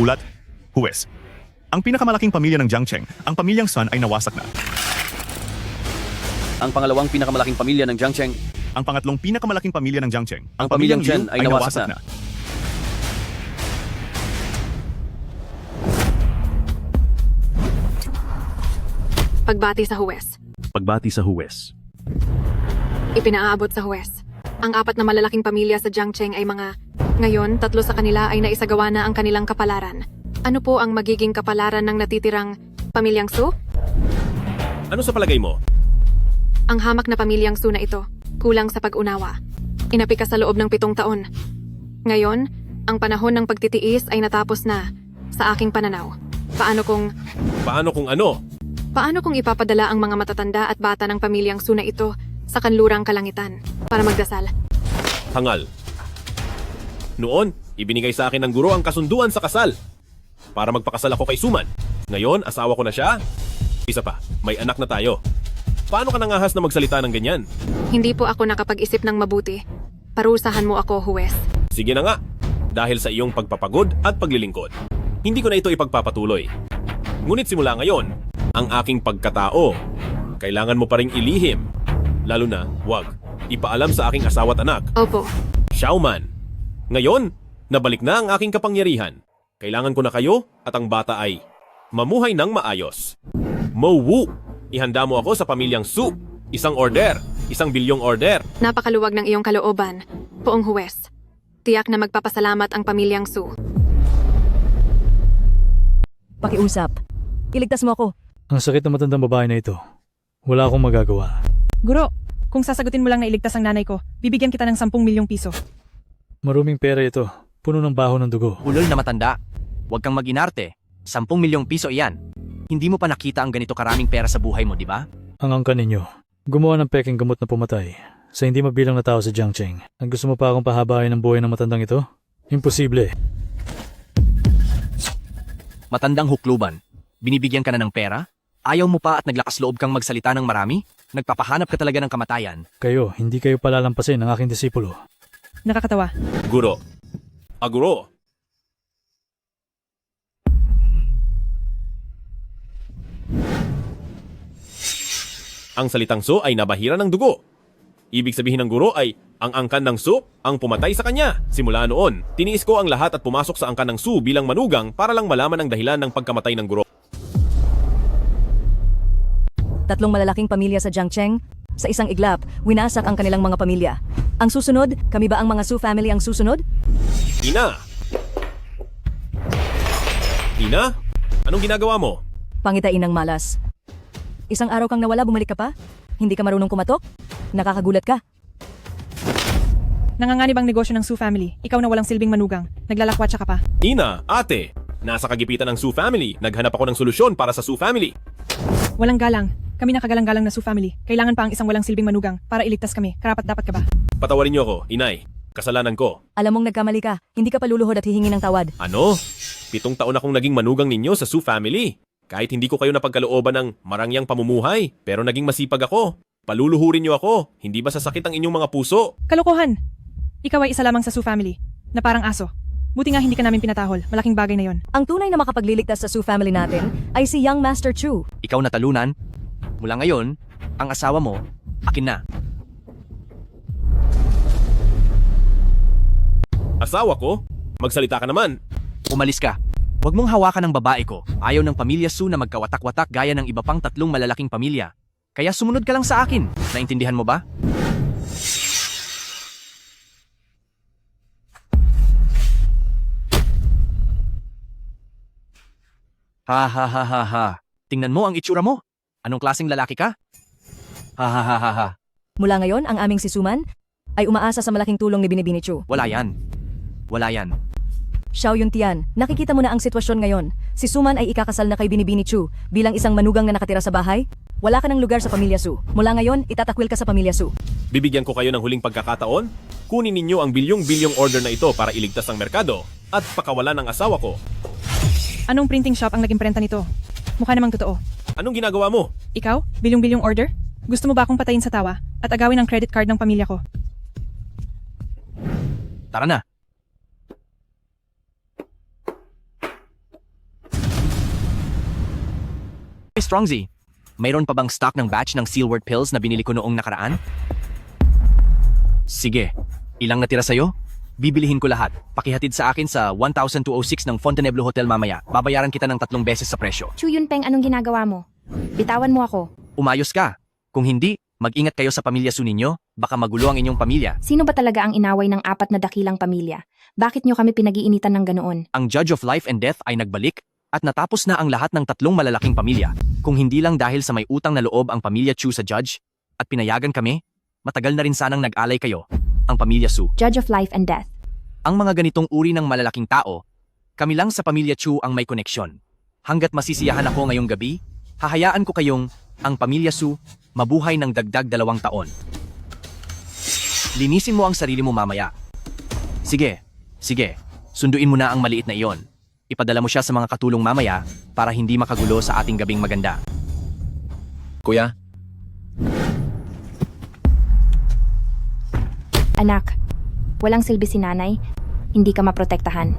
Ulat, Huwes. Ang pinakamalaking pamilya ng Jiangcheng, ang pamilyang Sun ay nawasak na. Ang pangalawang pinakamalaking pamilya ng Jiangcheng, Ang pangatlong pinakamalaking pamilya ng Jiangcheng, ang pamilyang Chen Liu ay nawasak na. Pagbati sa huwes. Pagbati sa huwes. Ipinaaabot sa huwes. Ang apat na malalaking pamilya sa Jiangcheng ay mga... Ngayon, 3 sa kanila ay naisagawa na ang kanilang kapalaran. Ano po ang magiging kapalaran ng natitirang pamilyang Su? Ano sa palagay mo? Ang hamak na pamilyang Su na ito, kulang sa pag-unawa. Inapika sa loob ng 7 taon. Ngayon, ang panahon ng pagtitiis ay natapos na, sa aking pananaw. Paano kung Ano? Paano kung ipapadala ang mga matatanda at bata ng pamilyang Su na ito sa kanlurang kalangitan para magdasal? Hangal. Noon, ibinigay sa akin ng guro ang kasunduan sa kasal. Para magpakasal ako kay Suman. Ngayon, asawa ko na siya. Isa pa, may anak na tayo. Paano ka nangahas na magsalita ng ganyan? Hindi po ako nakapag-isip ng mabuti. Parusahan mo ako, huwes. Sige na nga, dahil sa iyong pagpapagod at paglilingkod. Hindi ko na ito ipagpapatuloy. Ngunit simula ngayon, ang aking pagkatao, kailangan mo pa ring ilihim. Lalo na, wag, ipaalam sa aking asawa at anak. Opo. Xiaoman, ngayon, nabalik na ang aking kapangyarihan. Kailangan ko na kayo at ang bata ay mamuhay ng maayos. Mo Wu, ihanda mo ako sa pamilyang Su. Isang order, 1 bilyong order. Napakaluwag ng iyong kalooban, poong huwes. Tiyak na magpapasalamat ang pamilyang Su. Pakiusap. Iligtas mo ako. Ang sakit ng matandang babae na ito. Wala akong magagawa. Guro, kung sasagutin mo lang na iligtas ang nanay ko, bibigyan kita ng 10 milyong piso. Maruming pera ito. Puno ng baho ng dugo. Ulol na matanda. Huwag kang mag-inarte. 10 milyong piso iyan. Hindi mo pa nakita ang ganito karaming pera sa buhay mo, di ba? Ang angkan ninyo. Gumawa ng peking gamot na pumatay sa hindi mabilang na tao sa Jiangcheng. Ang gusto mo pa akong pahabain ng buhay ng matandang ito? Imposible. Matandang hukluban. Binibigyan ka na ng pera? Ayaw mo pa at naglakas loob kang magsalita ng marami? Nagpapahanap ka talaga ng kamatayan. Kayo, hindi kayo palalampasin ng aking disipulo. Nakakatawa. Guro. Guro. Ang salitang Su ay nabahira ng dugo. Ibig sabihin ng guro ay ang angkan ng Su ang pumatay sa kanya. Simula noon, tiniis ko ang lahat at pumasok sa angkan ng Su bilang manugang para lang malaman ang dahilan ng pagkamatay ng guro. 3 malalaking pamilya sa Jiangcheng. Sa isang iglap, winasak ang kanilang mga pamilya. Ang susunod, kami ba ang mga Su family ang susunod? Ina! Ina? Anong ginagawa mo? Pangitain ng malas. Isang araw kang nawala, bumalik ka pa? Hindi ka marunong kumatok? Nakakagulat ka. Nanganganib ang negosyo ng Su family. Ikaw na walang silbing manugang. Naglalakwatsa ka pa. Ina, ate! Nasa kagipitan ng Su family. Naghanap ako ng solusyon para sa Su family. Walang galang. Kami nakagalang-galang na Su family. Kailangan pa ang isang walang silbing manugang para iligtas kami. Karapat-dapat ka ba? Patawarin niyo ako, inay. Kasalanan ko. Alam mong nagkamali ka. Hindi ka paluluhod at hihingi ng tawad. Ano? 7 taon akong naging manugang ninyo sa Su family. Kahit hindi ko kayo napagkalooban ng marangyang pamumuhay, pero naging masipag ako. Paluluhurin niyo ako. Hindi ba sasakit ang inyong mga puso? Kalokohan! Ikaw ay isa lamang sa Su family. Na parang aso. Buti nga hindi ka namin pinatahol. Malaking bagay na yon. Ang tunay na makapagliligtas sa Su family natin ay si Young Master Chu. Ikaw natalunan. Mula ngayon, ang asawa mo, akin na. Asawa ko? Magsalita ka naman. Umalis ka. Huwag mong hawakan ang babae ko. Ayaw ng pamilya Su na magkawatak-watak gaya ng iba pang 3 malalaking pamilya. Kaya sumunod ka lang sa akin. Naintindihan mo ba? Ha ha ha ha ha. Tingnan mo ang itsura mo. Anong klaseng lalaki ka? Ha ha ha ha ha. Mula ngayon, ang aming si Suman ay umaasa sa malaking tulong ni Binibini Chu. Wala yan. Wala yan. Xiao Yuntian, nakikita mo na ang sitwasyon ngayon. Si Suman ay ikakasal na kay Binibini Chu bilang isang manugang na nakatira sa bahay. Wala ka ng lugar sa pamilya Su. Mula ngayon, itatakwil ka sa pamilya Su. Bibigyan ko kayo ng huling pagkakataon. Kunin ninyo ang bilyong-bilyong order na ito para iligtas ang merkado at pakawalan ang asawa ko. Anong printing shop ang nag-imprenta nito? Mukha namang totoo. Anong ginagawa mo? Ikaw? Bilyong-bilyong order? Gusto mo ba akong patayin sa tawa at agawin ang credit card ng pamilya ko? Tara na. Strongzy, mayroon pa bang stock ng batch ng Sealwort pills na binili ko noong nakaraan? Sige, ilang natira sa'yo? Bibilihin ko lahat. Pakihatid sa akin sa 1206 ng Fontainebleau Hotel mamaya. Babayaran kita ng 3 beses sa presyo. Chu Yunpeng, anong ginagawa mo? Bitawan mo ako. Umayos ka. Kung hindi, mag-ingat kayo sa pamilya Su ninyo. Baka magulo ang inyong pamilya. Sino ba talaga ang inaway ng 4 na dakilang pamilya? Bakit nyo kami pinag-iinitan ng ganoon? Ang Judge of Life and Death ay nagbalik at natapos na ang lahat ng 3 malalaking pamilya. Kung hindi lang dahil sa may utang na loob ang pamilya Chu sa Judge at pinayagan kami, matagal na rin sanang nag-alay kayo, ang pamilya Su. Judge of Life and Death. Ang mga ganitong uri ng malalaking tao, kami lang sa pamilya Chu ang may koneksyon. Hanggat masisiyahan ako ngayong gabi, hahayaan ko kayong ang pamilya Su mabuhay ng dagdag 2 taon. Linisin mo ang sarili mo mamaya. Sige, sunduin mo na ang maliit na iyon. Ipadala mo siya sa mga katulong mamaya para hindi makagulo sa ating gabing maganda. Kuya, Anak, walang silbi si nanay, hindi ka maprotektahan.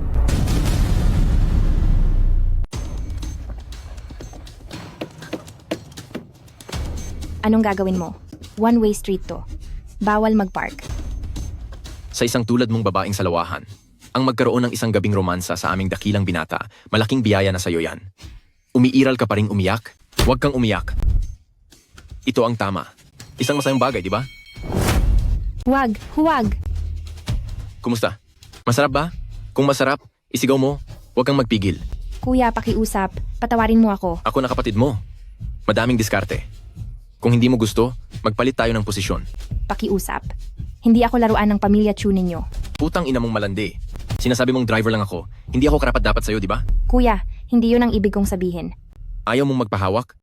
Anong gagawin mo? One-way street to. Bawal mag-park. Sa isang tulad mong babaeng salawahan, ang magkaroon ng isang gabing romansa sa aming dakilang binata, malaking biyaya na sa'yo yan. Umiiral ka pa ring umiyak? Huwag kang umiyak. Ito ang tama. Isang masayang bagay, di ba? Huwag! Kumusta? Masarap ba? Kung masarap, isigaw mo. Huwag kang magpigil. Kuya, pakiusap. Patawarin mo ako. Ako na kapatid mo. Madaming diskarte. Kung hindi mo gusto, magpalit tayo ng posisyon. Pakiusap. Hindi ako laruan ng pamilya Chu ninyo. Putang ina mong malandi. Sinasabi mong driver lang ako. Hindi ako karapat-dapat sa'yo, di ba? Kuya, hindi yun ang ibig kong sabihin. Ayaw mong magpahawak?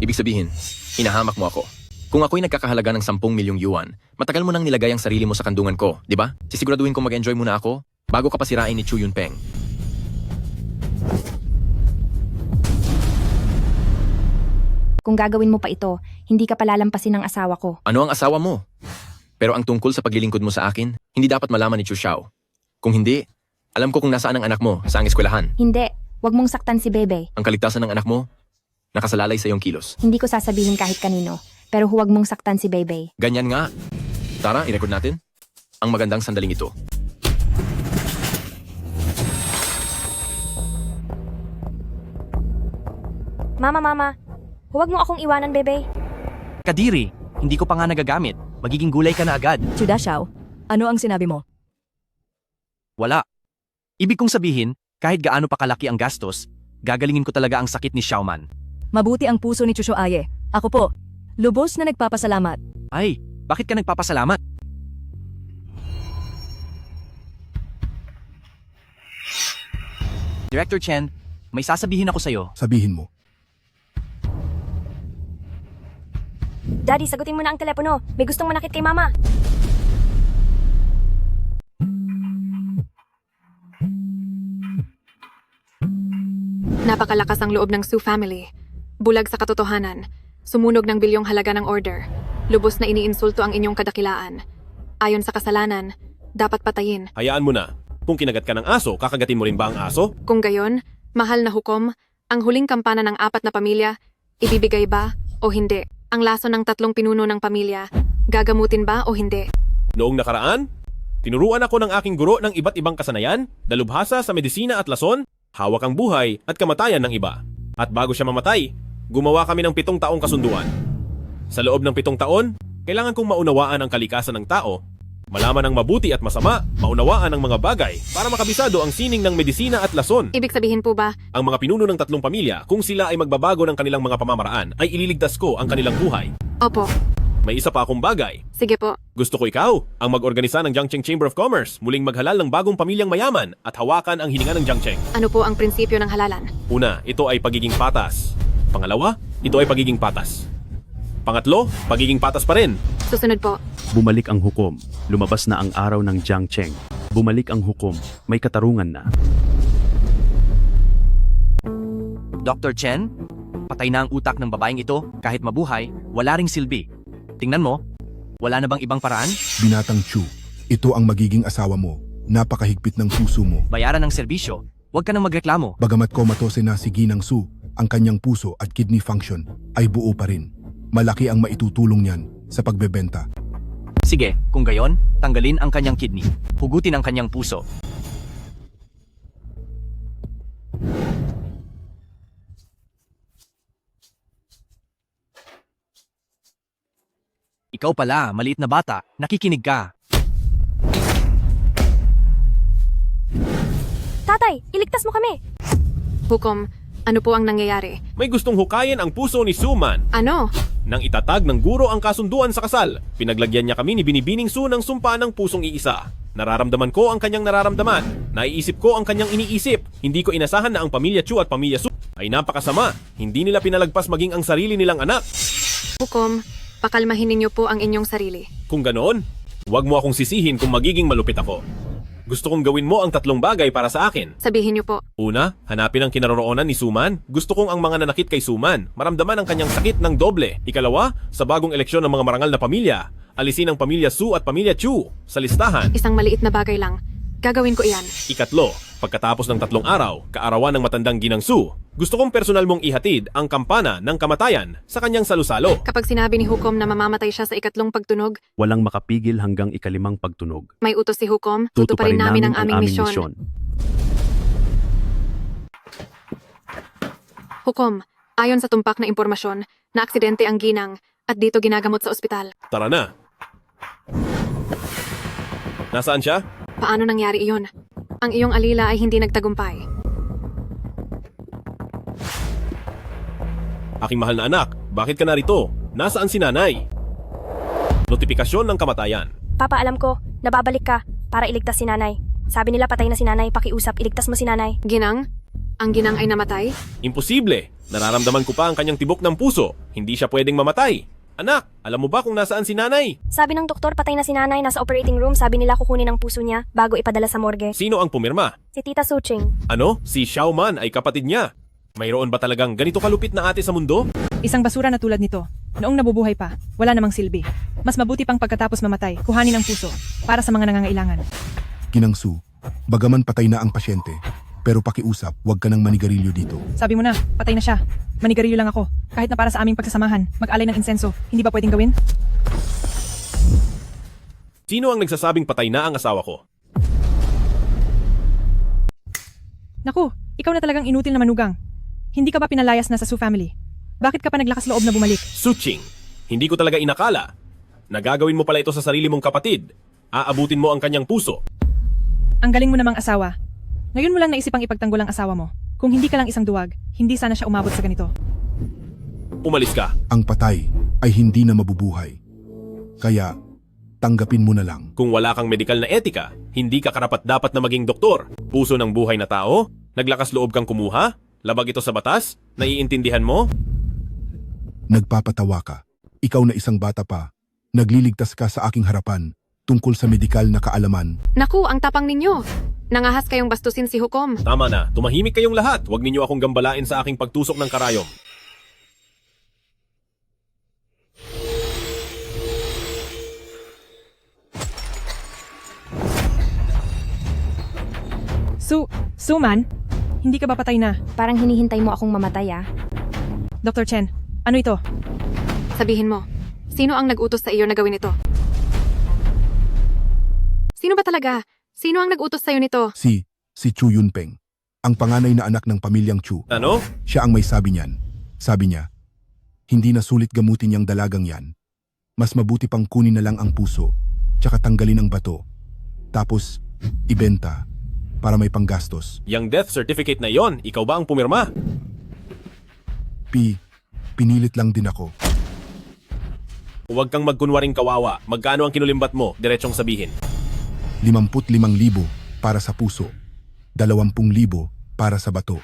Ibig sabihin, hinahamak mo ako. Kung ako'y nagkakahalaga ng 10 milyong yuan, matagal mo nang nilagay ang sarili mo sa kandungan ko, di ba? Sisiguraduhin kong mag-enjoy muna ako bago ka pa sirain ni Chu Yunpeng. Kung gagawin mo pa ito, hindi ka palalampasin ng asawa ko. Ano ang asawa mo? Pero ang tungkol sa paglilingkod mo sa akin, hindi dapat malaman ni Chu Xiao. Kung hindi, alam ko kung nasaan ang anak mo sa ang eskwelahan. Hindi, wag mong saktan si Bebe. Ang kaligtasan ng anak mo, nakasalalay sa iyong kilos. Hindi ko sasabihin kahit kanino, pero huwag mong saktan si Bebe. Ganyan nga. Tara, i-record natin ang magandang sandaling ito. Mama, huwag mo akong iwanan, Bebe. Kadiri, hindi ko pa nga nagagamit. Magiging gulay ka na agad. Chu Dashao, ano ang sinabi mo? Wala. Ibig kong sabihin, kahit gaano pa kalaki ang gastos, gagalingin ko talaga ang sakit ni Xiaoman. Mabuti ang puso ni Chusho Aye. Ako po, lubos na nagpapasalamat. Ay, bakit ka nagpapasalamat? Director Chen, may sasabihin ako sa'yo. Sabihin mo. Daddy, sagutin mo na ang telepono. May gustong manakit kay Mama. Napakalakas ang loob ng Su family. Bulag sa katotohanan. Sumunog ng bilyong halaga ng order. Lubos na iniinsulto ang inyong kadakilaan. Ayon sa kasalanan, dapat patayin. Hayaan mo na. Kung kinagat ka ng aso, kakagatin mo rin ba ang aso? Kung gayon, mahal na hukom, ang huling kampana ng 4 na pamilya, ibibigay ba o hindi? Ang laso ng 3 pinuno ng pamilya, gagamutin ba o hindi? Noong nakaraan, tinuruan ako ng aking guro ng iba't ibang kasanayan, dalubhasa sa medisina at lason, hawak ang buhay at kamatayan ng iba. At bago siya mamatay, gumawa kami ng 7 taong kasunduan. Sa loob ng 7 taon, kailangan kong maunawaan ang kalikasan ng tao, malaman ang mabuti at masama, maunawaan ang mga bagay para makabisado ang sining ng medisina at lason. Ibig sabihin po ba, Ang mga pinuno ng 3 pamilya, kung sila ay magbabago ng kanilang mga pamamaraan, ay ililigtas ko ang kanilang buhay. opo, May isa pa akong bagay. sige po, Gusto ko ikaw, ang mag-organisa ng Jiangcheng Chamber of Commerce, muling maghalal ng bagong pamilyang mayaman at hawakan ang hininga ng Jiangcheng. ano po ang prinsipyo ng halalan? Una, ito ay pagiging patas. Pangalawa, ito ay pagiging patas. Pangatlo, pagiging patas pa rin. Susunod po, Bumalik ang hukom. Lumabas na ang araw ng Jiangcheng. Bumalik ang hukom. May katarungan na. Dr. Chen, patay na ang utak ng babaeng ito. Kahit mabuhay, wala ring silbi. Tingnan mo, wala na bang ibang paraan? Binatang Chu, ito ang magiging asawa mo. Napakahigpit ng puso mo. Bayaran ng serbisyo. Huwag ka nang magreklamo. Bagamat komatose na si Ginang Su, ang kanyang puso at kidney function ay buo pa rin. Malaki ang maitutulong niyan sa pagbebenta. Sige, kung gayon, tanggalin ang kanyang kidney. Hugutin ang kanyang puso. Ikaw pala, maliit na bata, nakikinig ka. Tatay, iligtas mo kami! Hukom, ano po ang nangyayari? May gustong hukayin ang puso ni Suman. Ano? Nang itatag ng guro ang kasunduan sa kasal, pinaglagyan niya kami ni Binibining Su ng sumpa ng pusong iisa. Nararamdaman ko ang kanyang nararamdaman. Naiisip ko ang kanyang iniisip. Hindi ko inasahan na ang pamilya Chu at pamilya Su ay napakasama. Hindi nila pinalagpas maging ang sarili nilang anak. Hukom, pakalmahin ninyo po ang inyong sarili. Kung ganoon, huwag mo akong sisihin kung magiging malupit ako. Gusto kong gawin mo ang 3 bagay para sa akin. Sabihin niyo po. Una, hanapin ang kinaroroonan ni Suman. Gusto kong ang mga nanakit kay Suman maramdaman ang kanyang sakit ng doble. Ikalawa, sa bagong eleksyon ng mga marangal na pamilya, alisin ang pamilya Su at pamilya Chu sa listahan. Isang maliit na bagay lang. Gagawin ko iyan. Ikatlo, pagkatapos ng 3 araw, kaarawan ng matandang ginang Su, gusto kong personal mong ihatid ang kampana ng kamatayan sa kanyang salusalo. Kapag sinabi ni Hukom na mamamatay siya sa 2 pagtunog, Walang makapigil hanggang 5 pagtunog. may utos si Hukom, tutuparin namin ang aming misyon. Hukom, ayon sa tumpak na impormasyon, na aksidente ang ginang at dito ginagamot sa ospital. Tara na. Nasaan siya? Paano nangyari iyon? Ang iyong alila ay hindi nagtagumpay. Aking mahal na anak, bakit ka narito? Nasaan si nanay? Notifikasyon ng kamatayan. Papa, alam ko, nababalik ka para iligtas si nanay. Sabi nila patay na si nanay, pakiusap, iligtas mo si nanay. Ginang? Ang ginang ay namatay? Imposible. Nararamdaman ko pa ang kanyang tibok ng puso. Hindi siya pwedeng mamatay. Anak, alam mo ba kung nasaan si nanay? Sabi ng doktor, patay na si nanay, nasa operating room, sabi nila kukunin ang puso niya bago ipadala sa morgue. Sino ang pumirma? Si Tita Suching. Ano? Si Xiaoman ay kapatid niya. Mayroon ba talagang ganito kalupit na ate sa mundo? Isang basura na tulad nito. Noong nabubuhay pa, wala namang silbi. Mas mabuti pang pagkatapos mamatay, kuhanin ang puso para sa mga nangangailangan. Ginang Su, bagaman patay na ang pasyente, pero pakiusap, huwag ka nang manigarilyo dito. Sabi mo na, patay na siya. Manigarilyo lang ako. Kahit na para sa aming pagsasamahan, mag-alay ng insenso, hindi ba pwedeng gawin? Sino ang nagsasabing patay na ang asawa ko? Naku, ikaw na talagang inutil na manugang. Hindi ka ba pinalayas na sa Su family? Bakit ka pa naglakas loob na bumalik? Suching, hindi ko talaga inakala. Nagagawin mo pala ito sa sarili mong kapatid. Aabutin mo ang kanyang puso. Ang galing mo namang asawa. Ngayon mo lang naisipang ipagtanggol ang asawa mo. Kung hindi ka lang isang duwag, hindi sana siya umabot sa ganito. Umalis ka. Ang patay ay hindi na mabubuhay. Kaya, tanggapin mo na lang. Kung wala kang medikal na etika, hindi ka karapat-dapat na maging doktor. Puso ng buhay na tao? Naglakas loob kang kumuha? Labag ito sa batas? Naiintindihan mo? Nagpapatawa ka. Ikaw na isang bata pa. Nagliligtas ka sa aking harapan tungkol sa medikal na kaalaman. Naku, ang tapang ninyo! Nangahas kayong bastusin si Hukom. Tama na, tumahimik kayong lahat. Huwag ninyo akong gambalain sa aking pagtusok ng karayom. Suman, hindi ka ba patay na? Parang hinihintay mo akong mamatay ah. Dr. Chen, ano ito? Sabihin mo, sino ang nag-utos sa iyo na gawin ito? Sino ba talaga? Sino ang nag-utos sa iyo nito? Si Chu Yunpeng, ang panganay na anak ng pamilyang Chu. Ano? Siya ang may sabi niyan. Sabi niya, hindi na sulit gamutin yung dalagang yan. Mas mabuti pang kunin na lang ang puso, tsaka tanggalin ang bato. Tapos, ibenta, para may panggastos. Yang death certificate na yon, ikaw ba ang pumirma? Pinilit lang din ako. Huwag kang magkunwaring kawawa. Magkano ang kinulimbat mo? Diretsong sabihin. 55,000 para sa puso, 20,000 para sa bato.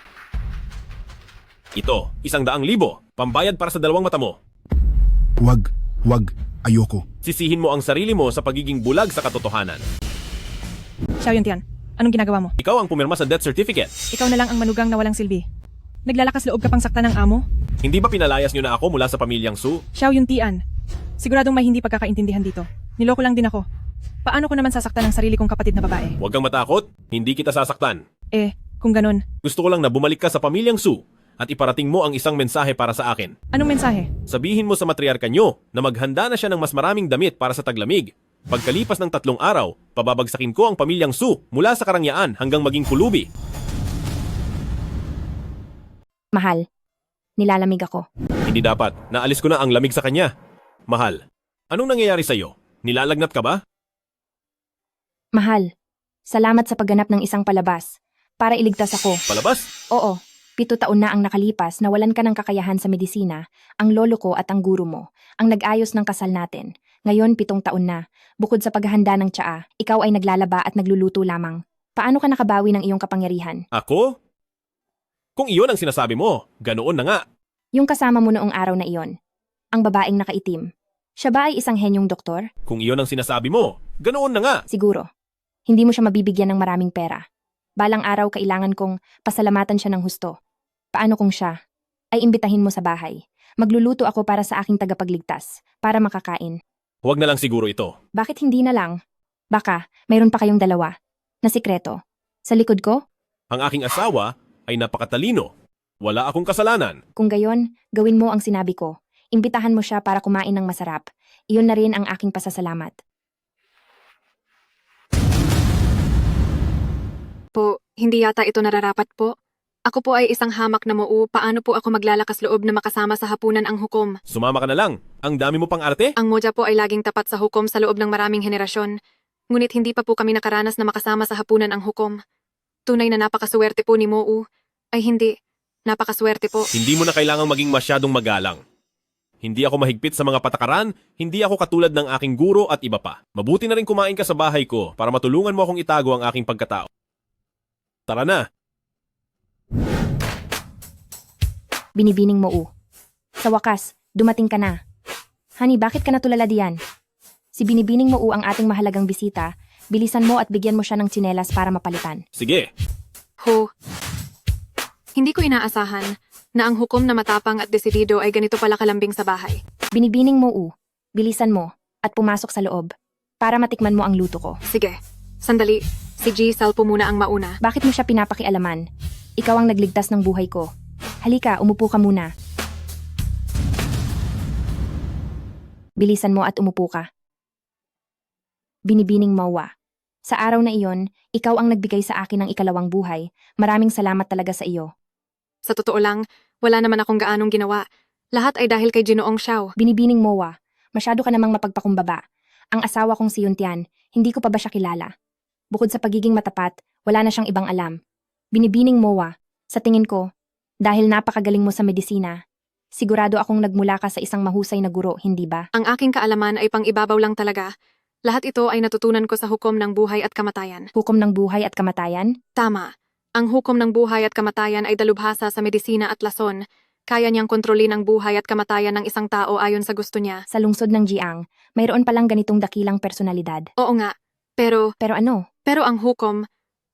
Ito, 100,000. Pambayad para sa 2 mata mo. Wag, ayoko. Sisihin mo ang sarili mo sa pagiging bulag sa katotohanan. Xiao Yuntian, anong ginagawa mo? Ikaw ang pumirma sa death certificate. Ikaw na lang ang manugang na walang silbi. Naglalakas loob ka pang sakta ng amo? Hindi ba pinalayas niyo na ako mula sa pamilyang Su? Xiao Yuntian, siguradong may hindi pagkakaintindihan dito. Niloko lang din ako. Paano ko naman sasaktan ang sarili kong kapatid na babae? Huwag kang matakot, hindi kita sasaktan. Kung ganun, Gusto ko lang na bumalik ka sa pamilyang Su at iparating mo ang isang mensahe para sa akin. Anong mensahe? Sabihin mo sa matriarka nyo na maghanda na siya ng mas maraming damit para sa taglamig. Pagkalipas ng 3 araw, pababagsakin ko ang pamilyang Su mula sa karangyaan hanggang maging pulubi. Mahal, nilalamig ako. Hindi dapat. Naalis ko na ang lamig sa kanya. Mahal, anong nangyayari sa'yo? Nilalagnat ka ba? Mahal, salamat sa pagganap ng isang palabas para iligtas ako. Palabas? Oo, 7 taon na ang nakalipas na walan ka ng kakayahan sa medisina, ang lolo ko at ang guro mo, ang nag-ayos ng kasal natin. Ngayon 7 taon na, bukod sa paghahanda ng tsaa, ikaw ay naglalaba at nagluluto lamang. Paano ka nakabawi ng iyong kapangyarihan? Ako? Kung iyon ang sinasabi mo, ganoon na nga. Yung kasama mo noong araw na iyon, ang babaeng nakaitim. Siya ba ay isang henyong doktor? Kung iyon ang sinasabi mo, ganoon na nga. Siguro. Hindi mo siya mabibigyan ng maraming pera. Balang araw kailangan kong pasalamatan siya ng husto. Paano kung siya ay imbitahin mo sa bahay? Magluluto ako para sa aking tagapagligtas, para makakain. Huwag na lang siguro ito. Bakit hindi na lang? Baka, mayroon pa kayong dalawa na sikreto. Sa likod ko? Ang aking asawa ay napakatalino. Wala akong kasalanan. Kung gayon, gawin mo ang sinabi ko. Imbitahan mo siya para kumain ng masarap. Iyon na rin ang aking pasasalamat. Po, hindi yata ito nararapat po. Ako po ay isang hamak na muu. Paano po ako maglalakas loob na makasama sa hapunan ang hukom? Sumama ka na lang. Ang dami mo pang arte. Ang moja po ay laging tapat sa hukom sa loob ng maraming henerasyon. Ngunit hindi pa po kami nakaranas na makasama sa hapunan ang hukom. Tunay na napakaswerte po ni Mou. Ay hindi, napakaswerte po. Hindi mo na kailangang maging masyadong magalang. Hindi ako mahigpit sa mga patakaran, hindi ako katulad ng aking guro at iba pa. Mabuti na rin kumain ka sa bahay ko para matulungan mo akong itago ang aking pagkatao. Tara na. Binibining Mou. Sa wakas, dumating ka na. Honey, bakit ka natulala diyan? Si Binibining Mou ang ating mahalagang bisita. Bilisan mo at bigyan mo siya ng tsinelas para mapalitan. Sige. Ho. Hindi ko inaasahan na ang hukom na matapang at desidido ay ganito pala kalambing sa bahay. Binibining Mou, bilisan mo at pumasok sa loob para matikman mo ang luto ko. Sige, sandali. Si G. Salpo muna ang mauna. Bakit mo siya pinapakialaman? Ikaw ang nagligtas ng buhay ko. Halika, umupo ka muna. Bilisan mo at umupo ka. Binibining Mawa. Sa araw na iyon, ikaw ang nagbigay sa akin ng ikalawang buhay. Maraming salamat talaga sa iyo. Sa totoo lang, wala naman akong gaanong ginawa. Lahat ay dahil kay Ginoong Xiao. Binibining Mowa, masyado ka namang mapagpakumbaba. Ang asawa kong si Yuntian, hindi ko pa ba siya kilala? Bukod sa pagiging matapat, wala na siyang ibang alam. Binibining Mowa, sa tingin ko, dahil napakagaling mo sa medisina, sigurado akong nagmula ka sa isang mahusay na guro, hindi ba? Ang aking kaalaman ay pang-ibabaw lang talaga. Lahat ito ay natutunan ko sa hukom ng buhay at kamatayan. Hukom ng buhay at kamatayan? Tama. Ang hukom ng buhay at kamatayan ay dalubhasa sa medisina at lason. Kaya niyang kontrolin ang buhay at kamatayan ng isang tao ayon sa gusto niya. Sa lungsod ng Jiang, mayroon palang ganitong dakilang personalidad. Oo nga. Pero ano? Pero ang hukom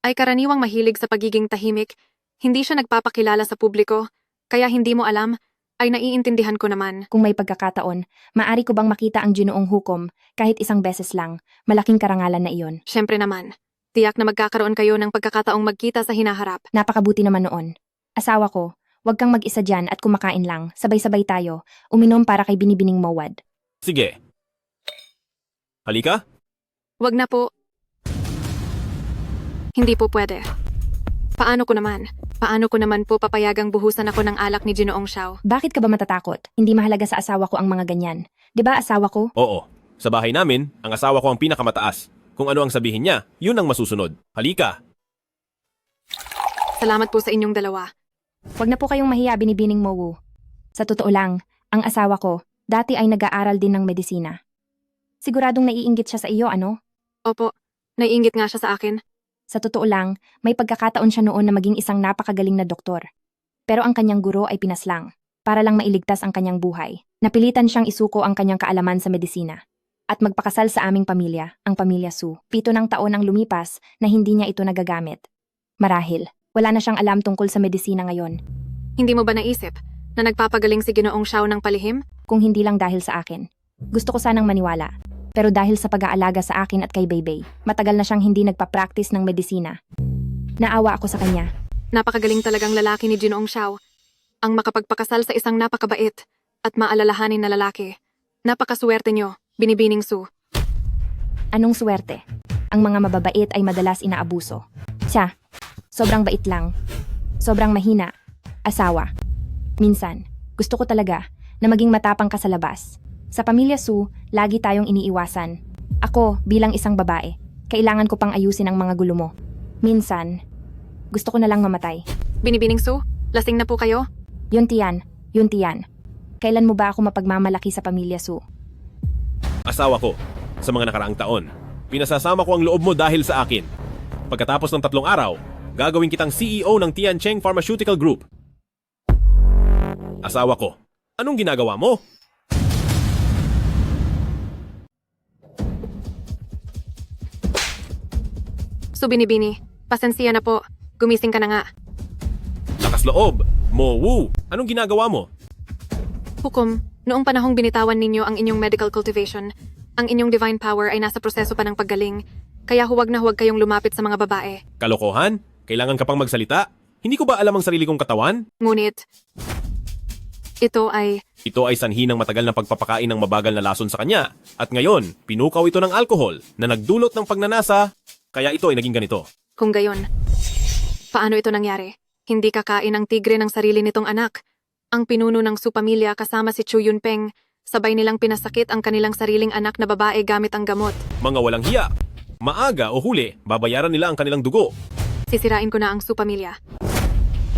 ay karaniwang mahilig sa pagiging tahimik. Hindi siya nagpapakilala sa publiko. Kaya hindi mo alam, ay naiintindihan ko naman. Kung may pagkakataon, maari ko bang makita ang Ginoong Hukom kahit isang beses lang? Malaking karangalan na iyon. Siyempre naman. Tiyak na magkakaroon kayo ng pagkakataong magkita sa hinaharap. Napakabuti naman noon. Asawa ko, huwag kang mag-isa dyan at kumakain lang. Sabay-sabay tayo. Uminom para kay Binibining Mawad. Sige. Halika. Wag na po. Hindi po pwede. Paano ko naman po papayagang buhusan ako ng alak ni Ginoong Xiao? Bakit ka ba matatakot? Hindi mahalaga sa asawa ko ang mga ganyan. 'Di ba asawa ko? Oo. Sa bahay namin, ang asawa ko ang pinakamataas. Kung ano ang sabihin niya, yun ang masusunod. Halika. Salamat po sa inyong dalawa. Huwag na po kayong mahiya, Binibining Mowu. Sa totoo lang, ang asawa ko, dati ay nag-aaral din ng medisina. Siguradong naiinggit siya sa iyo, ano? Opo, naiinggit nga siya sa akin. Sa totoo lang, may pagkakataon siya noon na maging isang napakagaling na doktor. Pero ang kanyang guro ay pinaslang, para lang mailigtas ang kanyang buhay. Napilitan siyang isuko ang kanyang kaalaman sa medisina. At magpakasal sa aming pamilya, ang pamilya Su. 7 taon ang lumipas na hindi niya ito nagagamit. Marahil, wala na siyang alam tungkol sa medisina ngayon. Hindi mo ba naisip na nagpapagaling si Ginoong Xiao ng palihim? Kung hindi lang dahil sa akin. Gusto ko sanang maniwala. Pero dahil sa pag-aalaga sa akin at kay Beibei, matagal na siyang hindi nagpa-practice ng medisina. Naawa ako sa kanya. Napakagaling talagang lalaki ni Ginoong Xiao. ang makapagpakasal sa isang napakabait at maalalahanin na lalaki. Napakaswerte nyo, Binibining Su. Anong swerte? Ang mga mababait ay madalas inaabuso. Siya, sobrang bait lang. Sobrang mahina. Asawa. Minsan, gusto ko talaga na maging matapang ka sa labas. Sa pamilya Su, lagi tayong iniiwasan. Ako, bilang isang babae, kailangan ko pang ayusin ang mga gulo mo. Minsan, gusto ko na lang mamatay. Binibining Su, lasing na po kayo? Yun tiyan. Kailan mo ba ako mapagmamalaki sa pamilya Su? Asawa ko, sa mga nakaraang taon, pinasasama ko ang loob mo dahil sa akin. Pagkatapos ng 3 araw, gagawin kitang CEO ng Tiancheng Pharmaceutical Group. Asawa ko, anong ginagawa mo? Su Binibini, pasensiya na po. Gumising ka na nga. Lakas loob, Mo Wu, anong ginagawa mo? Hukom, noong panahong binitawan ninyo ang inyong medical cultivation, ang inyong divine power ay nasa proseso pa ng paggaling, kaya huwag na huwag kayong lumapit sa mga babae. Kalokohan? Kailangan ka pang magsalita? Hindi ko ba alam ang sarili kong katawan? Ngunit, ito ay sanhi ng matagal na pagpapakain ng mabagal na lason sa kanya. At ngayon, pinukaw ito ng alkohol na nagdulot ng pagnanasa, kaya ito ay naging ganito. kung gayon. Paano ito nangyari? Hindi kakain ang tigre ng sarili nitong anak. Ang pinuno ng Su pamilya kasama si Chu Yunpeng, sabay nilang pinasakit ang kanilang sariling anak na babae gamit ang gamot. Mga walang hiya. Maaga o huli, babayaran nila ang kanilang dugo. Sisirain ko na ang Su pamilya.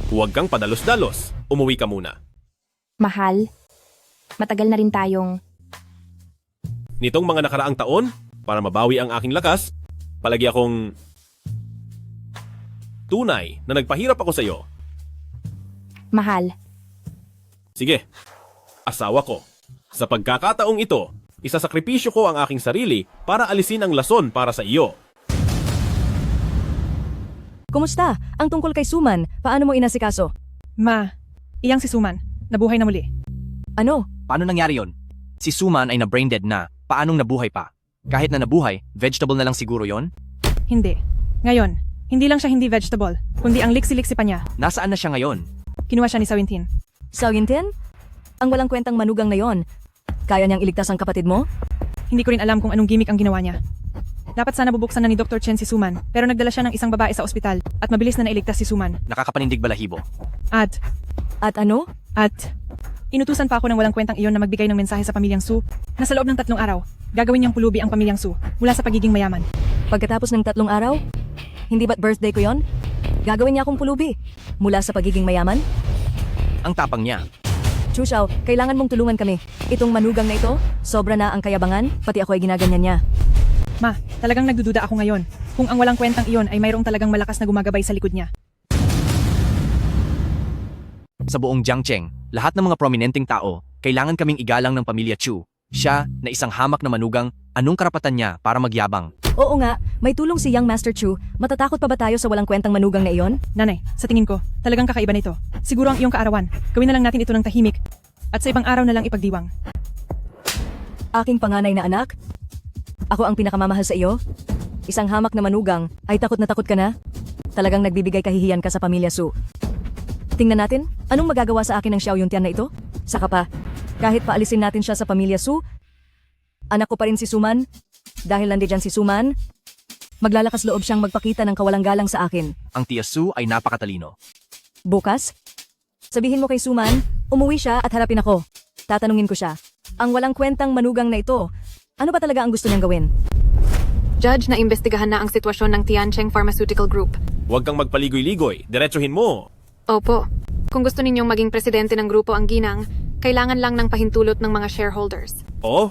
Huwag kang padalos-dalos. Umuwi ka muna. Mahal, matagal na rin tayong... Nitong mga nakaraang taon, para mabawi ang aking lakas, palagi akong tunay na nagpahirap ako sa iyo. Mahal, Sige, asawa ko. Sa pagkakataong ito, isasakripisyo ko ang aking sarili para alisin ang lason para sa iyo. Kumusta? Ang tungkol kay Suman, paano mo inasikaso? Ma, iyang si Suman. Nabuhay na muli. Ano? Paano nangyari yon? Si Suman ay na-brain dead na. Paanong nabuhay pa? Kahit na nabuhay, vegetable na lang siguro yon? Hindi. Ngayon, hindi lang siya hindi vegetable, kundi ang liksi-liksi pa niya. Nasaan na siya ngayon? Kinuha siya ni Sawintin. Sagintin? Ang walang kwentang manugang na yon. Kaya niyang iligtas ang kapatid mo? Hindi ko rin alam kung anong gimmick ang ginawa niya. Dapat sana bubuksan na ni Dr. Chen si Suman, pero nagdala siya ng isang babae sa ospital at mabilis na nailigtas si Suman. Nakakapanindig balahibo. At Ano? inutusan pa ako ng walang kwentang iyon na magbigay ng mensahe sa pamilyang Su na sa loob ng 3 araw, gagawin niyang pulubi ang pamilyang Su mula sa pagiging mayaman. Pagkatapos ng 3 araw? Hindi ba't birthday ko yon? Gagawin niya akong pulubi. Mula sa pagiging mayaman? Ang tapang niya. Chu Xiao, kailangan mong tulungan kami. Itong manugang na ito, sobra na ang kayabangan, pati ako ay ginaganyan niya. Ma, talagang nagdududa ako ngayon kung ang walang kwentang iyon ay mayroong talagang malakas na gumagabay sa likod niya. Sa buong Jiangcheng, lahat ng mga prominenteng tao, kailangan kaming igalang ng pamilya Chu. Siya, na isang hamak na manugang, anong karapatan niya para magyabang? Oo nga, may tulong si Young Master Chu. Matatakot pa ba tayo sa walang kwentang manugang na iyon? Nanay, sa tingin ko, talagang kakaiba nito. Siguro ang iyong kaarawan. Gawin na lang natin ito ng tahimik at sa ibang araw na lang ipagdiwang. Aking panganay na anak? Ako ang pinakamamahal sa iyo? Isang hamak na manugang, ay takot na takot ka na? Talagang nagbibigay kahihiyan ka sa pamilya Su. Tingnan natin, anong magagawa sa akin ng Xiao Yuntian na ito? Saka pa, kahit paalisin natin siya sa pamilya Su, anak ko pa rin si Suman. Dahil nandiyan si Suman, maglalakas loob siyang magpakita ng kawalang galang sa akin. Ang tiya Su ay napakatalino. Bukas, sabihin mo kay Suman, umuwi siya at harapin ako. Tatanungin ko siya, ang walang kwentang manugang na ito, ano ba talaga ang gusto niyang gawin? Judge, na imbestigahan na ang sitwasyon ng Tiancheng Pharmaceutical Group. Huwag kang magpaligoy-ligoy, diretsuhin mo. Opo, kung gusto ninyong maging presidente ng grupo ang ginang, kailangan lang ng pahintulot ng mga shareholders. Oh,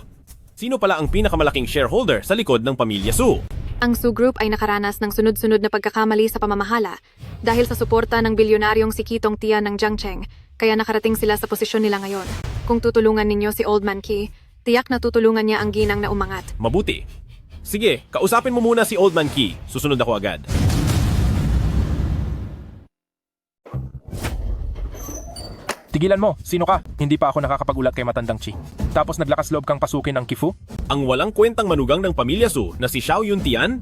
sino pala ang pinakamalaking shareholder sa likod ng pamilya Su? Ang Su Group ay nakaranas ng sunod-sunod na pagkakamali sa pamamahala dahil sa suporta ng bilyonaryong si Kitong Tia ng Jiangcheng, kaya nakarating sila sa posisyon nila ngayon. Kung tutulungan ninyo si Old Man Qi, tiyak na tutulungan niya ang ginang na umangat. Mabuti. Sige, kausapin mo muna si Old Man Qi. Susunod ako agad. Tigilan mo, sino ka? Hindi pa ako nakakapag-ulat kay Matandang Chi. Tapos naglakas loob kang pasukin ng Kifu? Ang walang kwentang manugang ng pamilya Su na si Xiao Yuntian?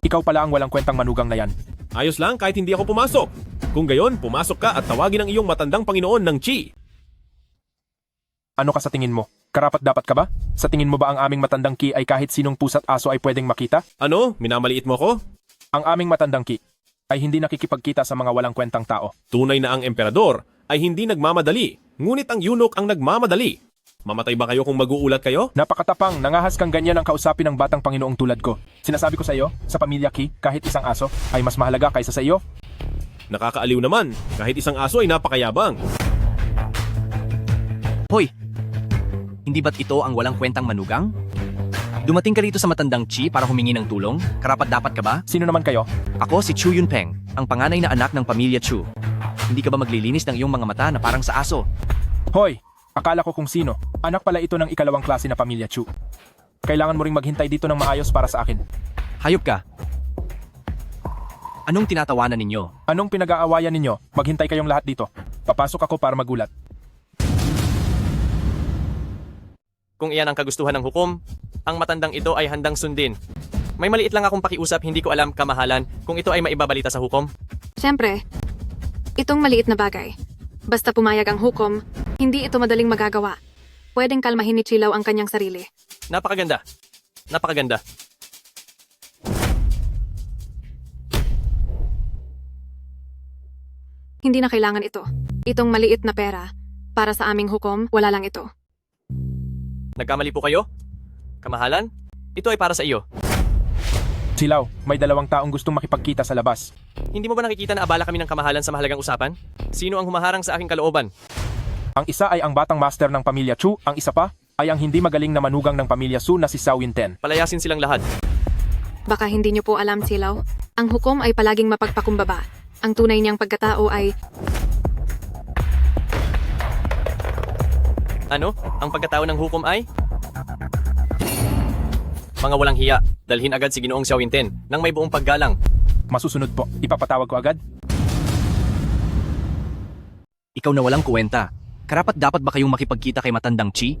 Ikaw pala ang walang kwentang manugang na yan. Ayos lang kahit hindi ako pumasok. Kung gayon, pumasok ka at tawagin ang iyong matandang Panginoon ng Chi. Ano ka sa tingin mo? Karapat dapat ka ba? Sa tingin mo ba ang aming matandang Ki ay kahit sinong pusa't aso ay pwedeng makita? Ano? Minamaliit mo ko? Ang aming matandang Ki ay hindi nakikipagkita sa mga walang kwentang tao. Tunay na ang emperador ay hindi nagmamadali, ngunit ang eunuch ang nagmamadali. Mamatay ba kayo kung mag-uulat kayo? Napakatapang, nangahas kang ganyan ang kausapin ng batang Panginoong tulad ko. Sinasabi ko sa iyo, sa pamilya Ki, kahit isang aso ay mas mahalaga kaysa sa iyo. Nakakaaliw naman, kahit isang aso ay napakayabang. Hoy! Hindi ba't ito ang walang kwentang manugang? Dumating ka rito sa matandang Chi para humingi ng tulong? Karapat dapat ka ba? Sino naman kayo? Ako si Chu Yunpeng, ang panganay na anak ng pamilya Chu. Hindi ka ba maglilinis ng iyong mga mata na parang sa aso? Hoy! Akala ko kung sino. Anak pala ito ng ikalawang klase na pamilya Chu. Kailangan mo ring maghintay dito ng maayos para sa akin. Hayop ka! Anong tinatawanan ninyo? Anong pinag-aawayan ninyo? Maghintay kayong lahat dito. Papasok ako para magulat. Kung iyan ang kagustuhan ng hukom, ang matandang ito ay handang sundin. May maliit lang akong pakiusap, hindi ko alam, kamahalan, kung ito ay maibabalita sa hukom. Siyempre, itong maliit na bagay. Basta pumayag ang hukom, hindi ito madaling magagawa. Pwedeng kalmahin ni Chilaw ang kanyang sarili. Napakaganda. Napakaganda. Hindi na kailangan ito. Itong maliit na pera, para sa aming hukom, wala lang ito. Nagkamali po kayo? Kamahalan, ito ay para sa iyo. Silaw, may 2 taong gustong makipagkita sa labas. Hindi mo ba nakikita na abala kami ng kamahalan sa mahalagang usapan? Sino ang humaharang sa aking kalooban? Ang isa ay ang batang master ng pamilya Chu, ang isa pa ay ang hindi magaling na manugang ng pamilya Su na si Sao Yinten. Palayasin silang lahat. Baka hindi niyo po alam, Silaw. Ang hukom ay palaging mapagpakumbaba. Ang tunay niyang pagkatao ay... Ano? Ang pagkatao ng hukom ay? Mga walang hiya, dalhin agad si Ginoong Xiao Yinten nang may buong paggalang. Masusunod po, ipapatawag ko agad? Ikaw na walang kuwenta. Karapat dapat ba kayong makipagkita kay matandang Chi?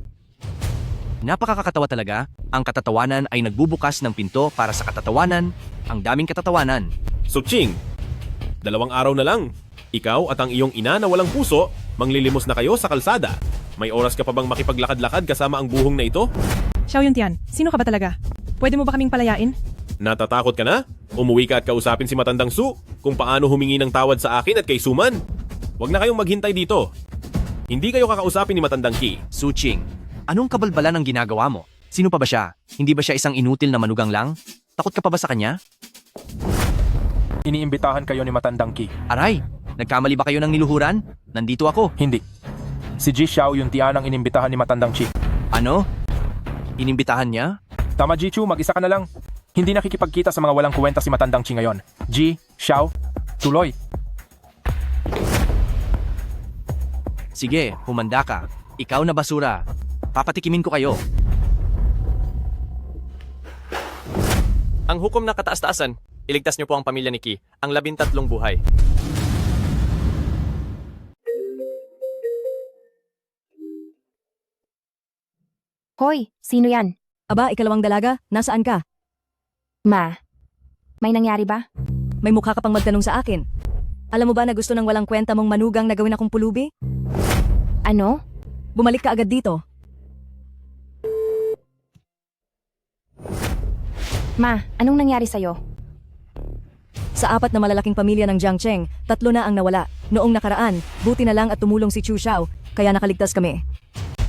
Napakakatawa talaga. Ang katatawanan ay nagbubukas ng pinto para sa katatawanan. Ang daming katatawanan. Suching, 2 araw na lang. Ikaw at ang iyong ina na walang puso, manglilimos na kayo sa kalsada. May oras ka pa bang makipaglakad-lakad kasama ang buhong na ito? Xiao Yuntian, sino ka ba talaga? Pwede mo ba kaming palayain? Natatakot ka na? Umuwi ka at kausapin si Matandang Su kung paano humingi ng tawad sa akin at kay Suman. Huwag na kayong maghintay dito. Hindi kayo kakausapin ni Matandang Ki. Suching, anong kabalbalan ang ginagawa mo? Sino pa ba siya? Hindi ba siya isang inutil na manugang lang? Takot ka pa ba sa kanya? Iniimbitahan kayo ni Matandang Ki. Aray, nagkamali ba kayo ng niluhuran? Nandito ako. Hindi. Si Ji Xiao Yuntian ang inimbitahan ni Matandang Chi. Ano? Inimbitahan niya? Tama Ji Chu, mag-isa ka na lang. Hindi nakikipagkita sa mga walang kuwenta si Matandang Chi ngayon. Ji, Xiao, tuloy. Sige, humanda ka. Ikaw na basura. Papatikimin ko kayo. Ang hukom na kataas-taasan, iligtas niyo po ang pamilya ni Ki, ang 13 buhay. Hoy, sino yan? Aba, ikalawang dalaga, nasaan ka? Ma, may nangyari ba? May mukha ka pang magtanong sa akin. Alam mo ba na gusto ng walang kwenta mong manugang na gawin akong pulubi? Ano? Bumalik ka agad dito. Ma, anong nangyari sa'yo? Sa 4 na malalaking pamilya ng Jiangcheng, 3 na ang nawala. Noong nakaraan, buti na lang at tumulong si Chu Xiao, kaya nakaligtas kami.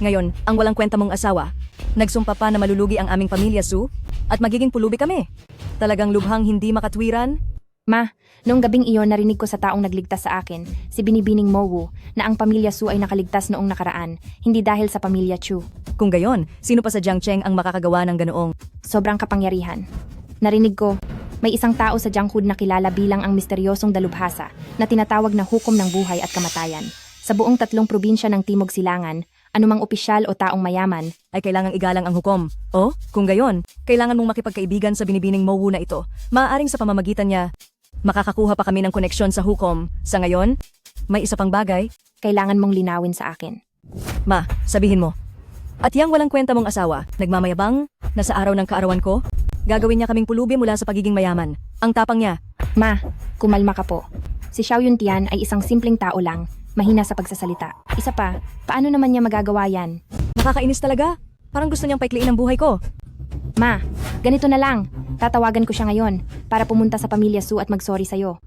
Ngayon, ang walang kwenta mong asawa, nagsumpa pa na malulugi ang aming pamilya Su, at magiging pulubi kami. Talagang lubhang hindi makatwiran. Ma, noong gabing iyon narinig ko sa taong nagligtas sa akin, si Binibining Mowu, na ang pamilya Su ay nakaligtas noong nakaraan, hindi dahil sa pamilya Chu. Kung gayon, sino pa sa Jiangcheng ang makakagawa ng ganoong? Sobrang kapangyarihan. Narinig ko, may isang tao sa Jianghood na kilala bilang ang misteryosong dalubhasa na tinatawag na hukom ng buhay at kamatayan. Sa buong 3 probinsya ng Timog Silangan, anumang opisyal o taong mayaman ay kailangang igalang ang hukom. O, kung gayon, kailangan mong makipagkaibigan sa Binibining Mowu na ito. Maaaring sa pamamagitan niya, makakakuha pa kami ng koneksyon sa hukom. Sa ngayon, may isa pang bagay. Kailangan mong linawin sa akin. Ma, sabihin mo. At yang walang kwenta mong asawa, nagmamayabang, na sa araw ng kaarawan ko, Gagawin niya kaming pulubi mula sa pagiging mayaman. Ang tapang niya. Ma, kumalma ka po. Si Xiao Yuntian ay isang simpleng tao lang, mahina sa pagsasalita. Isa pa, paano naman niya magagawa yan? Nakakainis talaga. Parang gusto niyang paikliin ang buhay ko. Ma, ganito na lang. Tatawagan ko siya ngayon para pumunta sa pamilya Su at mag-sorry sa'yo.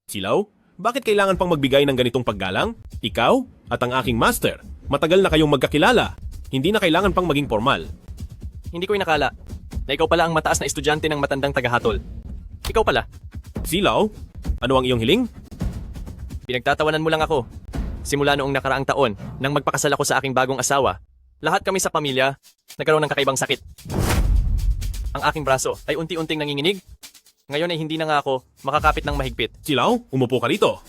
Silaw, bakit kailangan pang magbigay ng ganitong paggalang? Ikaw at ang aking master, matagal na kayong magkakilala. Hindi na kailangan pang maging formal. Hindi ko inakala na ikaw pala ang mataas na estudyante ng matandang tagahatol. Ikaw pala. Silaw, ano ang iyong hiling? Pinagtatawanan mo lang ako. Simula noong nakaraang taon, nang magpakasal ako sa aking bagong asawa, lahat kami sa pamilya nagkaroon ng kakaibang sakit. Ang aking braso ay unti-unting nanginginig. Ngayon ay hindi na nga ako makakapit ng mahigpit. Silaw, umupo ka rito.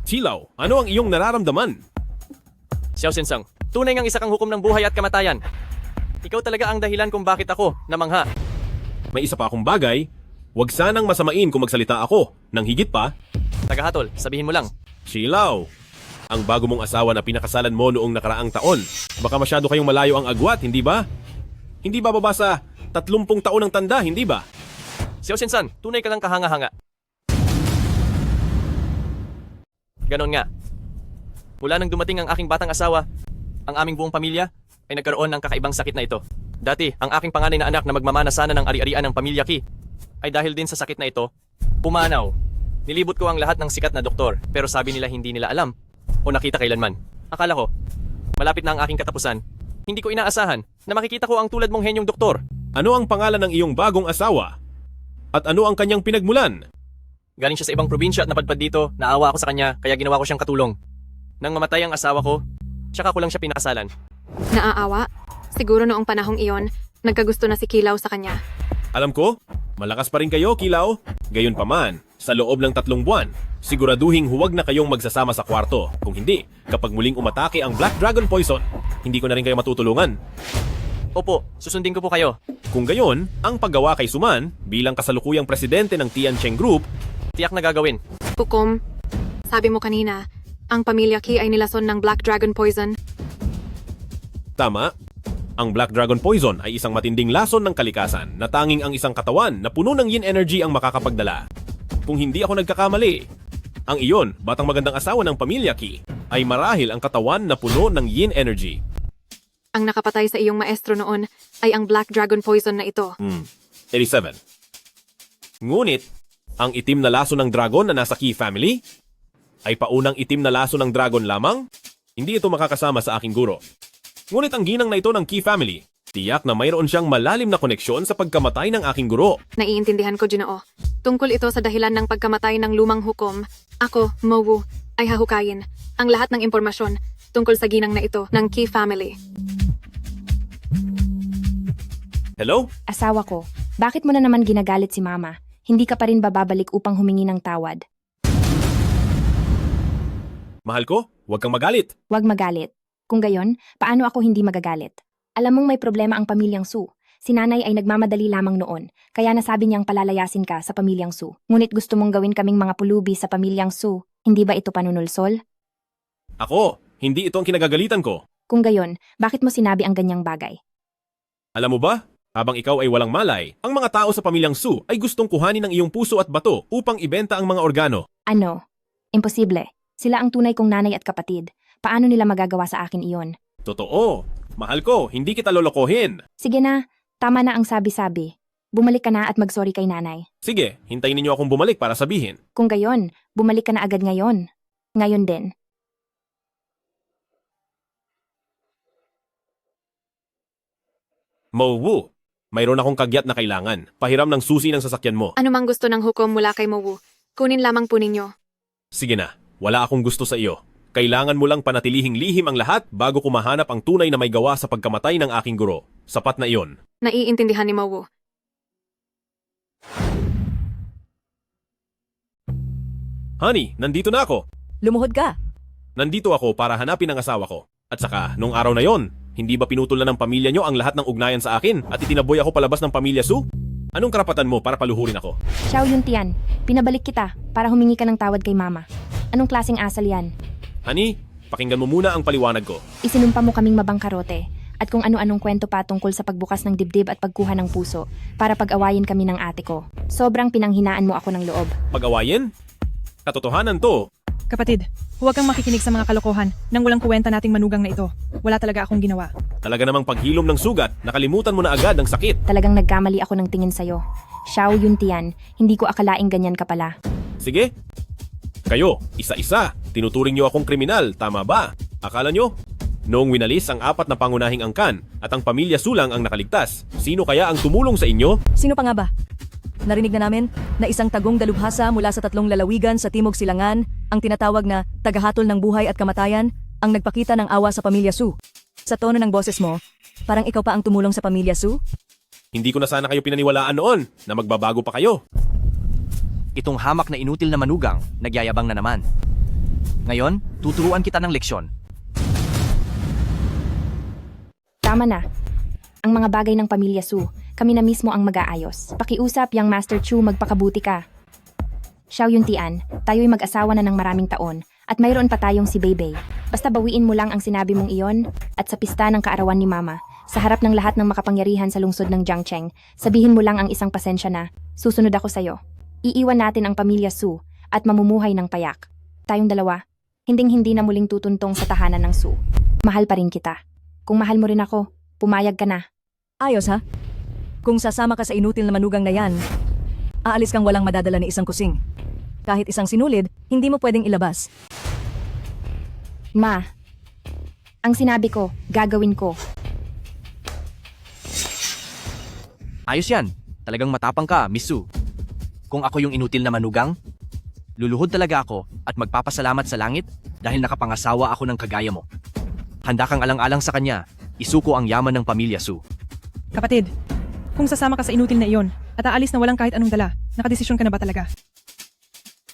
Silaw, ano ang iyong nararamdaman? Xiao Sensang, tunay ngang isa kang hukom ng buhay at kamatayan. Ikaw talaga ang dahilan kung bakit ako namangha. May isa pa akong bagay. Huwag sanang masamain kung magsalita ako. Nang higit pa, Tagahatol, sabihin mo lang. Silaw, ang bago mong asawa na pinakasalan mo noong nakaraang taon. Baka masyado kayong malayo ang agwat, hindi ba? Hindi ba baba sa 30 taon ng tanda, hindi ba? Xiao Sensang, tunay ka lang kahanga-hanga. Ganon nga. Mula nang dumating ang aking batang asawa, ang aming buong pamilya ay nagkaroon ng kakaibang sakit na ito. Dati, ang aking panganay na anak na magmamana sana ng ari-arian ng pamilya Qi ay dahil din sa sakit na ito, pumanaw. Nilibot ko ang lahat ng sikat na doktor pero sabi nila hindi nila alam o nakita kailanman. Akala ko, malapit na ang aking katapusan. Hindi ko inaasahan na makikita ko ang tulad mong henyong doktor. Ano ang pangalan ng iyong bagong asawa? At ano ang kanyang pinagmulan? Galing siya sa ibang probinsya at napadpad dito, naawa ako sa kanya kaya ginawa ko siyang katulong. Nang mamatay ang asawa ko, tsaka ko lang siya pinakasalan. Naaawa? Siguro noong panahong iyon, nagkagusto na si Kilaw sa kanya. Alam ko, malakas pa rin kayo, Kilaw. Gayunpaman, sa loob ng 3 buwan, siguraduhin huwag na kayong magsasama sa kwarto. Kung hindi, kapag muling umatake ang Black Dragon Poison, hindi ko na rin kayo matutulungan. Opo, susundin ko po kayo. Kung gayon, ang paggawa kay Suman bilang kasalukuyang presidente ng Tiancheng Group, Tiyak na gagawin. Hukom, sabi mo kanina, ang pamilya Qi ay nilason ng Black Dragon Poison. tama. Ang Black Dragon Poison ay isang matinding lason ng kalikasan na tanging ang isang katawan na puno ng yin energy ang makakapagdala. Kung hindi ako nagkakamali, ang iyon, batang magandang asawa ng pamilya Qi, ay marahil ang katawan na puno ng yin energy. Ang nakapatay sa iyong maestro noon ay ang Black Dragon Poison na ito. 87. Ngunit, ang itim na laso ng dragon na nasa Qi family ay paunang itim na laso ng dragon lamang? Hindi ito makakasama sa aking guro. Ngunit ang ginang na ito ng Qi family, tiyak na mayroon siyang malalim na koneksyon sa pagkamatay ng aking guro. Naiintindihan ko, Ginoo. Tungkol ito sa dahilan ng pagkamatay ng lumang hukom, ako, Mowu, ay hahukayin ang lahat ng impormasyon tungkol sa ginang na ito ng Qi family. Hello? Asawa ko, bakit mo na naman ginagalit si Mama? Hindi ka pa rin bababalik upang humingi ng tawad. Mahal ko, huwag kang magalit. Huwag magalit. Kung gayon, paano ako hindi magagalit? Alam mong may problema ang pamilyang Su. Si nanay ay nagmamadali lamang noon, kaya nasabi niyang palalayasin ka sa pamilyang Su. Ngunit gusto mong gawin kaming mga pulubi sa pamilyang Su. Hindi ba ito panunulsol? Ako, hindi ito ang kinagagalitan ko. Kung gayon, bakit mo sinabi ang ganyang bagay? Alam mo ba? Habang ikaw ay walang malay, ang mga tao sa pamilyang Su ay gustong kuhanin ang iyong puso at bato upang ibenta ang mga organo. Ano? Imposible. Sila ang tunay kong nanay at kapatid. Paano nila magagawa sa akin iyon? Totoo. Mahal ko, hindi kita lolokohin. Sige na, tama na ang sabi-sabi. Bumalik ka na at mag-sorry kay nanay. Sige, hintayin ninyo akong bumalik para sabihin. Kung gayon, bumalik ka na agad ngayon. Ngayon din. Mowu, mayroon akong kagyat na kailangan. Pahiram ng susi ng sasakyan mo. Ano mang gusto ng hukom mula kay Mowu, kunin lamang po ninyo. Sige na, wala akong gusto sa iyo. Kailangan mo lang panatilihing lihim ang lahat bago ko mahanap ang tunay na may gawa sa pagkamatay ng aking guro. Sapat na iyon. Naiintindihan ni Mowu. Honey, nandito na ako. Lumuhod ka. Nandito ako para hanapin ang asawa ko. At saka, nung araw na yon, hindi ba pinutol na ng pamilya nyo ang lahat ng ugnayan sa akin at itinaboy ako palabas ng pamilya Su? Anong karapatan mo para paluhurin ako? Xiao Yuntian, pinabalik kita para humingi ka ng tawad kay Mama. Anong klaseng asal yan? Honey, pakinggan mo muna ang paliwanag ko. Isinumpa mo kaming mabangkarote at kung ano-anong kwento pa tungkol sa pagbukas ng dibdib at pagkuha ng puso para pag-awayin kami ng ate ko. Sobrang pinanghinaan mo ako ng loob. Pag-awayin? Katotohanan to. Kapatid, huwag kang makikinig sa mga kalokohan nang walang kuwenta nating manugang na ito. Wala talaga akong ginawa. Talaga namang paghilom ng sugat, nakalimutan mo na agad ang sakit. Talagang nagkamali ako ng tingin sa'yo. Xiao Yuntian, hindi ko akalaing ganyan ka pala. Sige. Kayo, isa-isa. Tinuturing niyo akong kriminal, tama ba? Akala niyo? Noong winalis ang 4 na pangunahing angkan at ang pamilya Sulang ang nakaligtas, sino kaya ang tumulong sa inyo? Sino pa nga ba? Narinig na namin na isang tagong dalubhasa mula sa 3 lalawigan sa Timog Silangan, ang tinatawag na tagahatol ng buhay at kamatayan, ang nagpakita ng awa sa pamilya Su. Sa tono ng boses mo, parang ikaw pa ang tumulong sa pamilya Su? Hindi ko na sana kayo pinaniwalaan noon na magbabago pa kayo. Itong hamak na inutil na manugang, nagyayabang na naman. Ngayon, tuturuan kita ng leksyon. Tama na. Ang mga bagay ng pamilya Su, kami na mismo ang mag-aayos. Pakiusap yang Master Chu, magpakabuti ka. Xiao Yuntian, tayo'y mag-asawa na ng maraming taon at mayroon pa tayong si Beibei. Basta bawiin mo lang ang sinabi mong iyon at sa pista ng kaarawan ni Mama, sa harap ng lahat ng makapangyarihan sa lungsod ng Jiangcheng, sabihin mo lang ang isang pasensya na, susunod ako sa'yo. Iiwan natin ang pamilya Su at mamumuhay ng payak. Tayong dalawa, hinding-hindi na muling tutuntong sa tahanan ng Su. Mahal pa rin kita. Kung mahal mo rin ako, pumayag ka na. Ayos ha? Kung sasama ka sa inutil na manugang na yan, aalis kang walang madadala ni isang kusing. Kahit isang sinulid, hindi mo pwedeng ilabas. Ma, ang sinabi ko, gagawin ko. Ayos yan. Talagang matapang ka, Miss Su. Kung ako yung inutil na manugang, luluhod talaga ako at magpapasalamat sa langit dahil nakapangasawa ako ng kagaya mo. Handa kang alang-alang sa kanya, isuko ang yaman ng pamilya Su. Kapatid, kung sasama ka sa inutil na iyon at aalis na walang kahit anong dala, nakadesisyon ka na ba talaga?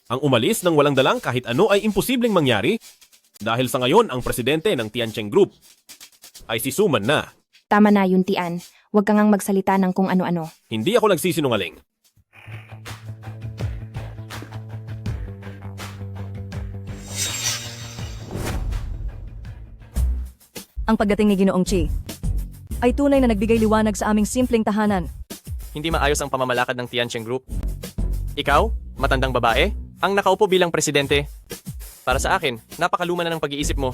Ang umalis ng walang dalang kahit ano ay imposibleng mangyari dahil sa ngayon ang presidente ng Tiancheng Group ay si Suman na. Tama na, Yuntian. Huwag kang ngang magsalita ng kung ano-ano. Hindi ako nagsisinungaling. Ang pagdating ni Ginoong Chi ay tunay na nagbigay liwanag sa aming simpleng tahanan. Hindi maayos ang pamamalakad ng Tiancheng Group. Ikaw, matandang babae, ang nakaupo bilang presidente. Para sa akin, napakaluma na ng pag-iisip mo.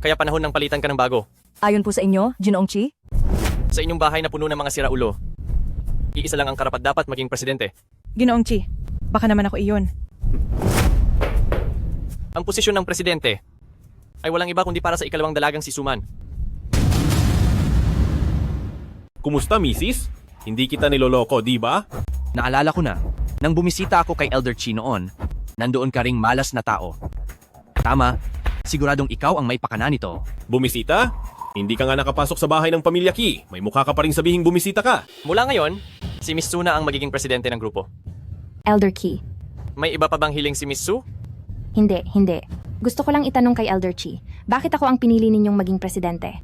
Kaya panahon ng palitan ka ng bago. Ayon po sa inyo, Ginoong Chi? Sa inyong bahay na puno ng mga siraulo, iisa lang ang karapat-dapat maging presidente. Ginoong Chi, baka naman ako iyon. Ang posisyon ng presidente ay walang iba kundi para sa ikalawang dalagang si Suman. Kumusta, misis? Hindi kita niloloko, di ba? Naalala ko na, nang bumisita ako kay Elder Chi noon, nandoon ka ring malas na tao. Tama, siguradong ikaw ang may pakana nito. Bumisita? Hindi ka nga nakapasok sa bahay ng pamilya Ki. May mukha ka pa rin sabihing bumisita ka. Mula ngayon, si Miss Su na ang magiging presidente ng grupo. Elder Key. May iba pa bang hiling si Miss Su? Hindi. Gusto ko lang itanong kay Elder Chi, bakit ako ang pinili ninyong maging presidente?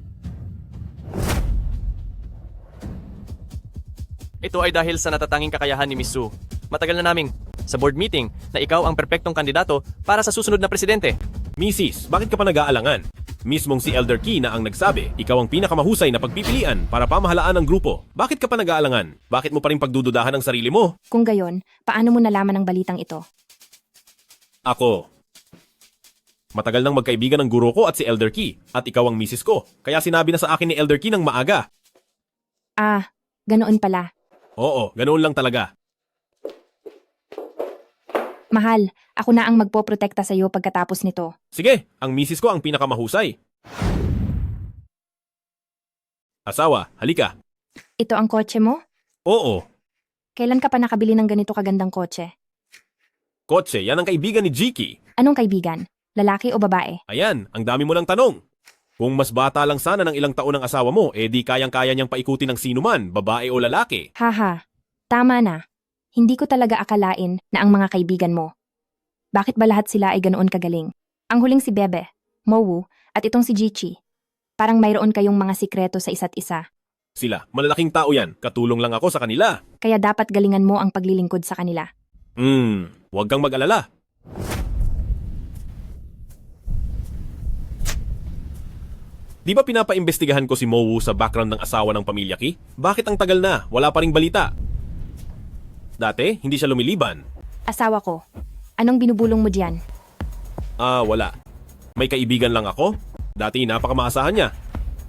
Ito ay dahil sa natatanging kakayahan ni Miss Su. Matagal na naming sa board meeting na ikaw ang perpektong kandidato para sa susunod na presidente. Mrs., bakit ka pa nag-aalangan? Mismong si Elder Key na ang nagsabi, ikaw ang pinakamahusay na pagpipilian para pamahalaan ng grupo. Bakit ka pa nag-aalangan? Bakit mo pa rin pagdududahan ang sarili mo? Kung gayon, paano mo nalaman ang balitang ito? Ako. Matagal nang magkaibigan ng guro ko at si Elder Key, at ikaw ang misis ko. Kaya sinabi na sa akin ni Elder Key ng maaga. Ah, ganoon pala. Oo, ganoon lang talaga. Mahal, ako na ang magpoprotekta sa iyo pagkatapos nito. Sige, ang misis ko ang pinakamahusay. Asawa, halika. Ito ang kotse mo? Oo, Kailan ka pa nakabili ng ganito kagandang kotse? kotse, yan ang kaibigan ni Jiki. Anong kaibigan? Lalaki o babae? Ayan, ang dami mo ng tanong. Kung mas bata lang sana ng ilang taon ang asawa mo, di kayang-kaya niyang paikutin ng sino man, babae o lalaki. Haha, tama na. Hindi ko talaga akalain na ang mga kaibigan mo. Bakit ba lahat sila ay ganoon kagaling? Ang huling si Bebe, Mowu, at itong si Jichi. Parang mayroon kayong mga sikreto sa isa't isa. Sila, malalaking tao yan. Katulong lang ako sa kanila. Kaya dapat galingan mo ang paglilingkod sa kanila. Huwag kang mag-alala. Di ba pinapaimbestigahan ko si Mowu sa background ng asawa ng pamilya Ki? Bakit ang tagal na? Wala pa ring balita. Dati, hindi siya lumiliban. Asawa ko. Anong binubulong mo diyan? Wala. May kaibigan lang ako. Dati napakamaasahan niya.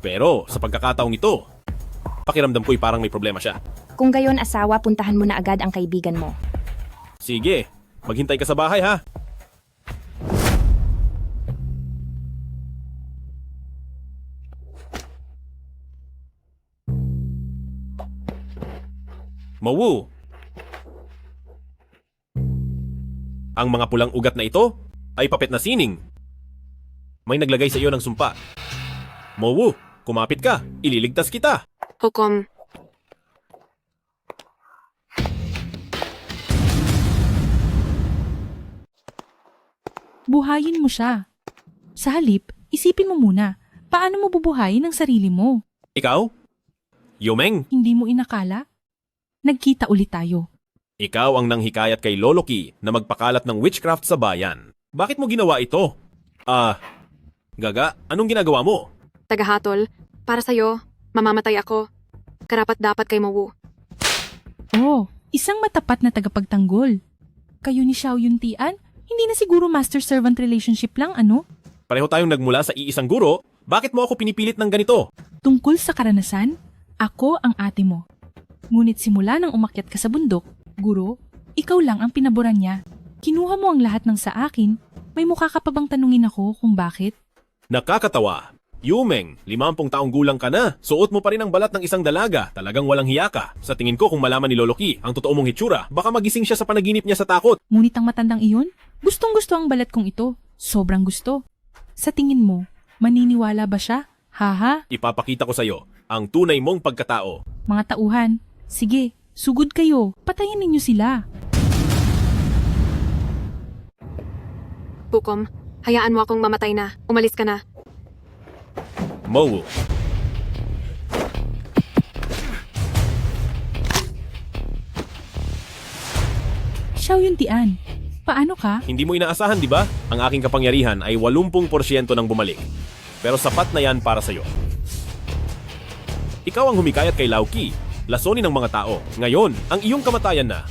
Pero sa pagkakataong ito, pakiramdam ko'y parang may problema siya. Kung gayon asawa, puntahan mo na agad ang kaibigan mo. Sige, maghintay ka sa bahay ha. Mowu! Ang mga pulang ugat na ito ay papet na sining. May naglagay sa iyo ng sumpa. Mowu, kumapit ka. Ililigtas kita. Hukom. Buhayin mo siya. Sa halip, isipin mo muna, paano mo bubuhayin ang sarili mo? Ikaw? Yumeng, Hindi mo inakala? Nagkita ulit tayo. ikaw ang nanghikayat kay Lolo Ki na magpakalat ng witchcraft sa bayan. Bakit mo ginawa ito? Gaga, anong ginagawa mo? Tagahatol. Para sa'yo, mamamatay ako. Karapat-dapat kay Mowu. Oh, isang matapat na tagapagtanggol. Kayo ni Xiao Yuntian, hindi na siguro master-servant relationship lang, ano? Pareho tayong nagmula sa iisang guro. Bakit mo ako pinipilit ng ganito? Tungkol sa karanasan, ako ang ate mo. Ngunit simula nang umakyat ka sa bundok, guro, ikaw lang ang pinaboran niya. Kinuha mo ang lahat ng sa akin. May mukha ka pa bang tanungin ako kung bakit? Nakakatawa. Yumeng, 50 taong gulang ka na. Suot mo pa rin ang balat ng isang dalaga. Talagang walang hiya ka. Sa tingin ko kung malaman ni Lolo Ki ang totoo mong hitsura, baka magising siya sa panaginip niya sa takot. Ngunit ang matandang iyon, gustong-gusto ang balat kong ito. Sobrang gusto. Sa tingin mo, maniniwala ba siya? Haha, Ipapakita ko sa'yo ang tunay mong pagkatao. mga tauhan. Sige, sugod kayo. Patayin ninyo sila. Hukom, hayaan mo akong mamatay na. Umalis ka na. Mowu. Xiao Yuntian, paano ka? Hindi mo inaasahan, di ba? Ang aking kapangyarihan ay 80% ng bumalik. Pero sapat na yan para sa'yo. Ikaw ang humikayat kay Lao Ki, lasonin ng mga tao. Ngayon, ang iyong kamatayan na.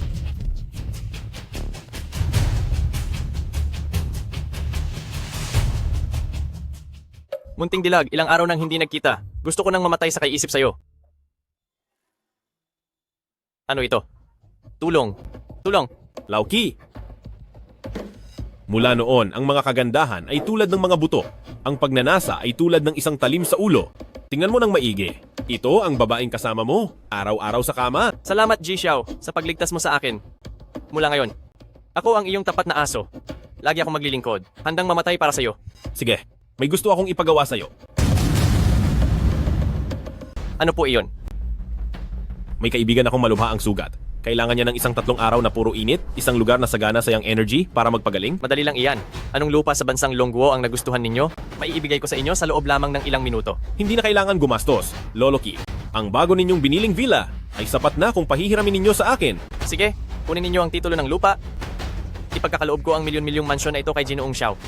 Munting dilag, ilang araw nang hindi nagkita. Gusto ko nang mamatay sa kaiisip sa'yo. Ano ito? Tulong. Tulong. Lao Ki. Mula noon, ang mga kagandahan ay tulad ng mga buto. Ang pagnanasa ay tulad ng isang talim sa ulo. Tingnan mo ng maigi. Ito ang babaeng kasama mo, araw-araw sa kama. Salamat, Ji Xiao, sa pagligtas mo sa akin. Mula ngayon, ako ang iyong tapat na aso. Lagi akong maglilingkod. Handang mamatay para sa'yo. Sige, may gusto akong ipagawa sa'yo. Ano po iyon? May kaibigan akong malubha ang sugat. Kailangan niya ng isang 3 araw na puro init, isang lugar na sagana sa iyang energy para magpagaling. Madali lang iyan. Anong lupa sa bansang Longguo ang nagustuhan ninyo? Maiibigay ko sa inyo sa loob lamang ng ilang minuto. Hindi na kailangan gumastos. Lolo Ki, ang bago ninyong biniling villa ay sapat na kung pahihiramin ninyo sa akin. Sige, kunin ninyo ang titulo ng lupa. Ipagkakaloob ko ang milyon-milyong mansyon na ito kay Ginoong Xiao.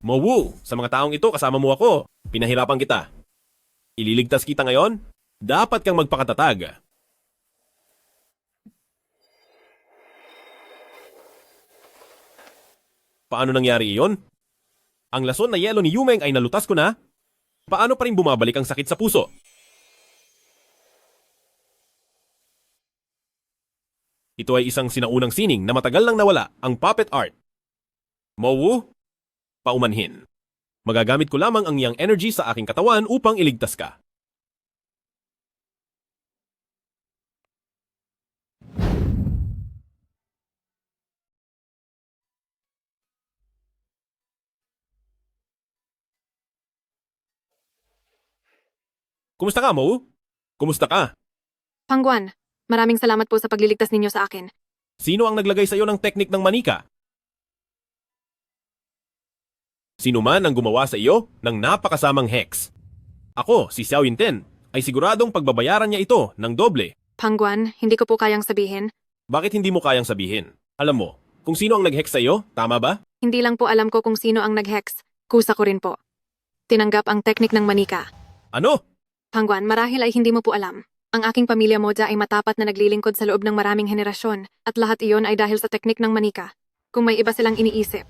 Mowu, sa mga taong ito kasama mo ako. Pinahirapan kita. Ililigtas kita ngayon? Dapat kang magpakatatag. Paano nangyari iyon? Ang lason na yelo ni Yumeng ay nalutas ko na? Paano pa rin bumabalik ang sakit sa puso? Ito ay isang sinaunang sining na matagal nang nawala, ang puppet art. Mowu, paumanhin. Magagamit ko lamang ang iyang energy sa aking katawan upang iligtas ka. Kumusta ka, Mo? Kumusta ka? Pangguan, maraming salamat po sa pagliligtas ninyo sa akin. Sino ang naglagay sa iyo ng teknik ng manika? Sino man ang gumawa sa iyo ng napakasamang hex. Ako, si Xiao Yinten, ay siguradong pagbabayaran niya ito ng doble. Pangguan, hindi ko po kayang sabihin. Bakit hindi mo kayang sabihin? Alam mo, kung sino ang nag-hex sa iyo, tama ba? Hindi lang po alam ko kung sino ang nag-hex. Kusa ko rin po. Tinanggap ang teknik ng manika. Ano? Pangguan, marahil ay hindi mo po alam. Ang aking pamilya Moja ay matapat na naglilingkod sa loob ng maraming henerasyon at lahat iyon ay dahil sa teknik ng manika. Kung may iba silang iniisip,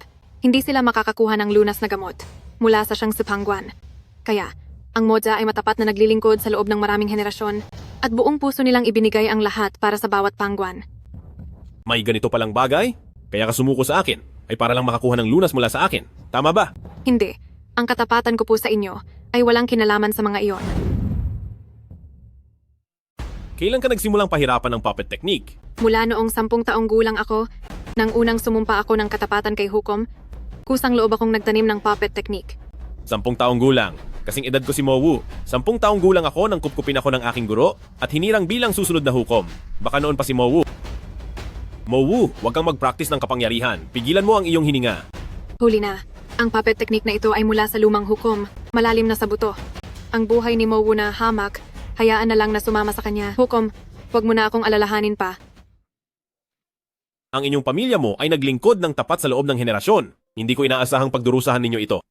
hindi sila makakakuha ng lunas na gamot mula sa siyang si Pangguan. Kaya, ang Moja ay matapat na naglilingkod sa loob ng maraming henerasyon at buong puso nilang ibinigay ang lahat para sa bawat Pangguan. May ganito palang bagay? Kaya ka sumuko sa akin, ay para lang makakuha ng lunas mula sa akin. Tama ba? Hindi. Ang katapatan ko po sa inyo ay walang kinalaman sa mga iyon. Kailan ka nagsimulang pahirapan ng puppet technique? Mula noong 10 taong gulang ako, nang unang sumumpa ako ng katapatan kay Hukom, kusang loob akong nagtanim ng puppet technique. 10 taong gulang. Kasing edad ko si Mowu. 10 taong gulang ako nang kupkupin ako ng aking guro at hinirang bilang susunod na hukom. Baka noon pa si Mowu. Mowu, huwag kang mag-practice ng kapangyarihan. Pigilan mo ang iyong hininga. Huli na. Ang puppet technique na ito ay mula sa lumang Hukom, malalim na sa buto. Ang buhay ni Mowu na hamak, hayaan na lang na sumama sa kanya. Hukom, huwag mo na akong alalahanin pa. Ang inyong pamilya mo ay naglingkod ng tapat sa loob ng henerasyon. Hindi ko inaasahang pagdurusahan ninyo ito.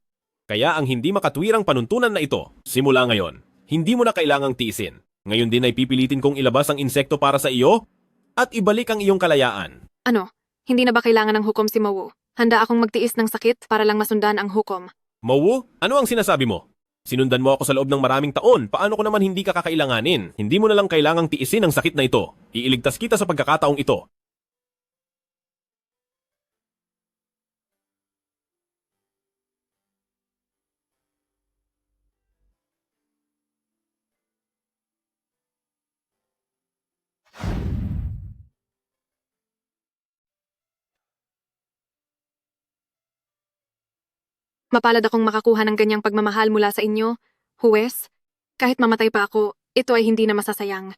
Kaya ang hindi makatwirang panuntunan na ito, simula ngayon, hindi mo na kailangang tiisin. Ngayon din ay pipilitin kong ilabas ang insekto para sa iyo at ibalik ang iyong kalayaan. Ano? Hindi na ba kailangan ng Hukom si Mowu? Handa akong magtiis ng sakit para lang masundan ang Hukom. Mowu, ano ang sinasabi mo? Sinundan mo ako sa loob ng maraming taon. Paano ko naman hindi ka kakailanganin? Hindi mo na lang kailangang tiisin ang sakit na ito. Iiligtas kita sa pagkakataong ito. Mapalad akong makakuha ng ganyang pagmamahal mula sa inyo, huwes. Kahit mamatay pa ako, ito ay hindi na masasayang.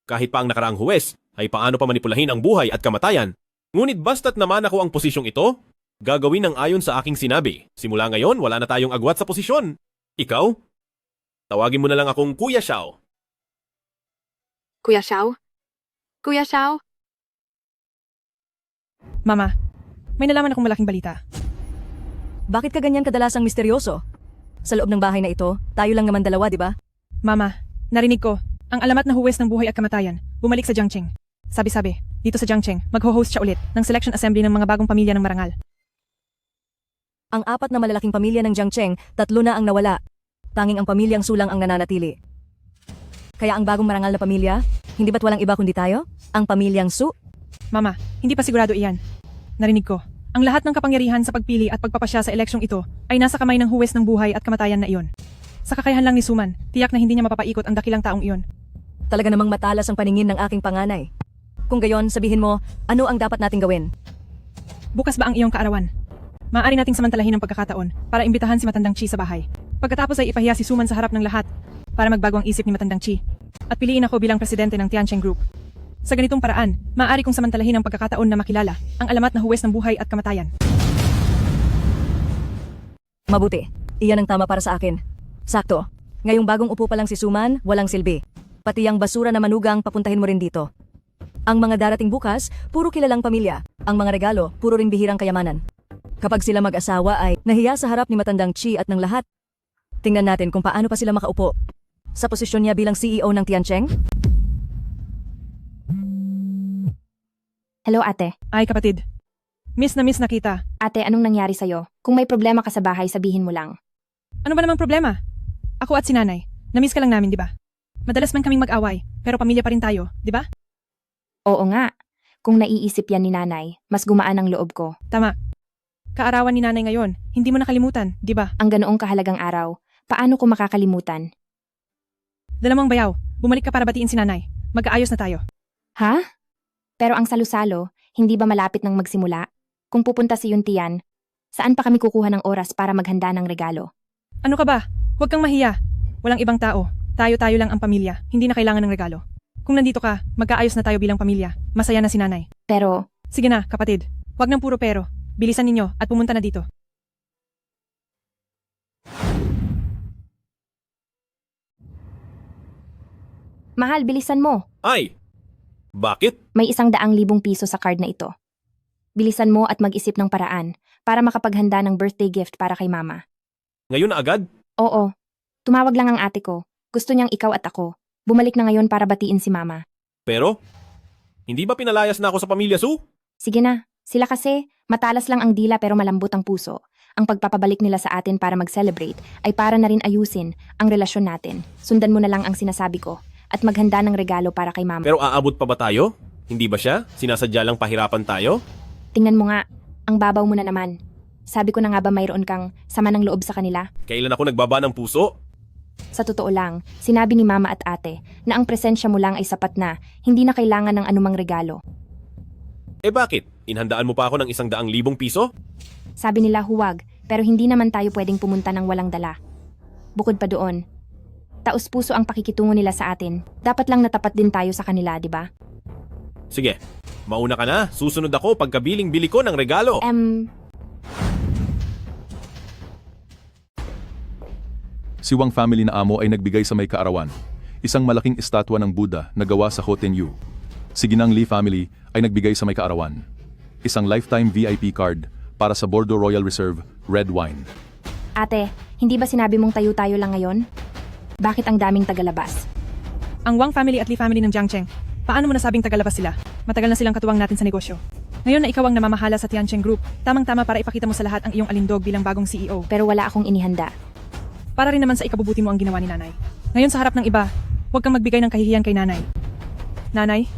Kahit pa ang nakaraang huwes, ay paano pa manipulahin ang buhay at kamatayan. Ngunit basta't naman ako ang posisyong ito, gagawin ng ayon sa aking sinabi. Simula ngayon, wala na tayong agwat sa posisyon. Ikaw? Tawagin mo na lang akong Kuya Xiao. Kuya Xiao? Kuya Xiao? Mama, may nalaman akong malaking balita. Bakit ka ganyan kadalasang misteryoso? Sa loob ng bahay na ito, tayo lang naman dalawa, di ba? Mama, narinig ko, ang alamat na huwes ng buhay at kamatayan, bumalik sa Jiangcheng. Sabi-sabi, dito sa Jiangcheng, mag-ho-host siya ulit ng selection assembly ng mga bagong pamilya ng marangal. Ang 4 na malalaking pamilya ng Jiangcheng, 3 na ang nawala. Tanging ang pamilyang Su lang ang nananatili. Kaya ang bagong marangal na pamilya, hindi ba't walang iba kundi tayo? Ang pamilyang Su? Mama, hindi pa sigurado iyan. Narinig ko, ang lahat ng kapangyarihan sa pagpili at pagpapasya sa eleksyong ito ay nasa kamay ng huwes ng buhay at kamatayan na iyon. Sa kakayahan lang ni Suman, tiyak na hindi niya mapapaikot ang dakilang taong iyon. Talaga namang matalas ang paningin ng aking panganay. Kung gayon, sabihin mo, ano ang dapat nating gawin? Bukas ba ang iyong kaarawan? Maaari nating samantalahin ang pagkakataon para imbitahan si Matandang Chi sa bahay. Pagkatapos ay ipahiya si Suman sa harap ng lahat para magbago ang isip ni Matandang Chi. At piliin ako bilang presidente ng Tiancheng Group. Sa ganitong paraan, maaari kong samantalahin ang pagkakataon na makilala ang alamat na huwes ng buhay at kamatayan. Mabuti. Iyan ang tama para sa akin. Sakto. Ngayong bagong upo pa lang si Suman, walang silbi. Pati ang basura na manugang papuntahin mo rin dito. Ang mga darating bukas, puro kilalang pamilya. Ang mga regalo, puro rin bihirang kayamanan. Kapag sila mag-asawa ay nahiya sa harap ni Matandang Chi at ng lahat, tingnan natin kung paano pa sila makaupo. Sa posisyon niya bilang CEO ng Tiancheng? Hello, ate. Ay kapatid, miss na kita. Ate, anong nangyari sa'yo? Kung may problema ka sa bahay, sabihin mo lang. Ano ba namang problema? Ako at si nanay, na-miss ka lang namin, di ba? Madalas man kaming mag-away, pero pamilya pa rin tayo, di ba? Oo nga. Kung naiisip yan ni nanay, mas gumaan ang loob ko. Tama. Kaarawan ni nanay ngayon, hindi mo nakalimutan, di ba? Ang ganoong kahalagang araw, paano ko makakalimutan? Dalamang bayaw, bumalik ka para batiin si nanay. Mag-aayos na tayo. Ha? Pero ang salo-salo, hindi ba malapit nang magsimula? Kung pupunta si Yuntian, saan pa kami kukuha ng oras para maghanda ng regalo? Ano ka ba? Huwag kang mahiya. Walang ibang tao. Tayo-tayo lang ang pamilya. Hindi na kailangan ng regalo. Kung nandito ka, magkaayos na tayo bilang pamilya. Masaya na si nanay. Pero, sige na, kapatid. Huwag nang puro pero. Bilisan ninyo at pumunta na dito. Mahal, bilisan mo. Ay! Bakit? May 100,000 piso sa card na ito. Bilisan mo at mag-isip ng paraan para makapaghanda ng birthday gift para kay mama. Ngayon na agad? Oo. Tumawag lang ang ate ko. Gusto niyang ikaw at ako. Bumalik na ngayon para batiin si mama. Pero, hindi ba pinalayas na ako sa pamilya Su? Sige na. Sila kasi, matalas lang ang dila pero malambot ang puso. Ang pagpapabalik nila sa atin para mag-celebrate ay para na rin ayusin ang relasyon natin. Sundan mo na lang ang sinasabi ko at maghanda ng regalo para kay mama. Pero aabot pa ba tayo? Hindi ba siya? Sinasadya lang pahirapan tayo? Tingnan mo nga, ang babaw mo na naman. Sabi ko na nga ba mayroon kang sama ng loob sa kanila? Kailan ako nagbaba ng puso? Sa totoo lang, sinabi ni mama at ate na ang presensya mo lang ay sapat na, hindi na kailangan ng anumang regalo. Eh bakit? Inhandaan mo pa ako ng 100,000 piso? Sabi nila huwag, pero hindi naman tayo pwedeng pumunta ng walang dala. Bukod pa doon, taos-puso ang pakikitungo nila sa atin. Dapat lang natapat din tayo sa kanila, di ba? Sige, mauna ka na. Susunod ako pagkabiling-bili ko ng regalo. Si Wang family na amo ay nagbigay sa may kaarawan. Isang malaking estatwa ng Buddha na gawa sa Hotenyu. Si Ginang Lee family ay nagbigay sa may kaarawan. Isang lifetime VIP card para sa Bordeaux Royal Reserve Red Wine. Ate, hindi ba sinabi mong tayo-tayo lang ngayon? Bakit ang daming tagalabas? Ang Wang family at Lee family ng Jiangcheng. Paano mo nasabing tagalabas sila? Matagal na silang katuwang natin sa negosyo. Ngayon na ikaw ang namamahala sa Tiancheng Group, tamang-tama para ipakita mo sa lahat ang iyong alindog bilang bagong CEO. Pero wala akong inihanda. Para rin naman sa ikabubuti mo ang ginawa ni nanay. Ngayon sa harap ng iba, huwag kang magbigay ng kahihiyan kay nanay. Nanay,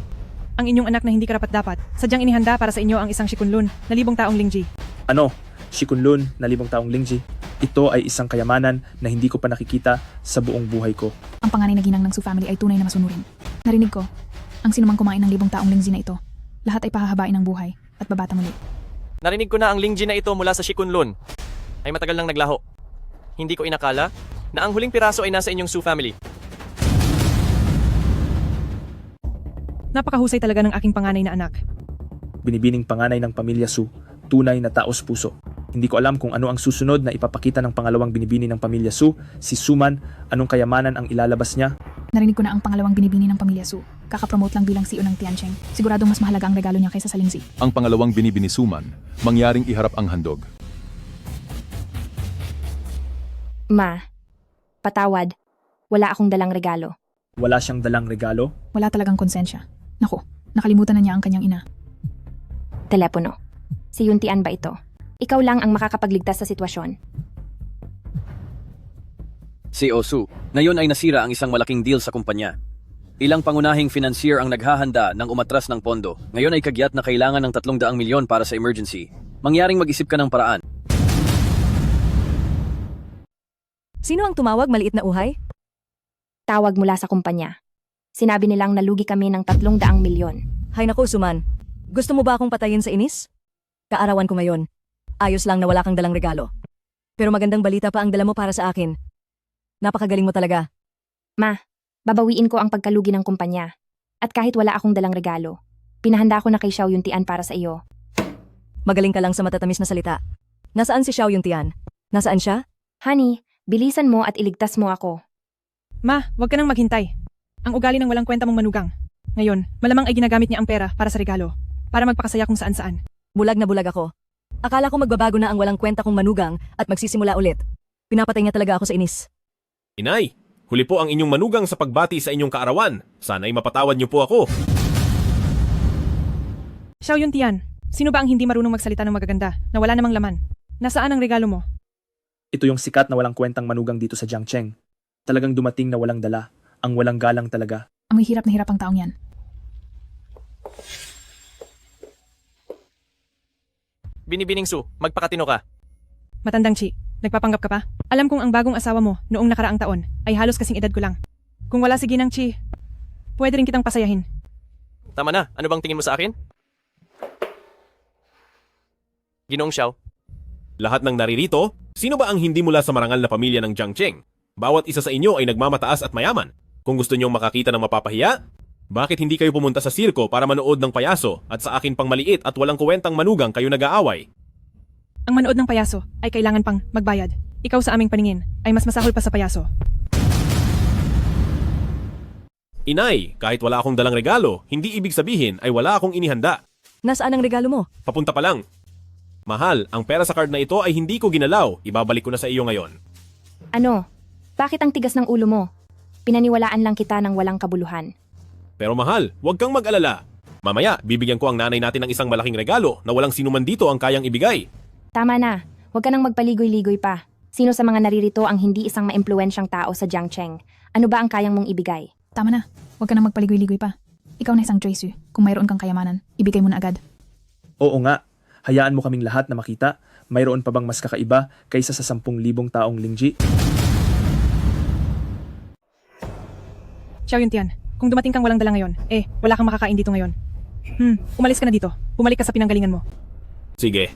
ang inyong anak na hindi karapat-dapat, sadyang inihanda para sa inyo ang isang Shikunlun na 1,000 taong Lingji. Ano? Shikunlun na 1,000 taong Lingji. Ito ay isang kayamanan na hindi ko pa nakikita sa buong buhay ko. Ang panganay na ginang ng Su family ay tunay na masunurin. Narinig ko, ang sinumang kumain ng 1,000 taong Lingji na ito, lahat ay pahahabain ng buhay at babata muli. Narinig ko na ang Lingji na ito mula sa Shikunlun ay matagal nang naglaho. Hindi ko inakala na ang huling piraso ay nasa inyong Su family. Napakahusay talaga ng aking panganay na anak. Binibining panganay ng pamilya Su, tunay na taos puso. Hindi ko alam kung ano ang susunod na ipapakita ng pangalawang binibini ng pamilya Su, si Suman, anong kayamanan ang ilalabas niya. Narinig ko na ang pangalawang binibini ng pamilya Su. Kakapromote lang bilang CEO ng Tiancheng. Siguradong mas mahalaga ang regalo niya kaysa sa Lingzi. Ang pangalawang binibini Suman, mangyaring iharap ang handog. Ma, patawad. Wala akong dalang regalo. Wala siyang dalang regalo? Wala talagang konsensya. Naku, nakalimutan na niya ang kanyang ina. Telepono. Si Yuntian ba ito? Ikaw lang ang makakapagligtas sa sitwasyon. CEO Su, ngayon ay nasira ang isang malaking deal sa kumpanya. Ilang pangunahing financier ang naghahanda ng umatras ng pondo. Ngayon ay kagyat na kailangan ng 300 milyon para sa emergency. Mangyaring mag-isip ka ng paraan. Sino ang tumawag, maliit na uhay? Tawag mula sa kumpanya. Sinabi nilang nalugi kami ng 300 milyon. Hay naku, Suman. Gusto mo ba akong patayin sa inis? Kaarawan ko ngayon. Ayos lang na wala kang dalang regalo. Pero magandang balita pa ang dala mo para sa akin. Napakagaling mo talaga. Ma, babawiin ko ang pagkalugi ng kumpanya. At kahit wala akong dalang regalo, pinahanda ko na kay Xiao Yuntian para sa iyo. Magaling ka lang sa matatamis na salita. Nasaan si Xiao Yuntian? Nasaan siya? Honey, bilisan mo at iligtas mo ako. Ma, huwag ka nang maghintay. Ang ugali ng walang kwenta mong manugang. Ngayon, malamang ay ginagamit niya ang pera para sa regalo. Para magpakasaya kung saan-saan. Bulag na bulag ako. Akala ko magbabago na ang walang kwenta kong manugang at magsisimula ulit. Pinapatay niya talaga ako sa inis. Inay, huli po ang inyong manugang sa pagbati sa inyong kaarawan. Sana'y mapatawad niyo po ako. Xiao Yuntian, sino ba ang hindi marunong magsalita ng magaganda na wala namang laman? Nasaan ang regalo mo? Ito yung sikat na walang kwentang manugang dito sa Jiangcheng. Talagang dumating na walang dala. Ang walang galang talaga. Ang hirap na hirap ang taong yan. Binibining Su, magpakatino ka. Matandang Chi, nagpapanggap ka pa? Alam kong ang bagong asawa mo noong nakaraang taon ay halos kasing edad ko lang. Kung wala si Ginang Chi, pwede rin kitang pasayahin. Tama na, ano bang tingin mo sa akin? Ginoong Xiao. Lahat ng naririto, sino ba ang hindi mula sa marangal na pamilya ng Jiangcheng? Bawat isa sa inyo ay nagmamataas at mayaman. Kung gusto niyong makakita ng mapapahiya, bakit hindi kayo pumunta sa sirko para manood ng payaso at sa akin pang maliit at walang kuwentang manugang kayo nag-aaway? Ang manood ng payaso ay kailangan pang magbayad. Ikaw sa aming paningin ay mas masahol pa sa payaso. Inay, kahit wala akong dalang regalo, hindi ibig sabihin ay wala akong inihanda. Nasaan ang regalo mo? Papunta pa lang. Mahal, ang pera sa card na ito ay hindi ko ginalaw. Ibabalik ko na sa iyo ngayon. Ano? Bakit ang tigas ng ulo mo? Pinaniwalaan lang kita ng walang kabuluhan. Pero mahal, huwag kang mag-alala. Mamaya, bibigyan ko ang nanay natin ng isang malaking regalo na walang sino man dito ang kayang ibigay. Tama na. Huwag ka nang magpaligoy-ligoy pa. Sino sa mga naririto ang hindi isang maimpluwensyang tao sa Jiangcheng? Ano ba ang kayang mong ibigay? Tama na. Huwag ka nang magpaligoy-ligoy pa. Ikaw na isang Joyce. Kung mayroon kang kayamanan, ibigay mo na agad. Oo nga, hayaan mo kaming lahat na makita. Mayroon pa bang mas kakaiba kaysa sa 10,000 taong Lingji? Xiao Yuntian, kung dumating kang walang dala ngayon, wala kang makakain dito ngayon. Umalis ka na dito. Bumalik ka sa pinanggalingan mo. Sige.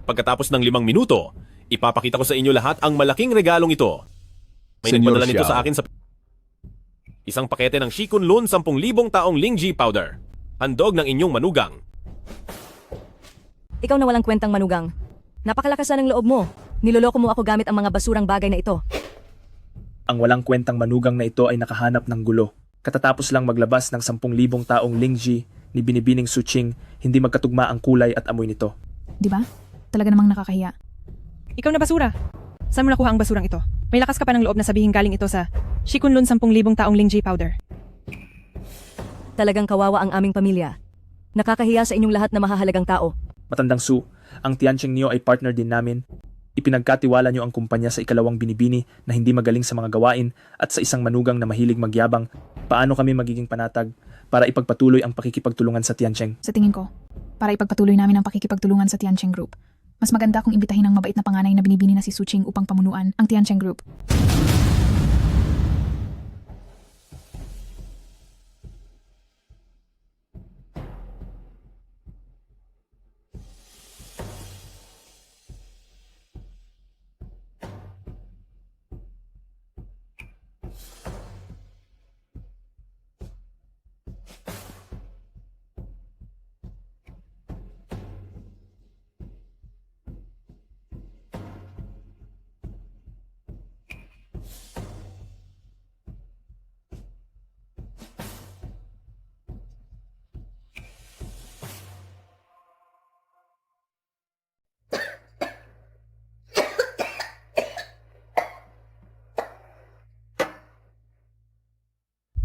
Pagkatapos ng 5 minuto, ipapakita ko sa inyo lahat ang malaking regalong ito. May Senyor nagpadala nito Xiao. sa akin sa... Isang pakete ng Shikunlun 10,000 taong Lingji powder. Handog ng inyong manugang. Ikaw na walang kwentang manugang. Napakalakasan ng loob mo. Niloloko mo ako gamit ang mga basurang bagay na ito. Ang walang kwentang manugang na ito ay nakahanap ng gulo. Katatapos lang maglabas ng 10,000 taong Lingji ni Binibining Suching, hindi magkatugma ang kulay at amoy nito. Di ba? Talaga namang nakakahiya. Ikaw na basura. Saan mo nakuha ang basurang ito? May lakas ka pa ng loob na sabihin galing ito sa Shikunlun 10,000 taong Lingji powder. Talagang kawawa ang aming pamilya. Nakakahiya sa inyong lahat na mahahalagang tao. Matandang Su, ang Tiancheng niyo ay partner din namin. Ipinagkatiwala niyo ang kumpanya sa ikalawang binibini na hindi magaling sa mga gawain at sa isang manugang na mahilig magyabang. Paano kami magiging panatag para ipagpatuloy ang pakikipagtulungan sa Tiancheng? Sa tingin ko, para ipagpatuloy namin ang pakikipagtulungan sa Tiancheng Group, mas maganda kung imbitahin ng mabait na panganay na binibini na si Suching upang pamunuan ang Tiancheng Group.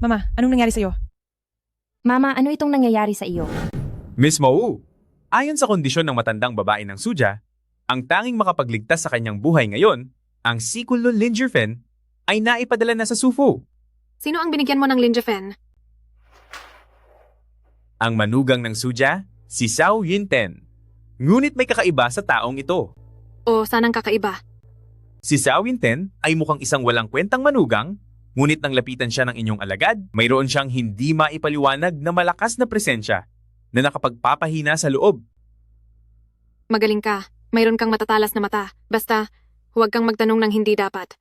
Mama, anong nangyari sa'yo? Mama, ano itong nangyayari sa iyo? Miss Mou, ayon sa kondisyon ng matandang babae ng Suja, ang tanging makapagligtas sa kanyang buhay ngayon, ang Shikunlun Linjerfen, ay naipadala na sa Sufu. Sino ang binigyan mo ng Linjefen? Ang manugang ng Suja, si Xiao Yunten. Ngunit may kakaiba sa taong ito. O sanang kakaiba? Si Xiao Yunten ay mukhang isang walang kwentang manugang, ngunit nang lapitan siya ng inyong alagad, mayroon siyang hindi maipaliwanag na malakas na presensya na nakapagpapahina sa loob. Magaling ka. Mayroon kang matatalas na mata. Basta, huwag kang magtanong ng hindi dapat.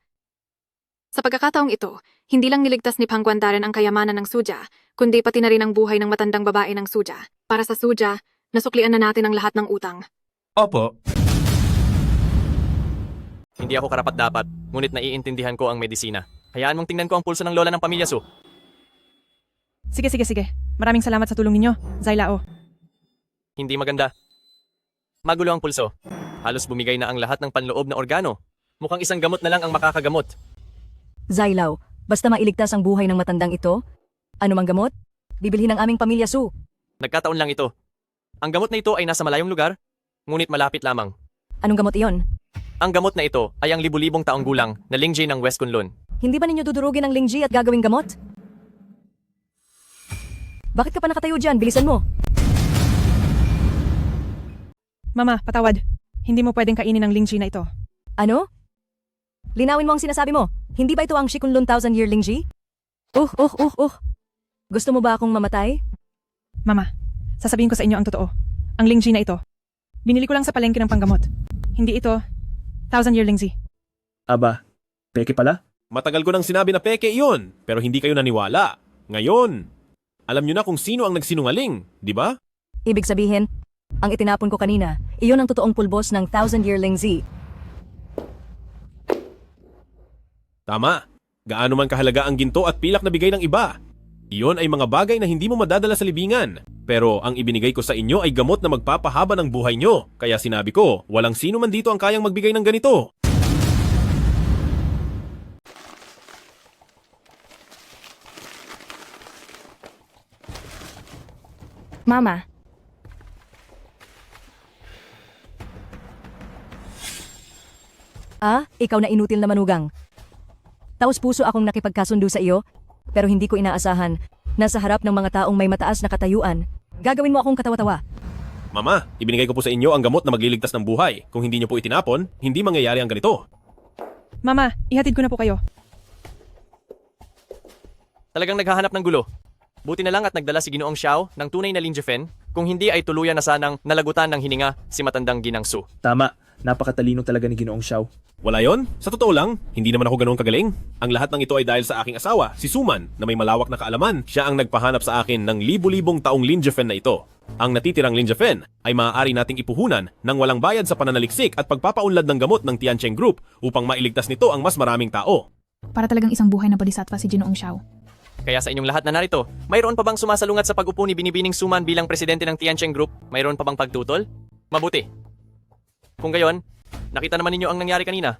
Sa pagkakataong ito, hindi lang niligtas ni Pangguandaren ang kayamanan ng Suja, kundi pati na rin ang buhay ng matandang babae ng Suja. Para sa Suja, nasuklian na natin ang lahat ng utang. Opo. Hindi ako karapat-dapat, ngunit naiintindihan ko ang medisina. Hayaan mong tingnan ko ang pulso ng lola ng pamilya Su. Sige. Maraming salamat sa tulong ninyo, Zailao. Hindi maganda. Magulo ang pulso. Halos bumigay na ang lahat ng panloob na organo. Mukhang isang gamot na lang ang makakagamot. Zailao, basta mailigtas ang buhay ng matandang ito, ano mang gamot, bibilhin ng aming pamilya Su. Nagkataon lang ito. Ang gamot na ito ay nasa malayong lugar, ngunit malapit lamang. Anong gamot iyon? Ang gamot na ito ay ang libu-libong taong gulang na Lingji ng West Kunlun. Hindi ba ninyo dudurugin ang Lingji at gagawing gamot? Bakit ka pa nakatayo dyan? Bilisan mo! Mama, patawad. Hindi mo pwedeng kainin ang Lingji na ito. Ano? Linawin mo ang sinasabi mo. Hindi ba ito ang Shikunlun 1,000-year Lingji? Gusto mo ba akong mamatay? Mama, sasabihin ko sa inyo ang totoo. Ang Lingji na ito. Binili ko lang sa palengke ng panggamot. Hindi ito 1,000-year Lingji. Aba, peke pala? Matagal ko nang sinabi na peke iyon, pero hindi kayo naniwala. Ngayon, alam nyo na kung sino ang nagsinungaling, di ba? Ibig sabihin, ang itinapon ko kanina, iyon ang totoong pulbos ng 1,000-year Lingji. Tama. Gaano man kahalaga ang ginto at pilak na bigay ng iba. Iyon ay mga bagay na hindi mo madadala sa libingan. Pero ang ibinigay ko sa inyo ay gamot na magpapahaba ng buhay nyo. Kaya sinabi ko, walang sino man dito ang kayang magbigay ng ganito. Mama, Ikaw na inutil na manugang. Taos puso akong nakipagkasundo sa iyo, pero hindi ko inaasahan na sa harap ng mga taong may mataas na katayuan, gagawin mo akong katawa-tawa. Mama, ibinigay ko po sa inyo ang gamot na magliligtas ng buhay. Kung hindi nyo po itinapon, hindi mangyayari ang ganito. Mama, ihatid ko na po kayo. Talagang naghahanap ng gulo. Buti na lang at nagdala si Ginoong Xiao ng tunay na Linjefen, kung hindi ay tuluyan na sanang nalagutan ng hininga si matandang Ginang Su. Tama, napakatalino talaga ni Ginoong Xiao. Wala yon? Sa totoo lang, hindi naman ako ganoon kagaling. Ang lahat ng ito ay dahil sa aking asawa, si Suman, na may malawak na kaalaman. Siya ang nagpahanap sa akin ng libu-libong taong Linjefen na ito. Ang natitirang Linjefen ay maaari nating ipuhunan ng walang bayad sa pananaliksik at pagpapaunlad ng gamot ng Tiancheng Group upang mailigtas nito ang mas maraming tao. Para talagang isang buhay na bodhisattva si Ginoong Xiao. Kaya sa inyong lahat na narito, mayroon pa bang sumasalungat sa pag-upo ni Binibining Suman bilang presidente ng Tiancheng Group? Mayroon pa bang pagtutol? Mabuti. Kung gayon, nakita naman ninyo ang nangyari kanina.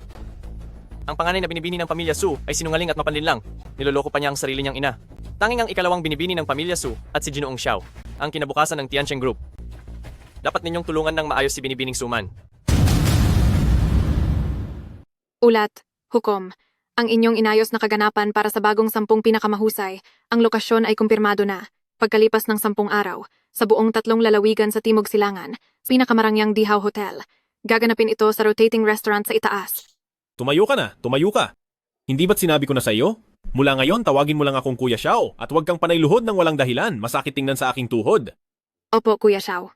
Ang panganay na binibini ng pamilya Su ay sinungaling at mapanlinlang. Niloloko pa niya ang sarili niyang ina. Tanging ang ikalawang binibini ng pamilya Su at si Ginoong Xiao, ang kinabukasan ng Tiancheng Group. Dapat ninyong tulungan ng maayos si Binibining Suman. Ulat, hukom. Ang inyong inayos na kaganapan para sa bagong 10 pinakamahusay, ang lokasyon ay kumpirmado na. Pagkalipas ng 10 araw, sa buong 3 lalawigan sa Timog Silangan, pinakamarangyang Dihaw Hotel. Gaganapin ito sa rotating restaurant sa itaas. Tumayo ka na, tumayo ka. Hindi ba't sinabi ko na sa iyo? Mula ngayon, tawagin mo lang akong Kuya Xiao at huwag kang panayluhod ng walang dahilan. Masakit tingnan sa aking tuhod. Opo, Kuya Xiao.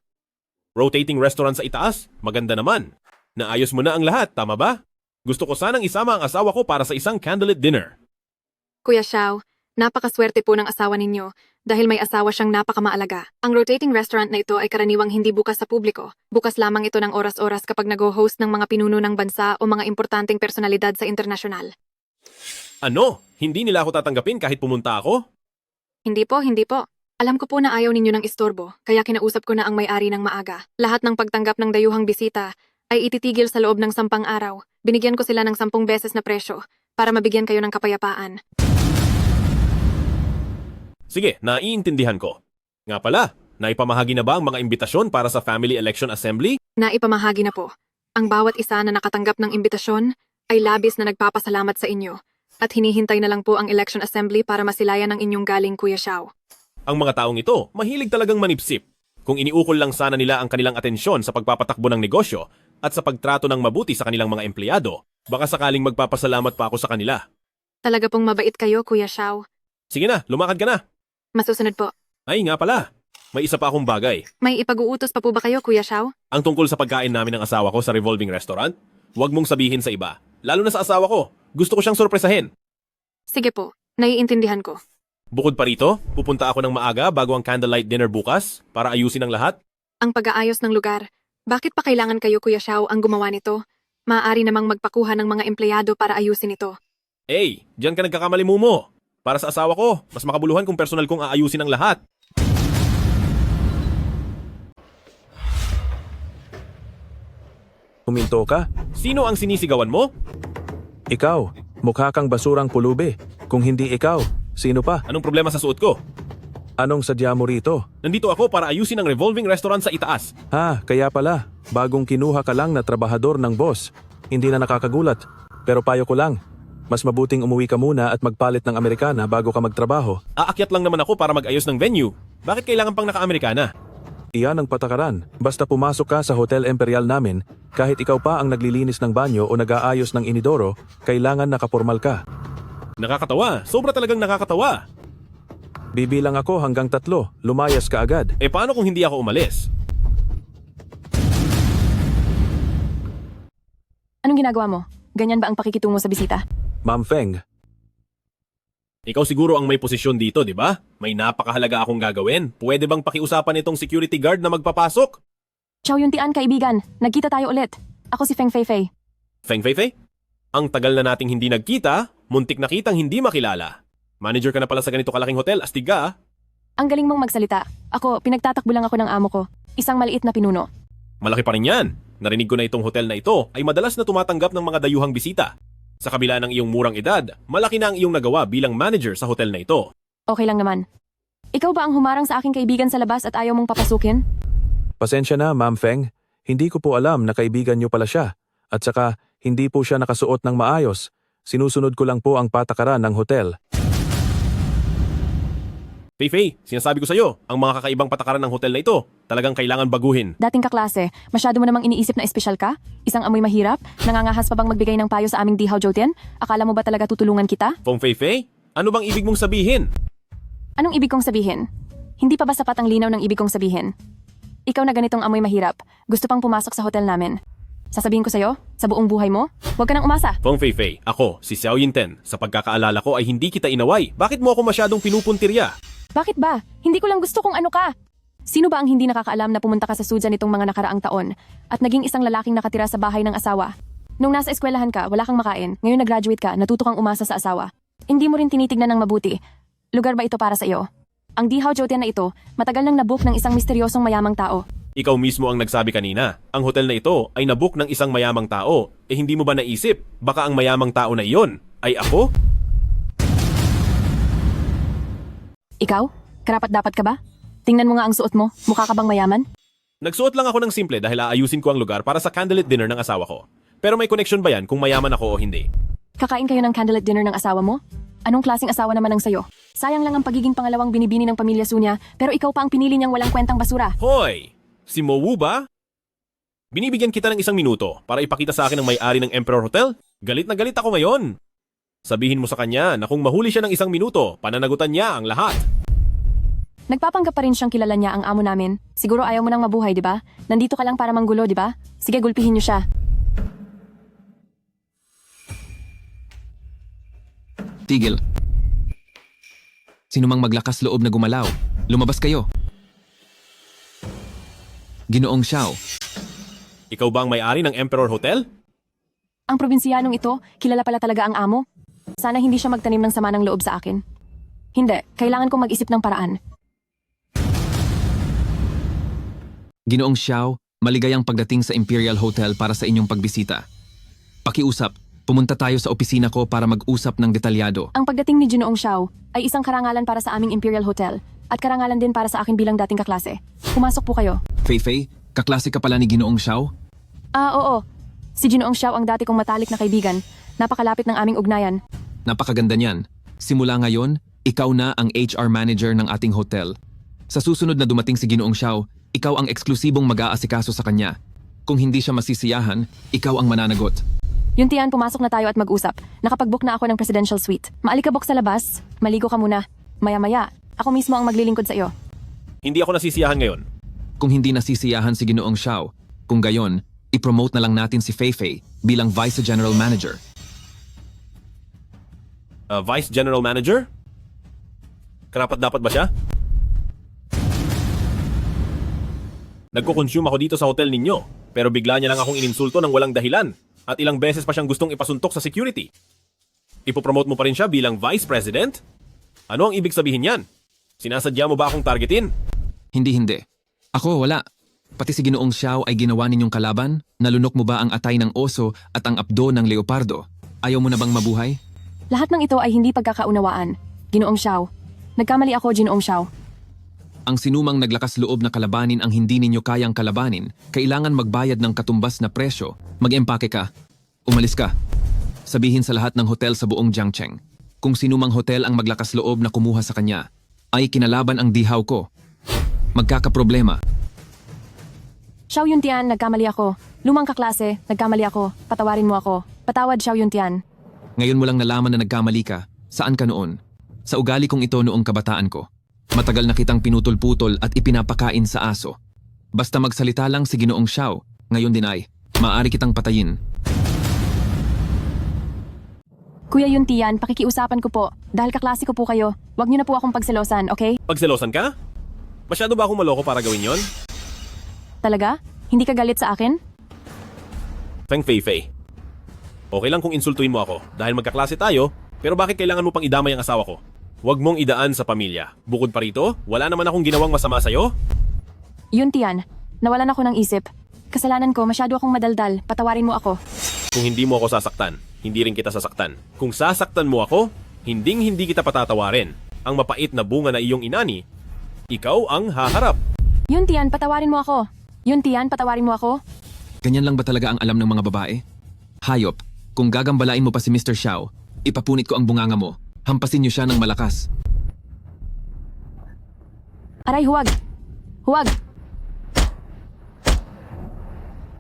Rotating restaurant sa itaas? Maganda naman. Naayos mo na ang lahat, tama ba? Gusto ko sanang isama ang asawa ko para sa isang candlelit dinner. Kuya Xiao, napakaswerte po ng asawa ninyo dahil may asawa siyang napakamaalaga. Ang rotating restaurant na ito ay karaniwang hindi bukas sa publiko. Bukas lamang ito ng oras-oras kapag nag-host ng mga pinuno ng bansa o mga importanteng personalidad sa internasyonal. Ano? Hindi nila ako tatanggapin kahit pumunta ako? Hindi po, hindi po. Alam ko po na ayaw ninyo ng istorbo, kaya kinausap ko na ang may-ari ng maaga. Lahat ng pagtanggap ng dayuhang bisita ay ititigil sa loob ng 10 araw. Binigyan ko sila ng 10 beses na presyo para mabigyan kayo ng kapayapaan. Sige, naiintindihan ko. Nga pala, naipamahagi na ba ang mga imbitasyon para sa Family Election Assembly? Naipamahagi na po. Ang bawat isa na nakatanggap ng imbitasyon ay labis na nagpapasalamat sa inyo at hinihintay na lang po ang Election Assembly para masilayan ang inyong galing, Kuya Xiao. Ang mga taong ito, mahilig talagang manipsip. Kung iniukol lang sana nila ang kanilang atensyon sa pagpapatakbo ng negosyo at sa pagtrato ng mabuti sa kanilang mga empleyado, baka sakaling magpapasalamat pa ako sa kanila. Talaga pong mabait kayo, Kuya Xiao. Sige na, lumakad ka na. Masusunod po. Ay nga pala, may isa pa akong bagay. May ipag-uutos pa po ba kayo, Kuya Xiao? Ang tungkol sa pagkain namin ng asawa ko sa revolving restaurant, huwag mong sabihin sa iba. Lalo na sa asawa ko. Gusto ko siyang sorpresahin. Sige po, naiintindihan ko. Bukod pa rito, pupunta ako ng maaga bago ang candlelight dinner bukas para ayusin ang lahat. Ang pag-aayos ng lugar. Bakit pa kailangan kayo, Kuya Xiao, ang gumawa nito? Maaari namang magpakuha ng mga empleyado para ayusin ito. Hey, diyan ka nagkakamali mo. Para sa asawa ko, mas makabuluhan kung personal kong aayusin ang lahat. Huminto ka? Sino ang sinisigawan mo? Ikaw, mukha kang basurang pulubi. Kung hindi ikaw, sino pa? Anong problema sa suot ko? Anong sadya mo rito? Nandito ako para ayusin ang revolving restaurant sa itaas. Kaya pala, bagong kinuha ka lang na trabahador ng boss. Hindi na nakakagulat. Pero payo ko lang, mas mabuting umuwi ka muna at magpalit ng Amerikana bago ka magtrabaho. Aakyat lang naman ako para mag-ayos ng venue. Bakit kailangan pang naka-Amerikana? Iyan ang patakaran. Basta pumasok ka sa Hotel Imperial namin, kahit ikaw pa ang naglilinis ng banyo o nag-aayos ng inidoro, kailangan nakapormal ka. Nakakatawa. Sobra talagang nakakatawa. Bibilang ako hanggang 3. Lumayas ka agad. Paano kung hindi ako umalis? Anong ginagawa mo? Ganyan ba ang pakikitungo sa bisita? Ma'am Feng. Ikaw siguro ang may posisyon dito, di ba? May napakahalaga akong gagawin. Pwede bang pakiusapan itong security guard na magpapasok? Chow Yuntian, kaibigan. Nagkita tayo ulit. Ako si Feng Feifei. Feng Feifei? Ang tagal na nating hindi nagkita, muntik na kitang hindi makilala. Manager ka na pala sa ganito kalaking hotel, astig ka ah. Ang galing mong magsalita. Ako, pinagtatakbo lang ako ng amo ko. Isang maliit na pinuno. Malaki pa rin yan. Narinig ko na itong hotel na ito ay madalas na tumatanggap ng mga dayuhang bisita. Sa kabila ng iyong murang edad, malaki na ang iyong nagawa bilang manager sa hotel na ito. Okay lang naman. Ikaw ba ang humarang sa aking kaibigan sa labas at ayaw mong papasukin? Pasensya na, Ma'am Feng. Hindi ko po alam na kaibigan niyo pala siya. At saka, hindi po siya nakasuot ng maayos. Sinusunod ko lang po ang patakaran ng hotel. Fei, sinasabi ko sa iyo, ang mga kakaibang patakaran ng hotel na ito, talagang kailangan baguhin. Dating kaklase, masyado mo namang iniisip na espesyal ka? Isang amoy mahirap? Nangangahas pa bang magbigay ng payo sa aming dihaw Jotian? Akala mo ba talaga tutulungan kita? Fei, ano bang ibig mong sabihin? Anong ibig kong sabihin? Hindi pa ba sapat ang linaw ng ibig kong sabihin? Ikaw na ganitong amoy mahirap, gusto pang pumasok sa hotel namin. Sasabihin ko sa'yo, sa buong buhay mo, huwag ka nang umasa. Fei, ako, si Xiao Yinten, sa pagkakaalala ko ay hindi kita inaway. Bakit mo ako masyadong pinupuntirya? Bakit ba? Hindi ko lang gusto kung ano ka. Sino ba ang hindi nakakaalam na pumunta ka sa Suja nitong mga nakaraang taon at naging isang lalaking nakatira sa bahay ng asawa? Nung nasa eskwelahan ka, wala kang makain. Ngayon nag-graduate ka, natuto kang umasa sa asawa. Hindi mo rin tinitignan ng mabuti. Lugar ba ito para sa iyo? Ang Dihaw Jotian na ito, matagal nang nabook ng isang misteryosong mayamang tao. Ikaw mismo ang nagsabi kanina, ang hotel na ito ay nabook ng isang mayamang tao. Hindi mo ba naisip, baka ang mayamang tao na iyon ay ako? Ikaw? Karapat-dapat ka ba? Tingnan mo nga ang suot mo. Mukha ka bang mayaman? Nagsuot lang ako ng simple dahil aayusin ko ang lugar para sa candlelit dinner ng asawa ko. Pero may connection ba yan kung mayaman ako o hindi? Kakain kayo ng candlelit dinner ng asawa mo? Anong klaseng asawa naman ang sayo? Sayang lang ang pagiging pangalawang binibini ng pamilya Sunya, pero ikaw pa ang pinili niyang walang kwentang basura. Hoy! Si Mowu ba? Binibigyan kita ng 1 minuto para ipakita sa akin ang may-ari ng Emperor Hotel? Galit na galit ako ngayon. Sabihin mo sa kanya na kung mahuli siya ng 1 minuto, pananagutan niya ang lahat. Nagpapanggap pa rin siyang kilala niya ang amo namin. Siguro ayaw mo nang mabuhay, di ba? Nandito ka lang para manggulo, di ba? Sige, gulpihin niyo siya. Tigil. Sino mang maglakas loob na gumalaw, lumabas kayo. Ginoong Xiao. Ikaw ba ang may-ari ng Emperor Hotel? Ang probinsyanong ito, kilala pala talaga ang amo. Sana hindi siya magtanim ng sama ng loob sa akin. Hindi, kailangan kong mag-isip ng paraan. Ginoong Xiao, maligayang pagdating sa Imperial Hotel para sa inyong pagbisita. Pakiusap, pumunta tayo sa opisina ko para mag-usap ng detalyado. Ang pagdating ni Ginoong Xiao ay isang karangalan para sa aming Imperial Hotel at karangalan din para sa akin bilang dating kaklase. Pumasok po kayo. Fei, kaklase ka pala ni Ginoong Xiao? Oo. Si Ginoong Xiao ang dati kong matalik na kaibigan. Napakalapit ng aming ugnayan. Napakaganda niyan. Simula ngayon, ikaw na ang HR manager ng ating hotel. Sa susunod na dumating si Ginoong Xiao, ikaw ang eksklusibong mag-aasikaso sa kanya. Kung hindi siya masisiyahan, ikaw ang mananagot. Yuntian, pumasok na tayo at mag-usap. Nakapag-book na ako ng presidential suite. Maalikabok sa labas. Maligo ka muna. Maya-maya, ako mismo ang maglilingkod sa iyo. Hindi ako nasisiyahan ngayon. Kung hindi nasisiyahan si Ginoong Xiao, kung gayon, i-promote na lang natin si Fei bilang Vice General Manager. Vice General Manager? Karapat-dapat ba siya? Nagko-consume ako dito sa hotel ninyo, pero bigla niya lang akong ininsulto ng walang dahilan at ilang beses pa siyang gustong ipasuntok sa security. Ipopromote mo pa rin siya bilang Vice President? Ano ang ibig sabihin yan? Sinasadya mo ba akong targetin? Hindi. Ako, wala. Pati si Ginoong Xiao ay ginawa ninyong kalaban? Nalunok mo ba ang atay ng oso at ang abdo ng leopardo? Ayaw mo na bang mabuhay? Lahat ng ito ay hindi pagkakaunawaan. Ginoong Xiao. Nagkamali ako, Ginoong Xiao. Ang sinumang naglakas loob na kalabanin ang hindi ninyo kayang kalabanin, kailangan magbayad ng katumbas na presyo. Mag-empake ka. Umalis ka. Sabihin sa lahat ng hotel sa buong Jiangcheng. Kung sinumang hotel ang maglakas loob na kumuha sa kanya, ay kinalaban ang dihaw ko. Magkakaproblema. Xiao Yuntian, nagkamali ako. Lumang kaklase, nagkamali ako. Patawarin mo ako. Patawad, Xiao Yuntian. Ngayon mo lang nalaman na nagkamali ka. Saan ka noon? Sa ugali kong ito noong kabataan ko. Matagal na kitang pinutol-putol at ipinapakain sa aso. Basta magsalita lang si Ginoong Xiao, ngayon din ay, maaari kitang patayin. Kuya Yuntian, pakikiusapan ko po. Dahil kaklase ko po kayo, wag niyo na po akong pagselosan, okay? Pagselosan ka? Masyado ba akong maloko para gawin yon? Talaga? Hindi ka galit sa akin? Fei. Okay lang kung insultuin mo ako dahil magkaklase tayo, pero bakit kailangan mo pang idamay ang asawa ko? Huwag mong idaan sa pamilya. Bukod pa rito, wala naman akong ginawang masama sa'yo. Yun, Tian. Nawalan ako ng isip. Kasalanan ko, masyado akong madaldal. Patawarin mo ako. Kung hindi mo ako sasaktan, hindi rin kita sasaktan. Kung sasaktan mo ako, hindi kita patatawarin. Ang mapait na bunga na iyong inani, ikaw ang haharap. Yun, Tian, patawarin mo ako. Yun, Tian, patawarin mo ako. Ganyan lang ba talaga ang alam ng mga babae? Hayop, kung gagambalain mo pa si Mr. Xiao, ipapunit ko ang bunganga mo. Hampasin niyo siya ng malakas. Aray, huwag. Huwag.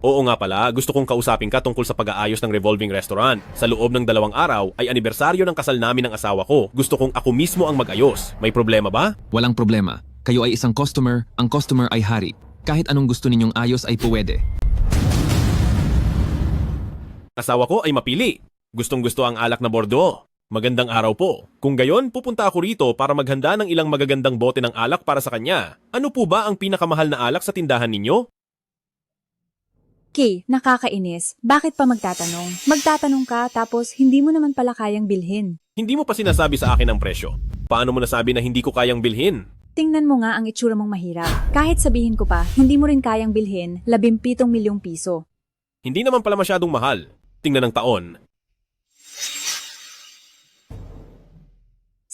Oo nga pala, gusto kong kausapin ka tungkol sa pag-aayos ng revolving restaurant. Sa loob ng 2 araw ay anibersaryo ng kasal namin ng asawa ko. Gusto kong ako mismo ang mag-ayos. May problema ba? Walang problema. Kayo ay isang customer, ang customer ay hari. Kahit anong gusto ninyong ayos ay puwede. Asawa ko ay mapili. Gustong-gusto ang alak na Bordeaux. Magandang araw po. Kung gayon, pupunta ako rito para maghanda ng ilang magagandang bote ng alak para sa kanya. Ano po ba ang pinakamahal na alak sa tindahan ninyo? Kay, nakakainis. Bakit pa magtatanong? Magtatanong ka tapos hindi mo naman pala kayang bilhin. Hindi mo pa sinasabi sa akin ang presyo. Paano mo nasabi na hindi ko kayang bilhin? Tingnan mo nga ang itsura mong mahirap. Kahit sabihin ko pa, hindi mo rin kayang bilhin 17 milyong piso. Hindi naman pala masyadong mahal. Tingnan ng taon.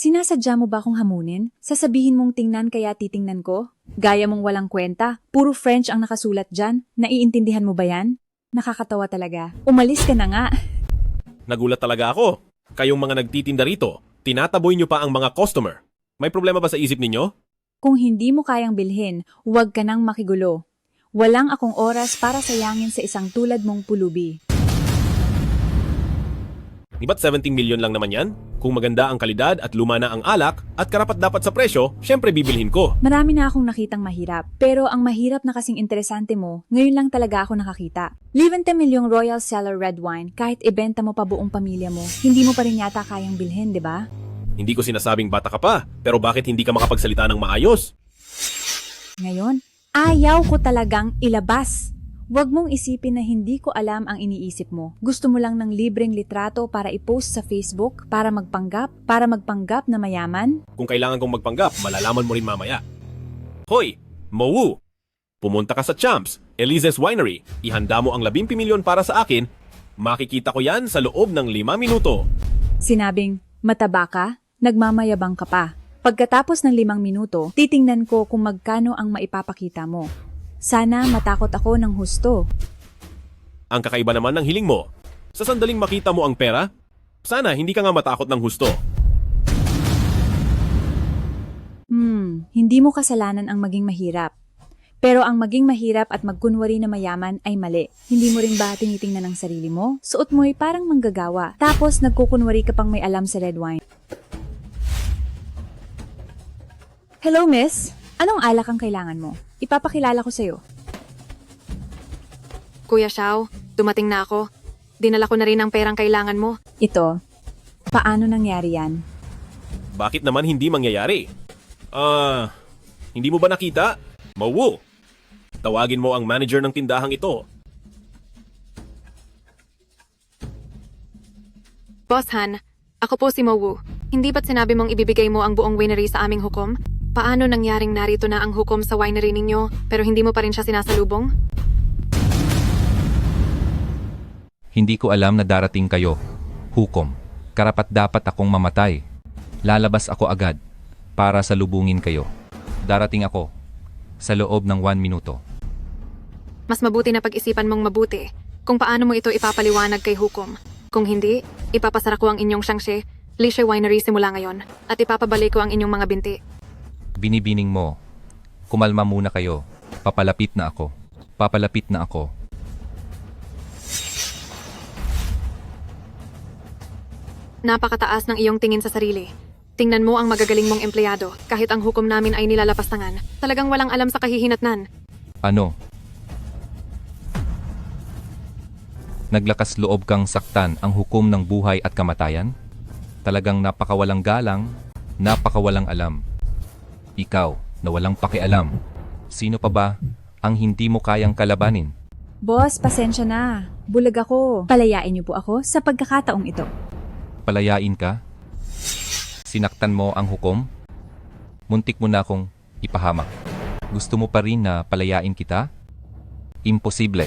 Sinasadya mo ba akong hamunin? Sasabihin mong tingnan kaya titingnan ko? Gaya mong walang kwenta? Puro French ang nakasulat dyan? Naiintindihan mo ba yan? Nakakatawa talaga. Umalis ka na nga. Nagulat talaga ako. Kayong mga nagtitinda rito, tinataboy nyo pa ang mga customer. May problema ba sa isip ninyo? Kung hindi mo kayang bilhin, huwag ka nang makigulo. Walang akong oras para sayangin sa isang tulad mong pulubi. Di ba't 17 milyon lang naman yan? Kung maganda ang kalidad at luma na ang alak at karapat dapat sa presyo, syempre bibilhin ko. Marami na akong nakitang mahirap. Pero ang mahirap na kasing interesante mo, ngayon lang talaga ako nakakita. 17 milyong Royal Cellar Red Wine, kahit ibenta mo pa buong pamilya mo, hindi mo pa rin yata kayang bilhin, di ba? Hindi ko sinasabing bata ka pa, pero bakit hindi ka makapagsalita ng maayos? Ngayon, ayaw ko talagang ilabas. Huwag mong isipin na hindi ko alam ang iniisip mo. Gusto mo lang ng libreng litrato para i-post sa Facebook, para magpanggap na mayaman? Kung kailangan kong magpanggap, malalaman mo rin mamaya. Hoy, Mowu! Pumunta ka sa Champs, Elise's Winery. Ihanda mo ang 17 milyon para sa akin. Makikita ko yan sa loob ng 5 minuto. Sinabing, mataba ka? Nagmamayabang ka pa. Pagkatapos ng 5 minuto, titingnan ko kung magkano ang maipapakita mo. Sana matakot ako ng husto. Ang kakaiba naman ng hiling mo. Sa sandaling makita mo ang pera, sana hindi ka nga matakot ng husto. Hindi mo kasalanan ang maging mahirap. Pero ang maging mahirap at magkunwari na mayaman ay mali. Hindi mo rin ba tinitingnan ang sarili mo? Suot mo ay parang manggagawa. Tapos nagkukunwari ka pang may alam sa red wine. Hello, miss. Anong alak ang kailangan mo? Ipapakilala ko sa'yo. Kuya Xiao, dumating na ako. Dinala ko na rin ang perang kailangan mo. Ito. Paano nangyari yan? Bakit naman hindi mangyayari? Hindi mo ba nakita? Mowu! Tawagin mo ang manager ng tindahang ito. Boss Han, ako po si Mowu. Hindi ba't sinabi mong ibibigay mo ang buong winery sa aming hukom? Paano nangyaring narito na ang hukom sa winery ninyo pero hindi mo pa rin siya sinasalubong? Hindi ko alam na darating kayo. Hukom. Karapat-dapat akong mamatay. Lalabas ako agad para salubungin kayo. Darating ako sa loob ng 1 minuto. Mas mabuti na pag-isipan mong mabuti kung paano mo ito ipapaliwanag kay hukom. Kung hindi, ipapasara ko ang inyong Shangshe, Lishe Winery simula ngayon at ipapabalik ko ang inyong mga binti. Binibining mo. Kumalma muna kayo. Papalapit na ako. Papalapit na ako. Napakataas ng iyong tingin sa sarili. Tingnan mo ang magagaling mong empleyado kahit ang hukom namin ay nilalapastangan. Talagang walang alam sa kahihinatnan. Ano? Naglakas loob kang saktan ang hukom ng buhay at kamatayan? Talagang napakawalang galang, napakawalang alam. Ikaw na walang pakialam. Sino pa ba ang hindi mo kayang kalabanin? Boss, pasensya na. Bulag ako. Palayain niyo po ako sa pagkakataong ito. Palayain ka? Sinaktan mo ang hukom? Muntik mo na akong ipahamak. Gusto mo pa rin na palayain kita? Imposible.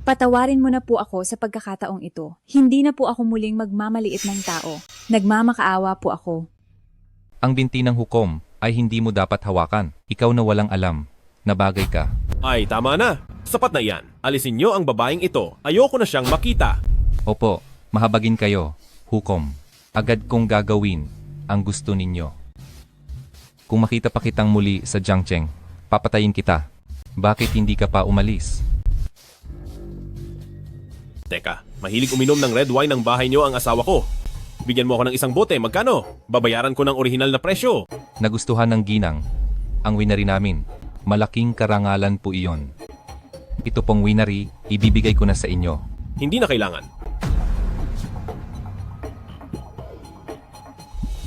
Patawarin mo na po ako sa pagkakataong ito. Hindi na po ako muling magmamaliit ng tao. Nagmamakaawa po ako. Ang binti ng hukom ay hindi mo dapat hawakan. Ikaw na walang alam. Nabagay ka. Ay, tama na. Sapat na yan. Alisin niyo ang babaeng ito. Ayoko na siyang makita. Opo, mahabagin kayo. Hukom. Agad kong gagawin ang gusto ninyo. Kung makita pa kitang muli sa Jiangcheng, papatayin kita. Bakit hindi ka pa umalis? Teka, mahilig uminom ng red wine ng bahay niyo ang asawa ko. Bigyan mo ako ng isang bote, magkano? Babayaran ko ng orihinal na presyo. Nagustuhan ng ginang ang winery namin. Malaking karangalan po iyon. Ito pong winery, ibibigay ko na sa inyo. Hindi na kailangan.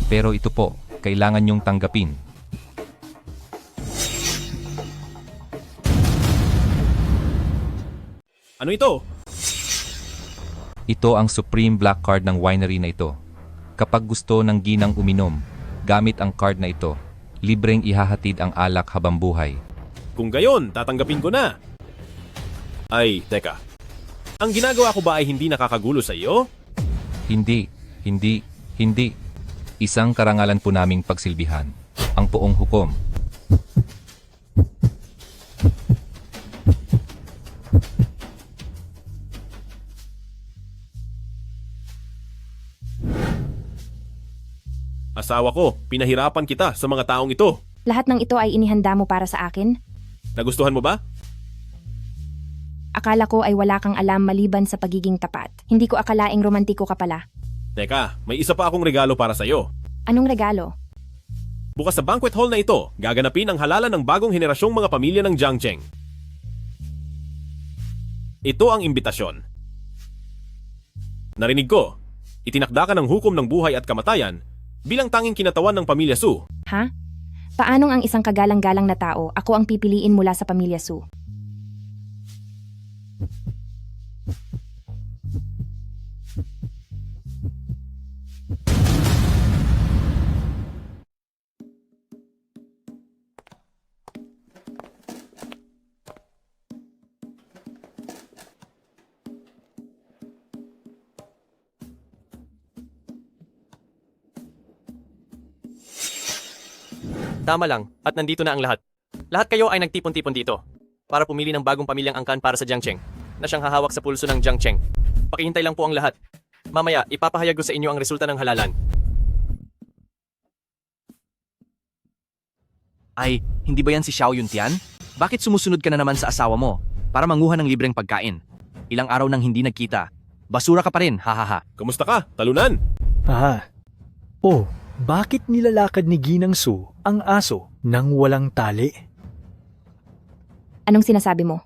Pero ito po, kailangan niyong tanggapin. Ano ito? Ito ang Supreme Black Card ng winery na ito. Kapag gusto ng ginang uminom, gamit ang card na ito, libreng ihahatid ang alak habang buhay. Kung gayon, tatanggapin ko na. Ay, teka. Ang ginagawa ko ba ay hindi nakakagulo sa iyo? Hindi. Isang karangalan po naming pagsilbihan. Ang poong hukom. Asawa ko, pinahirapan kita sa mga taong ito. Lahat ng ito ay inihanda mo para sa akin? Nagustuhan mo ba? Akala ko ay wala kang alam maliban sa pagiging tapat. Hindi ko akalaing romantiko ka pala. Teka, may isa pa akong regalo para sa iyo. Anong regalo? Bukas sa banquet hall na ito, gaganapin ang halalan ng bagong henerasyong mga pamilya ng Jiangcheng. Ito ang imbitasyon. Narinig ko, itinakda ka ng hukom ng buhay at kamatayan bilang tanging kinatawan ng pamilya Su. Ha? Paanong ang isang kagalang-galang na tao, ako ang pipiliin mula sa pamilya Su? Tama lang, at nandito na ang lahat. Lahat kayo ay nagtipon-tipon dito para pumili ng bagong pamilyang angkan para sa Jiangcheng na siyang hahawak sa pulso ng Jiangcheng. Pakihintay lang po ang lahat. Mamaya, ipapahayag ko sa inyo ang resulta ng halalan. Ay, hindi ba yan si Xiao Yuntian? Bakit sumusunod ka na naman sa asawa mo para manguha ng libreng pagkain? Ilang araw nang hindi nagkita. Basura ka pa rin, hahaha. Kamusta ka? Talunan? Aha. Oh, bakit nilalakad ni Ginang Su ang aso nang walang tali? Anong sinasabi mo?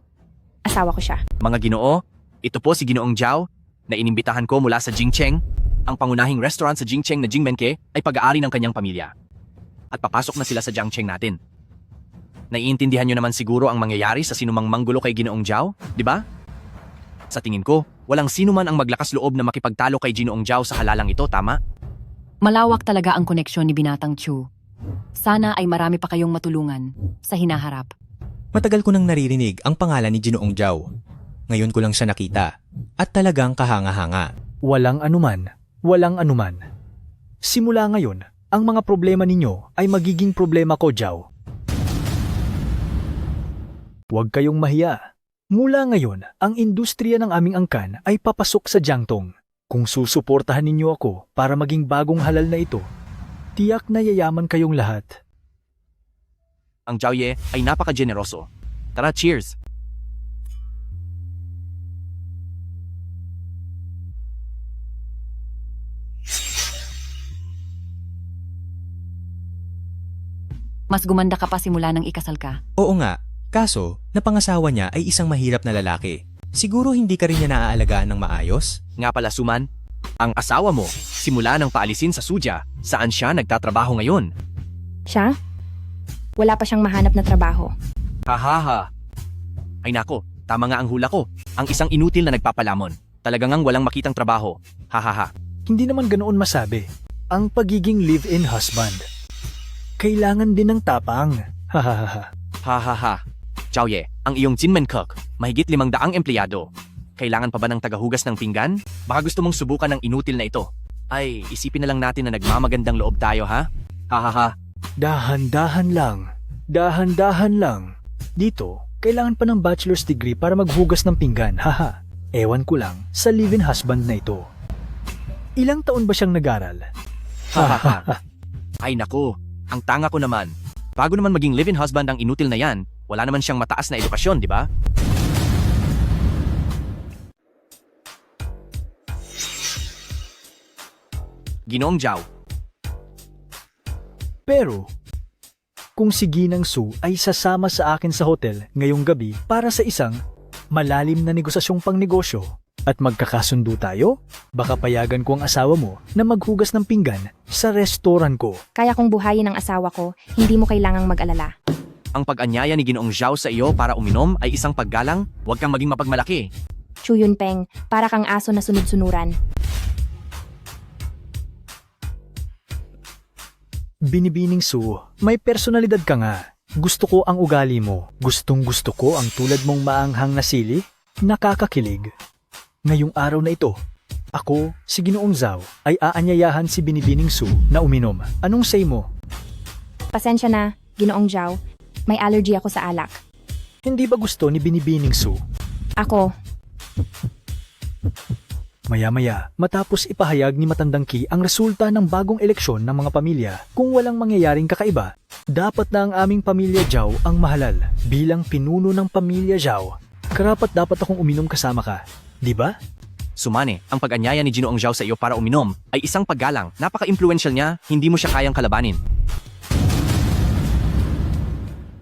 Asawa ko siya. Mga Ginoo, ito po si Ginoong Jiao na inimbitahan ko mula sa Jingcheng. Ang pangunahing restaurant sa Jingcheng na Jingmenke ay pag-aari ng kanyang pamilya. At papasok na sila sa Jiangcheng natin. Naiintindihan nyo naman siguro ang mangyayari sa sinumang manggulo kay Ginoong Jiao, di ba? Sa tingin ko, walang sino man ang maglakas loob na makipagtalo kay Ginoong Jiao sa halalang ito, tama? Malawak talaga ang koneksyon ni Binatang Chu. Sana ay marami pa kayong matulungan sa hinaharap. Matagal ko nang naririnig ang pangalan ni Ginoong Jiao. Ngayon ko lang siya nakita. At talagang kahanga-hanga. Walang anuman. Simula ngayon, ang mga problema ninyo ay magiging problema ko, Jiao. Huwag kayong mahiya. Mula ngayon, ang industriya ng aming angkan ay papasok sa Jiangtong. Kung susuportahan ninyo ako para maging bagong halal na ito, tiyak na yayaman kayong lahat. Ang Jiaoye ay napaka-generoso. Tara, cheers! Mas gumanda ka pa simula nang ikasal ka. Oo nga, kaso napangasawa niya ay isang mahirap na lalaki. Siguro hindi ka rin niya naaalagaan ng maayos? Nga pala, Suman, ang asawa mo, simula nang paalisin sa Suja, saan siya nagtatrabaho ngayon? Siya? Wala pa siyang mahanap na trabaho. Hahaha. Ay nako, tama nga ang hula ko. Ang isang inutil na nagpapalamon. Talagang ang walang makitang trabaho. Hahaha. Hindi naman ganoon masabi. Ang pagiging live-in husband. Kailangan din ng tapang. Hahaha. Hahaha. Xiaoye, ang iyong Jinmen Cook, mahigit 500 empleyado. Kailangan pa ba ng tagahugas ng pinggan? Baka gusto mong subukan ng inutil na ito. Ay, isipin na lang natin na nagmamagandang loob tayo, ha? Hahaha. Dahan-dahan lang. Dahan-dahan lang. Dito, kailangan pa ng bachelor's degree para maghugas ng pinggan. Haha. Ewan ko lang sa live-in husband na ito. Ilang taon ba siyang nag-aral? Hahaha. Ay naku, ang tanga ko naman. Bago naman maging live-in husband ang inutil na yan, wala naman siyang mataas na edukasyon, di ba? Ginoong Zhao. Pero, kung si Ginang Su ay sasama sa akin sa hotel ngayong gabi para sa isang malalim na negosasyong pangnegosyo at magkakasundo tayo, baka payagan ko ang asawa mo na maghugas ng pinggan sa restoran ko. Kaya kung buhayin ang asawa ko, hindi mo kailangang mag-alala. Ang pag-anyaya ni Ginoong Zhao sa iyo para uminom ay isang paggalang, huwag kang maging mapagmalaki. Chu Yunpeng, para kang aso na sunod-sunuran. Binibining Su, may personalidad ka nga. Gusto ko ang ugali mo. Gustong gusto ko ang tulad mong maanghang na sili. Nakakakilig. Ngayong araw na ito, ako, si Ginoong Zhao, ay aanyayahan si Binibining Su na uminom. Anong say mo? Pasensya na, Ginoong Zhao. May allergy ako sa alak. Hindi ba gusto ni Binibining Su? Ako. Maya-maya, matapos ipahayag ni Matandang Ki ang resulta ng bagong eleksyon ng mga pamilya, kung walang mangyayaring kakaiba, dapat na ang aming pamilya Zhao ang mahalal. Bilang pinuno ng pamilya Zhao, karapat dapat akong uminom kasama ka. Di ba? Sumane, ang pag-anyaya ni Ginoong Zhao sa iyo para uminom ay isang paggalang. Napaka-influential niya, hindi mo siya kayang kalabanin.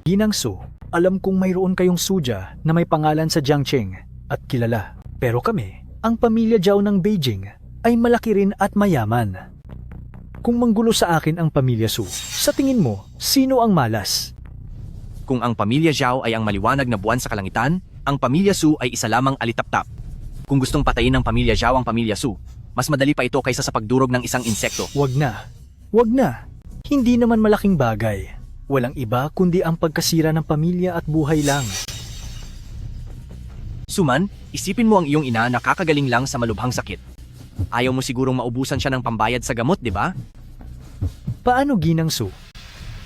Ginang Su, alam kong mayroon kayong suja na may pangalan sa Jiangcheng at kilala. Pero kami, ang pamilya Zhao ng Beijing, ay malaki rin at mayaman. Kung manggulo sa akin ang pamilya Su, sa tingin mo, sino ang malas? Kung ang pamilya Zhao ay ang maliwanag na buwan sa kalangitan, ang pamilya Su ay isa lamang alitap-tap. Kung gustong patayin ng pamilya Zhao ang pamilya Su, mas madali pa ito kaysa sa pagdurog ng isang insekto. Wag na. Wag na. Hindi naman malaking bagay. Walang iba kundi ang pagkasira ng pamilya at buhay lang. Suman, isipin mo ang iyong ina na kakagaling lang sa malubhang sakit. Ayaw mo sigurong maubusan siya ng pambayad sa gamot, di ba? Paano, Ginang Su?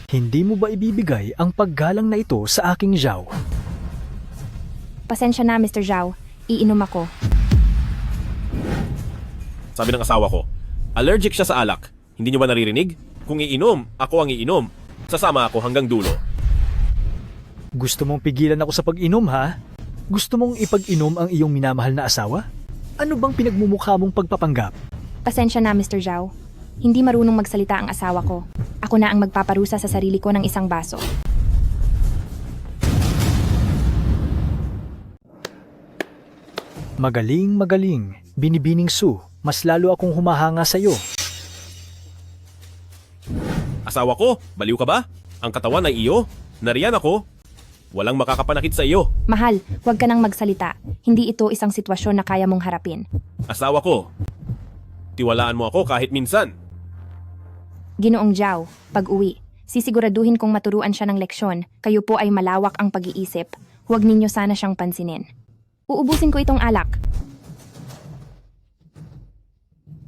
Hindi mo ba ibibigay ang paggalang na ito sa aking Zhao? Pasensya na, Mr. Zhao. Iinom ako. Sabi ng asawa ko, allergic siya sa alak. Hindi niyo ba naririnig? Kung iinom, ako ang iinom. Sasama ako hanggang dulo. Gusto mong pigilan ako sa pag-inom, ha? Gusto mong ipag-inom ang iyong minamahal na asawa? Ano bang pinagmumukha mong pagpapanggap? Pasensya na, Mr. Zhao. Hindi marunong magsalita ang asawa ko. Ako na ang magpaparusa sa sarili ko ng isang baso. Magaling, magaling. Binibining Su, mas lalo akong humahanga sa iyo. Asawa ko, baliw ka ba? Ang katawan ay iyo. Nariyan ako. Walang makakapanakit sa iyo. Mahal, huwag ka nang magsalita. Hindi ito isang sitwasyon na kaya mong harapin. Asawa ko, tiwalaan mo ako kahit minsan. Ginoong Zhao, pag-uwi, sisiguraduhin kong maturuan siya ng leksyon. Kayo po ay malawak ang pag-iisip. Huwag ninyo sana siyang pansinin. Uubusin ko itong alak.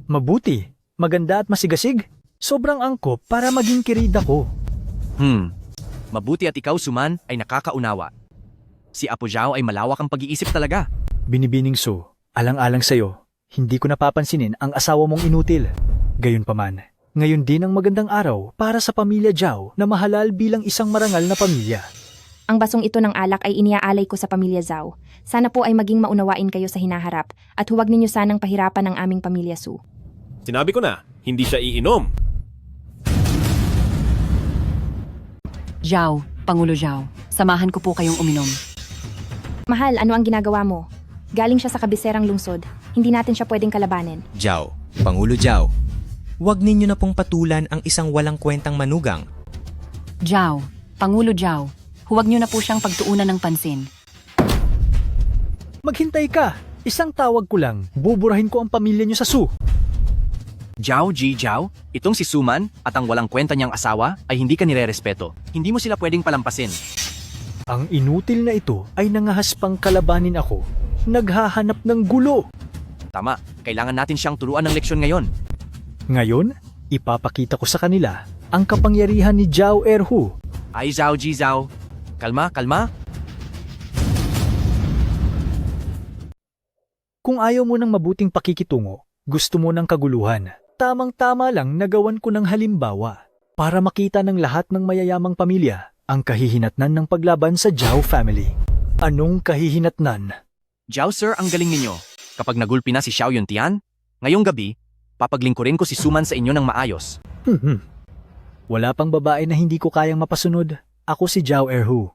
Mabuti, maganda at masigasig. Sobrang angkop para maging kirida ko. Mabuti at ikaw, Suman, ay nakakaunawa. Si Apo Zhao ay malawak ang pag-iisip talaga. Binibining Su, alang-alang sa'yo, hindi ko napapansinin ang asawa mong inutil. Gayunpaman, ngayon din ang magandang araw para sa pamilya Zhao na mahalal bilang isang marangal na pamilya. Ang basong ito ng alak ay iniaalay ko sa pamilya Zhao. Sana po ay maging maunawain kayo sa hinaharap at huwag ninyo sanang pahirapan ang aming pamilya Su. Sinabi ko na, hindi siya iinom. Zhao, Pangulo Zhao, samahan ko po kayong uminom. Mahal, ano ang ginagawa mo? Galing siya sa kabiserang lungsod. Hindi natin siya pwedeng kalabanin. Zhao, Pangulo Zhao, huwag ninyo na pong patulan ang isang walang kwentang manugang. Zhao, Pangulo Zhao, huwag niyo na po siyang pagtuunan ng pansin. Maghintay ka! Isang tawag ko lang, buburahin ko ang pamilya niyo sa Su. Zhao Ji Zhao, itong si Suman at ang walang kwenta niyang asawa ay hindi ka nirerespeto. Hindi mo sila pwedeng palampasin. Ang inutil na ito ay nangahas pang kalabanin ako. Naghahanap ng gulo. Tama, kailangan natin siyang turuan ng leksyon ngayon. Ngayon, ipapakita ko sa kanila ang kapangyarihan ni Zhao Erhu. Ay Zhao Ji Zhao, kalma, kalma. Kung ayaw mo ng mabuting pakikitungo, gusto mo ng kaguluhan, tamang-tama lang nagawan ko ng halimbawa para makita ng lahat ng mayayamang pamilya ang kahihinatnan ng paglaban sa Zhao family. Anong kahihinatnan? Zhao sir, ang galing ninyo. Kapag nagulpi na si Xiao Yuntian, ngayong gabi, papaglingkurin ko si Suman sa inyo ng maayos. Wala pang babae na hindi ko kayang mapasunod. Ako si Zhao Erhu.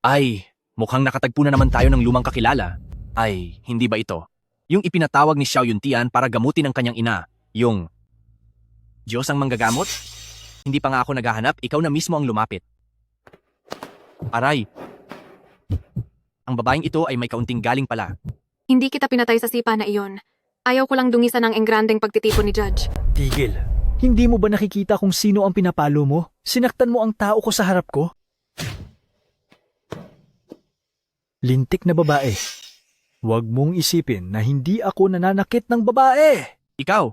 Ay, mukhang nakatagpo na naman tayo ng lumang kakilala. Ay, hindi ba ito? Yung ipinatawag ni Xiao Yuntian para gamutin ang kanyang ina, yung Diyos ang manggagamot? Hindi pa nga ako naghahanap, ikaw na mismo ang lumapit. Aray, ang babaeng ito ay may kaunting galing pala. Hindi kita pinatay sa sipa na iyon. Ayaw ko lang dungisan ang engrandeng pagtitipon ni Judge. Tigil. Hindi mo ba nakikita kung sino ang pinapalo mo? Sinaktan mo ang tao ko sa harap ko? Lintik na babae. Huwag mong isipin na hindi ako nananakit ng babae. Ikaw,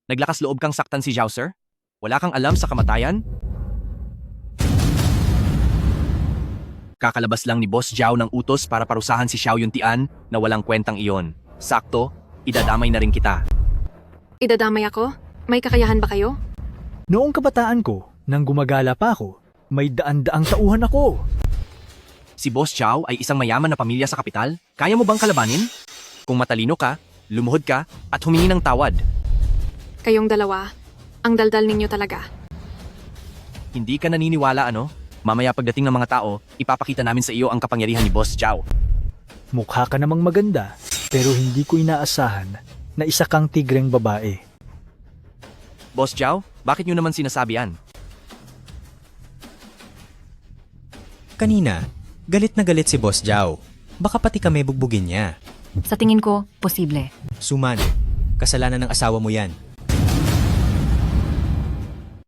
naglakas loob kang saktan si Zhao sir? Wala kang alam sa kamatayan? Kakalabas lang ni Boss Zhao ng utos para parusahan si Xiao Yuntian na walang kwentang iyon. Sakto, idadamay na rin kita. Idadamay ako? May kakayahan ba kayo? Noong kabataan ko, nang gumagala pa ako, may daan-daang tauhan ako. Si Boss Zhao ay isang mayaman na pamilya sa kapital. Kaya mo bang kalabanin? Kung matalino ka, lumuhod ka, at humingi ng tawad. Kayong dalawa, ang daldal ninyo talaga. Hindi ka naniniwala ano? Mamaya pagdating ng mga tao, ipapakita namin sa iyo ang kapangyarihan ni Boss Zhao. Mukha ka namang maganda, pero hindi ko inaasahan na isa kang tigreng babae. Boss Zhao, bakit nyo naman sinasabi yan? Kanina, galit na galit si Boss Zhao. Baka pati kami bugbugin niya. Sa tingin ko, posible. Suman, kasalanan ng asawa mo yan.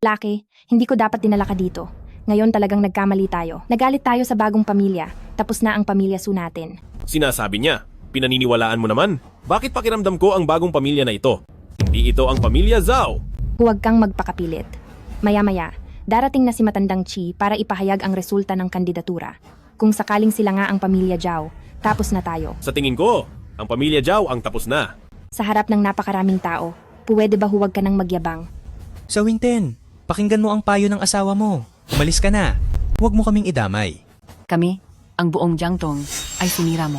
Laki, hindi ko dapat dinala ka dito. Ngayon talagang nagkamali tayo. Nagalit tayo sa bagong pamilya. Tapos na ang pamilya Su natin. Sinasabi niya, pinaniniwalaan mo naman. Bakit pakiramdam ko ang bagong pamilya na ito? Hindi ito ang pamilya Zhao. Huwag kang magpakapilit. Maya-maya, darating na si Matandang Chi para ipahayag ang resulta ng kandidatura. Kung sakaling sila nga ang pamilya Zhao, tapos na tayo. Sa tingin ko, ang pamilya Zhao ang tapos na. Sa harap ng napakaraming tao, pwede ba huwag ka nang magyabang? Sa Wingten, pakinggan mo ang payo ng asawa mo. Umalis ka na. Huwag mo kaming idamay. Kami, ang buong Jiangtong, ay sinira mo.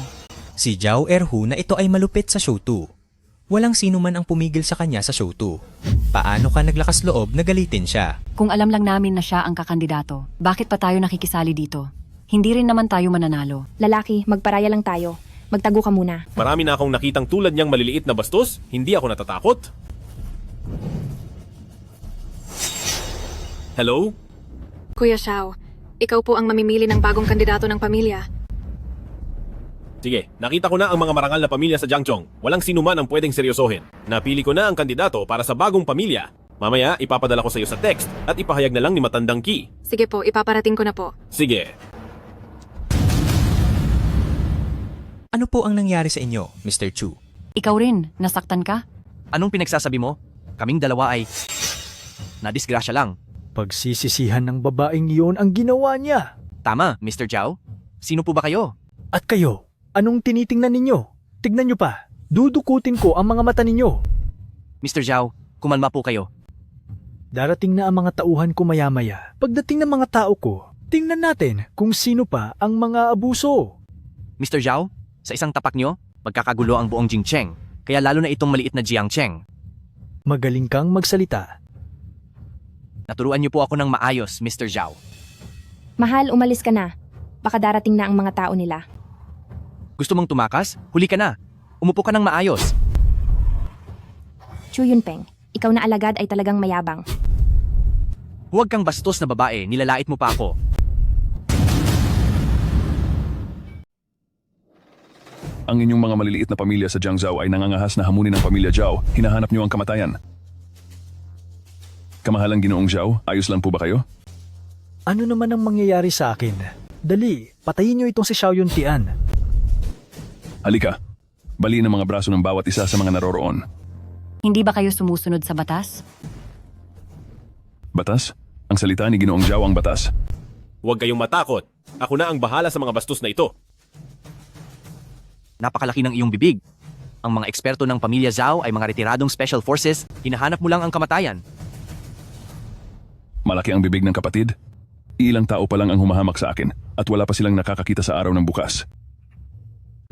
Si Zhao Erhu na ito ay malupit sa show 2. Walang sino man ang pumigil sa kanya sa show 2. Paano ka naglakas loob na galitin siya? Kung alam lang namin na siya ang kakandidato, bakit pa tayo nakikisali dito? Hindi rin naman tayo mananalo. Lalaki, magparaya lang tayo. Magtago ka muna. Marami na akong nakitang tulad niyang maliliit na bastos, hindi ako natatakot. Hello? Kuya Xiao, ikaw po ang mamimili ng bagong kandidato ng pamilya. Sige, nakita ko na ang mga marangal na pamilya sa Jiangchong. Walang sino man ang pwedeng seryosohin. Napili ko na ang kandidato para sa bagong pamilya. Mamaya, ipapadala ko sa iyo sa text at ipahayag na lang ni Matandang Ki. Sige po, ipaparating ko na po. Sige. Ano po ang nangyari sa inyo, Mr. Chu? Ikaw rin, nasaktan ka? Anong pinagsasabi mo? Kaming dalawa ay nadisgrasya lang. Pagsisisihan ng babaeng iyon ang ginawa niya. Tama, Mr. Zhao. Sino po ba kayo? At kayo, anong tinitingnan ninyo? Tignan nyo pa, dudukutin ko ang mga mata ninyo. Mr. Zhao, kumalma po kayo. Darating na ang mga tauhan ko maya-maya. Pagdating ng mga tao ko, tingnan natin kung sino pa ang mga abuso. Mr. Zhao, sa isang tapak nyo, magkakagulo ang buong Jingcheng. Kaya lalo na itong maliit na Jiangcheng. Magaling kang magsalita. Naturuan niyo po ako ng maayos, Mr. Zhao. Mahal, umalis ka na. Baka darating na ang mga tao nila. Gusto mong tumakas? Huli ka na. Umupo ka ng maayos. Chu Yunpeng, ikaw na alagad ay talagang mayabang. Huwag kang bastos na babae, nilalait mo pa ako. Ang inyong mga maliliit na pamilya sa Jiangzhou ay nangangahas na hamunin ng pamilya Zhao. Hinahanap niyo ang kamatayan. Kamahalang Ginoong Zhao, ayos lang po ba kayo? Ano naman ang mangyayari sa akin? Dali, patayin niyo itong si Xiao Yuntian. Halika, baliin ang mga braso ng bawat isa sa mga naroroon. Hindi ba kayo sumusunod sa batas? Batas? Ang salita ni Ginoong Zhao ang batas. Huwag kayong matakot. Ako na ang bahala sa mga bastos na ito. Napakalaki ng iyong bibig. Ang mga eksperto ng pamilya Zhao ay mga retiradong special forces, hinahanap mo lang ang kamatayan. Malaki ang bibig ng kapatid. Ilang tao pa lang ang humahamak sa akin at wala pa silang nakakakita sa araw ng bukas.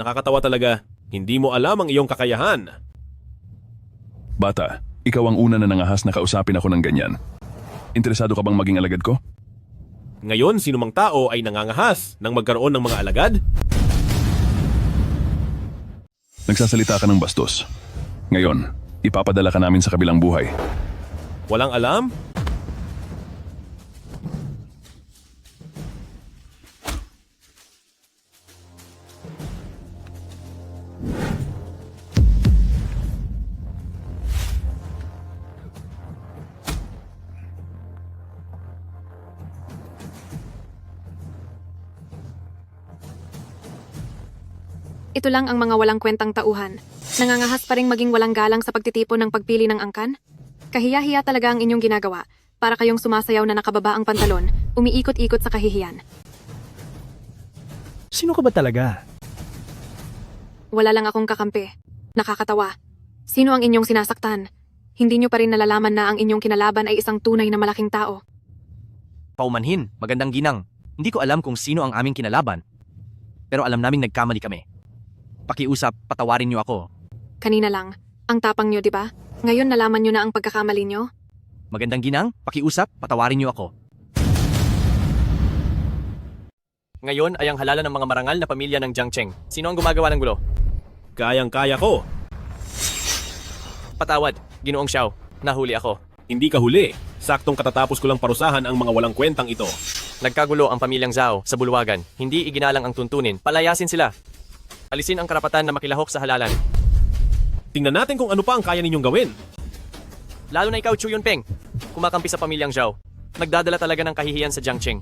Nakakatawa talaga. Hindi mo alam ang iyong kakayahan. Bata, ikaw ang una na nangahas na kausapin ako ng ganyan. Interesado ka bang maging alagad ko? Ngayon, sinumang tao ay nangangahas nang magkaroon ng mga alagad? Nagsasalita ka ng bastos. Ngayon, ipapadala ka namin sa kabilang buhay. Walang alam? Ito lang ang mga walang kwentang tauhan. Nangangahas pa ring maging walang galang sa pagtitipon ng pagpili ng angkan? Kahiya-hiya talaga ang inyong ginagawa. Para kayong sumasayaw na nakababa ang pantalon, umiikot-ikot sa kahihiyan. Sino ka ba talaga? Wala lang akong kakampi. Nakakatawa. Sino ang inyong sinasaktan? Hindi nyo pa rin nalalaman na ang inyong kinalaban ay isang tunay na malaking tao. Paumanhin, magandang ginang. Hindi ko alam kung sino ang aming kinalaban. Pero alam naming nagkamali kami. Pakiusap, patawarin niyo ako. Kanina lang. Ang tapang nyo, di ba? Ngayon nalaman nyo na ang pagkakamali nyo? Magandang ginang, pakiusap, patawarin niyo ako. Ngayon ay ang halalan ng mga marangal na pamilya ng Jiang Cheng. Sino ang gumagawa ng gulo? Kayang-kaya ko. Patawad, Ginoong Xiao. Nahuli ako. Hindi ka huli. Saktong katatapos ko lang parusahan ang mga walang kwentang ito. Nagkagulo ang pamilyang Zhao sa bulwagan. Hindi iginalang ang tuntunin. Palayasin sila. Alisin ang karapatan na makilahok sa halalan. Tingnan natin kung ano pa ang kaya ninyong gawin. Lalo na ikaw, Chu Yunpeng. Kumakampi sa pamilyang Zhao. Nagdadala talaga ng kahihiyan sa Jiang Cheng.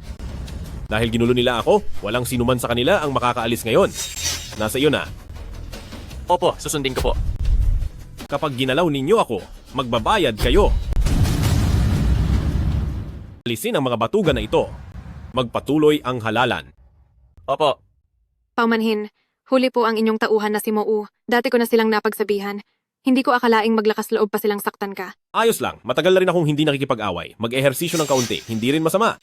Dahil ginulo nila ako, walang sinuman sa kanila ang makakaalis ngayon. Nasa iyo na. Opo, susundin ko po. Kapag ginalaw ninyo ako, magbabayad kayo. Alisin ang mga batugan na ito. Magpatuloy ang halalan. Opo. Paumanhin, huli po ang inyong tauhan na si Mou. Dati ko na silang napagsabihan. Hindi ko akalaing maglakas loob pa silang saktan ka. Ayos lang, matagal na rin akong hindi nakikipag-away. Mag-ehersisyo ng kaunti, hindi rin masama.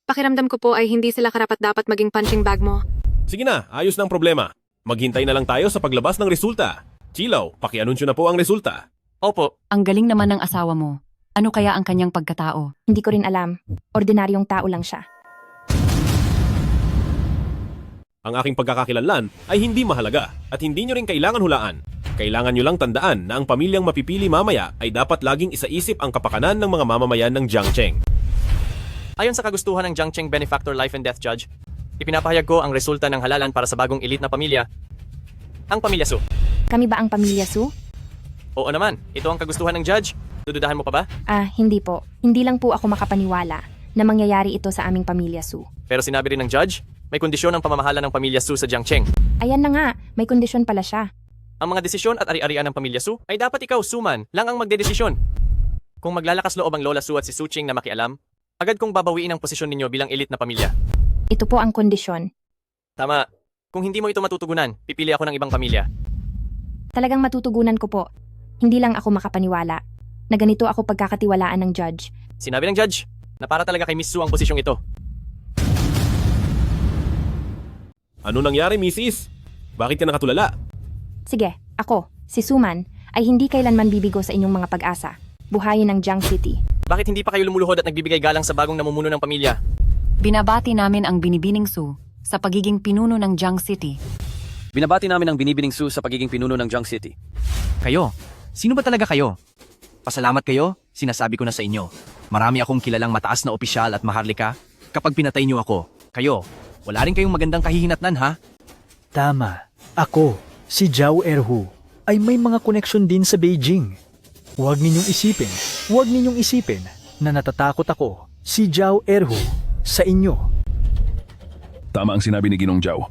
Pakiramdam ko po ay hindi sila karapat-dapat maging punching bag mo. Sige na, ayos na ang problema. Maghintay na lang tayo sa paglabas ng resulta. Chilaw, pakianunsyo na po ang resulta. Opo. Ang galing naman ng asawa mo. Ano kaya ang kanyang pagkatao? Hindi ko rin alam. Ordinaryong tao lang siya. Ang aking pagkakakilanlan ay hindi mahalaga at hindi nyo rin kailangan hulaan. Kailangan nyo lang tandaan na ang pamilyang mapipili mamaya ay dapat laging isaisip ang kapakanan ng mga mamamayan ng Jiang Cheng. Ayon sa kagustuhan ng Jiang Cheng Benefactor Life and Death Judge, ipinapahayag ko ang resulta ng halalan para sa bagong elite na pamilya, ang Pamilya Su. Kami ba ang Pamilya Su? Oo naman, ito ang kagustuhan ng judge. Dududahan mo pa ba? Hindi po. Hindi lang po ako makapaniwala na mangyayari ito sa aming Pamilya Su. Pero sinabi rin ng judge, may kondisyon ang pamamahala ng Pamilya Su sa Jiang Cheng. Ayan na nga, may kondisyon pala siya. Ang mga desisyon at ari-arian ng Pamilya Su ay dapat ikaw, Suman, lang ang magdedesisyon. Kung maglalakas loob ang Lola Su at si Su Ching na makialam, agad kong babawiin ang posisyon ninyo bilang elite na pamilya. Ito po ang kondisyon. Tama. Kung hindi mo ito matutugunan, pipili ako ng ibang pamilya. Talagang matutugunan ko po. Hindi lang ako makapaniwala na ganito ako pagkakatiwalaan ng judge. Sinabi ng judge na para talaga kay Miss Su ang posisyong ito. Ano nangyari, Mrs.? Bakit ka nakatulala? Sige, ako, si Suman, ay hindi kailanman bibigo sa inyong mga pag-asa. Buhayin ng Jiang City. Bakit hindi pa kayo lumuluhod at nagbibigay galang sa bagong namumuno ng pamilya? Binabati namin ang Binibining Su sa pagiging pinuno ng Jiang City. Binabati namin ang Binibining Su sa pagiging pinuno ng Jiang City. Kayo? Sino ba talaga kayo? Pasalamat kayo, sinasabi ko na sa inyo. Marami akong kilalang mataas na opisyal at maharlika. Kapag pinatay niyo ako, kayo, wala rin kayong magandang kahihinatnan ha? Tama. Ako. Si Zhao Erhu ay may mga koneksyon din sa Beijing. Huwag ninyong isipin na natatakot ako, si Zhao Erhu, sa inyo. Tama ang sinabi ni Ginong Zhao.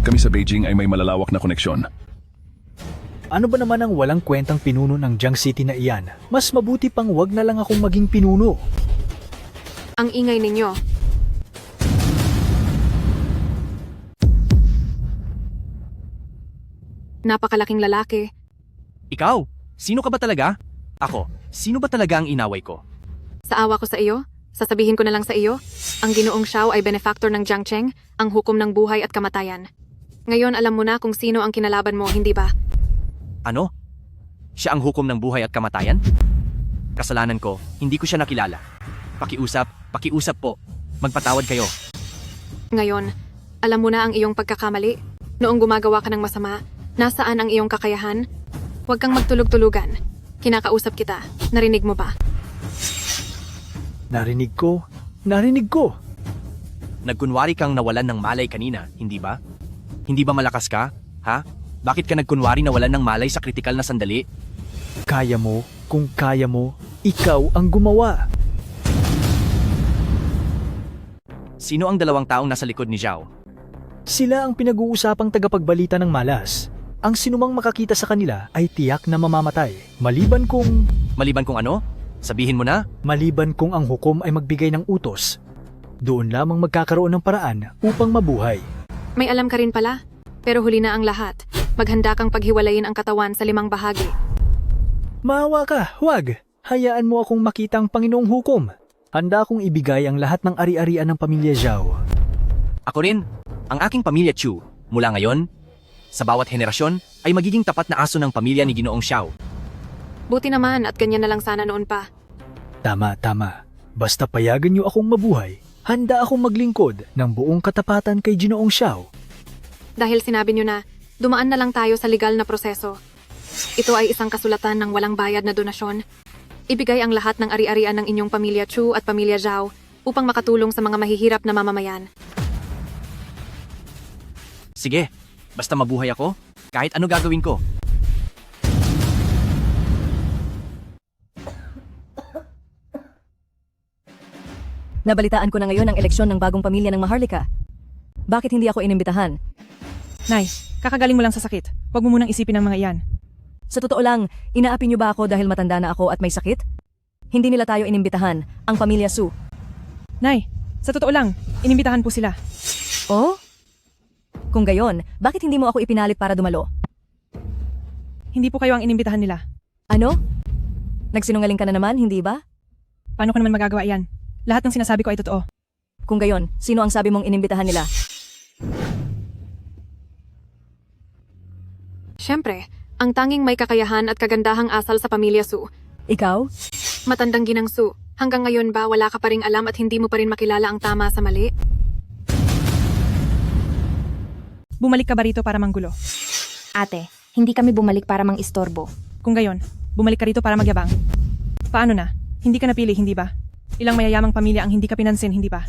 Kami sa Beijing ay may malalawak na koneksyon. Ano ba naman ang walang kwentang pinuno ng Jiang City na iyan? Mas mabuti pang wag na lang akong maging pinuno. Ang ingay ninyo. Napakalaking lalaki. Ikaw, sino ka ba talaga? Ako, sino ba talaga ang inaway ko? Sa awa ko sa iyo, sasabihin ko na lang sa iyo, ang Ginoong Xiao ay benefactor ng Jiang Cheng, ang hukom ng buhay at kamatayan. Ngayon alam mo na kung sino ang kinalaban mo, hindi ba? Ano? Siya ang hukom ng buhay at kamatayan? Kasalanan ko, hindi ko siya nakilala. Pakiusap po. Magpatawad kayo. Ngayon, alam mo na ang iyong pagkakamali. Noong gumagawa ka ng masama, nasaan ang iyong kakayahan? Huwag kang magtulog-tulugan. Kinakausap kita. Narinig mo ba? Narinig ko. Nagkunwari kang nawalan ng malay kanina, hindi ba? Hindi ba malakas ka? Ha? Bakit ka nagkunwari nawalan ng malay sa kritikal na sandali? Kaya mo, kung kaya mo, ikaw ang gumawa. Sino ang dalawang taong nasa likod ni Zhao? Sila ang pinag-uusapang tagapagbalita ng malas. Ang sinumang makakita sa kanila ay tiyak na mamamatay. Maliban kung ano? Sabihin mo na? Maliban kung ang hukom ay magbigay ng utos. Doon lamang magkakaroon ng paraan upang mabuhay. May alam ka rin pala. Pero huli na ang lahat. Maghanda kang paghiwalayin ang katawan sa 5 bahagi. Maawa ka, huwag. Hayaan mo akong makita ang Panginoong hukom. Handa akong ibigay ang lahat ng ari-arian ng pamilya Zhao. Ako rin. Ang aking pamilya Chu, mula ngayon, sa bawat henerasyon, ay magiging tapat na aso ng pamilya ni Ginoong Xiao. Buti naman at ganyan na lang sana noon pa. Tama. Basta payagan niyo akong mabuhay, handa akong maglingkod ng buong katapatan kay Ginoong Xiao. Dahil sinabi nyo na, dumaan na lang tayo sa legal na proseso. Ito ay isang kasulatan ng walang bayad na donasyon. Ibigay ang lahat ng ari-arian ng inyong pamilya Chu at pamilya Zhao upang makatulong sa mga mahihirap na mamamayan. Sige, basta mabuhay ako, kahit ano gagawin ko. Nabalitaan ko na ngayon ang eleksyon ng bagong pamilya ng Maharlika. Bakit hindi ako inimbitahan? Nay, kakagaling mo lang sa sakit. Huwag mo munang isipin ang mga iyan. Sa totoo lang, inaapi niyo ba ako dahil matanda na ako at may sakit? Hindi nila tayo inimbitahan, ang pamilya Su. Nay, sa totoo lang, inimbitahan po sila. Oh? Kung gayon, bakit hindi mo ako ipinalit para dumalo? Hindi po kayo ang inimbitahan nila. Ano? Nagsinungaling ka na naman, hindi ba? Paano ko naman magagawa yan? Lahat ng sinasabi ko ay totoo. Kung gayon, sino ang sabi mong inimbitahan nila? Siyempre, ang tanging may kakayahan at kagandahang asal sa pamilya Su. Ikaw? Matandang ginang Su, hanggang ngayon ba wala ka pa ring alam at hindi mo pa rin makilala ang tama sa mali? Bumalik ka ba rito para manggulo? Ate, hindi kami bumalik para mang-istorbo. Kung gayon, bumalik ka rito para magyabang. Paano na? Hindi ka napili, hindi ba? Ilang mayayamang pamilya ang hindi ka pinansin, hindi ba?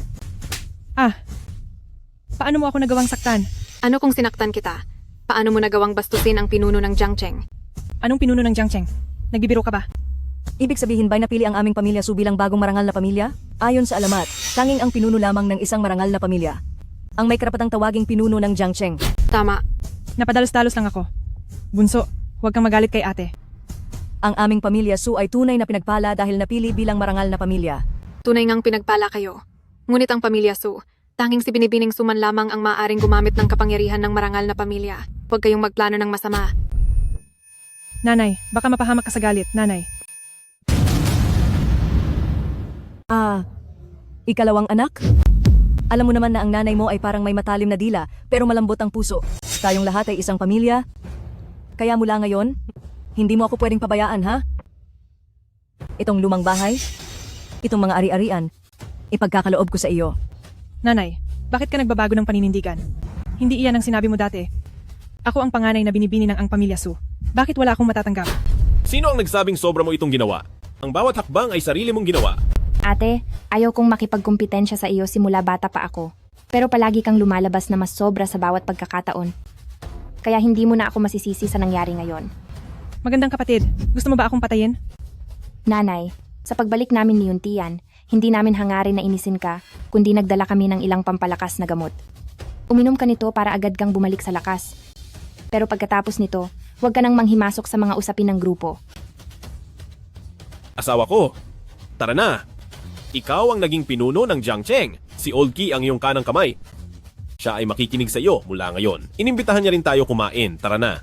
Paano mo ako nagawang saktan? Ano kung sinaktan kita? Paano mo nagawang bastusin ang pinuno ng Jiang Cheng? Anong pinuno ng Jiang Cheng? Nagbibiro ka ba? Ibig sabihin ba'y napili ang aming pamilya Su bilang bagong marangal na pamilya? Ayon sa alamat, tanging ang pinuno lamang ng isang marangal na pamilya ang may karapatang tawaging pinuno ng Jiang Cheng. Tama. Napadalos-dalos lang ako. Bunso, huwag kang magalit kay ate. Ang aming pamilya Su ay tunay na pinagpala dahil napili bilang marangal na pamilya. Tunay ngang pinagpala kayo. Ngunit ang pamilya Su, tanging si Binibining Suman lamang ang maaaring gumamit ng kapangyarihan ng marangal na pamilya. Huwag kayong magplano ng masama. Nanay, baka mapahamak ka sa galit, nanay. Ikalawang anak? Alam mo naman na ang nanay mo ay parang may matalim na dila pero malambot ang puso. Tayong lahat ay isang pamilya. Kaya mula ngayon, hindi mo ako pwedeng pabayaan, ha? Itong lumang bahay, itong mga ari-arian, ipagkakaloob ko sa iyo. Nanay, bakit ka nagbabago ng paninindigan? Hindi iyan ang sinabi mo dati. Ako ang panganay na binibini ng ang pamilya Su. Bakit wala akong matatanggap? Sino ang nagsabing sobra mo itong ginawa? Ang bawat hakbang ay sarili mong ginawa. Ate, ayaw kong makipagkumpetensya sa iyo simula bata pa ako. Pero palagi kang lumalabas na mas sobra sa bawat pagkakataon. Kaya hindi mo na ako masisisi sa nangyari ngayon. Magandang kapatid, gusto mo ba akong patayin? Nanay, sa pagbalik namin ni Yuntian, hindi namin hangarin na inisin ka, kundi nagdala kami ng ilang pampalakas na gamot. Uminom ka nito para agad kang bumalik sa lakas. Pero pagkatapos nito, huwag ka nang manghimasok sa mga usapin ng grupo. Asawa ko, tara na. Ikaw ang naging pinuno ng Jiangcheng. Si Old Key ang iyong kanang kamay. Siya ay makikinig sa iyo mula ngayon. Inimbitahan niya rin tayo kumain. Tara na.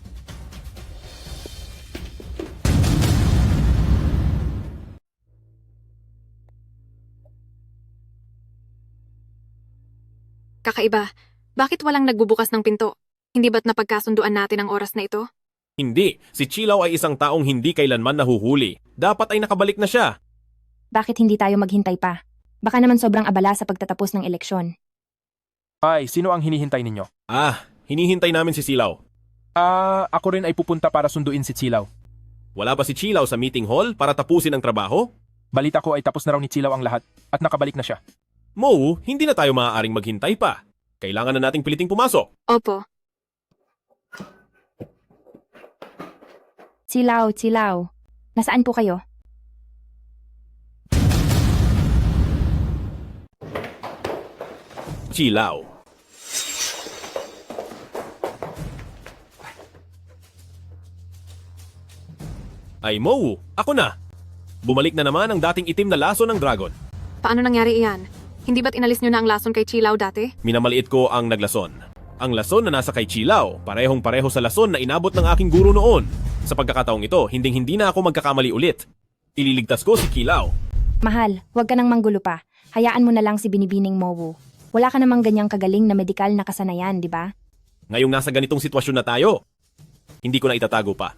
Kakaiba, bakit walang nagbubukas ng pinto? Hindi ba't napagkasunduan natin ang oras na ito? Hindi. Si Chilaw ay isang taong hindi kailanman nahuhuli. Dapat ay nakabalik na siya. Bakit hindi tayo maghintay pa? Baka naman sobrang abala sa pagtatapos ng eleksyon. Ay, sino ang hinihintay ninyo? Hinihintay namin si Silaw. Ako rin ay pupunta para sunduin si Chilaw. Wala ba si Chilaw sa meeting hall para tapusin ang trabaho? Balita ko ay tapos na raw ni Chilaw ang lahat at nakabalik na siya. Mo, hindi na tayo maaaring maghintay pa. Kailangan na nating piliting pumasok. Opo. Chilaw. Nasaan po kayo? Chilaw. Ay Mo, ako na. Bumalik na naman ang dating itim na lason ng dragon. Paano nangyari iyan? Hindi ba't inalis nyo na ang lason kay Chilaw dati? Minamaliit ko ang naglason. Ang lason na nasa kay Chilaw, parehong-pareho sa lason na inabot ng aking guro noon. Sa pagkakataong ito, hindi na ako magkakamali ulit. Ililigtas ko si Chilaw. Mahal, huwag ka nang manggulo pa. Hayaan mo na lang si Binibining Mowu. Wala ka namang ganyang kagaling na medikal na kasanayan, di ba? Ngayong nasa ganitong sitwasyon na tayo, hindi ko na itatago pa.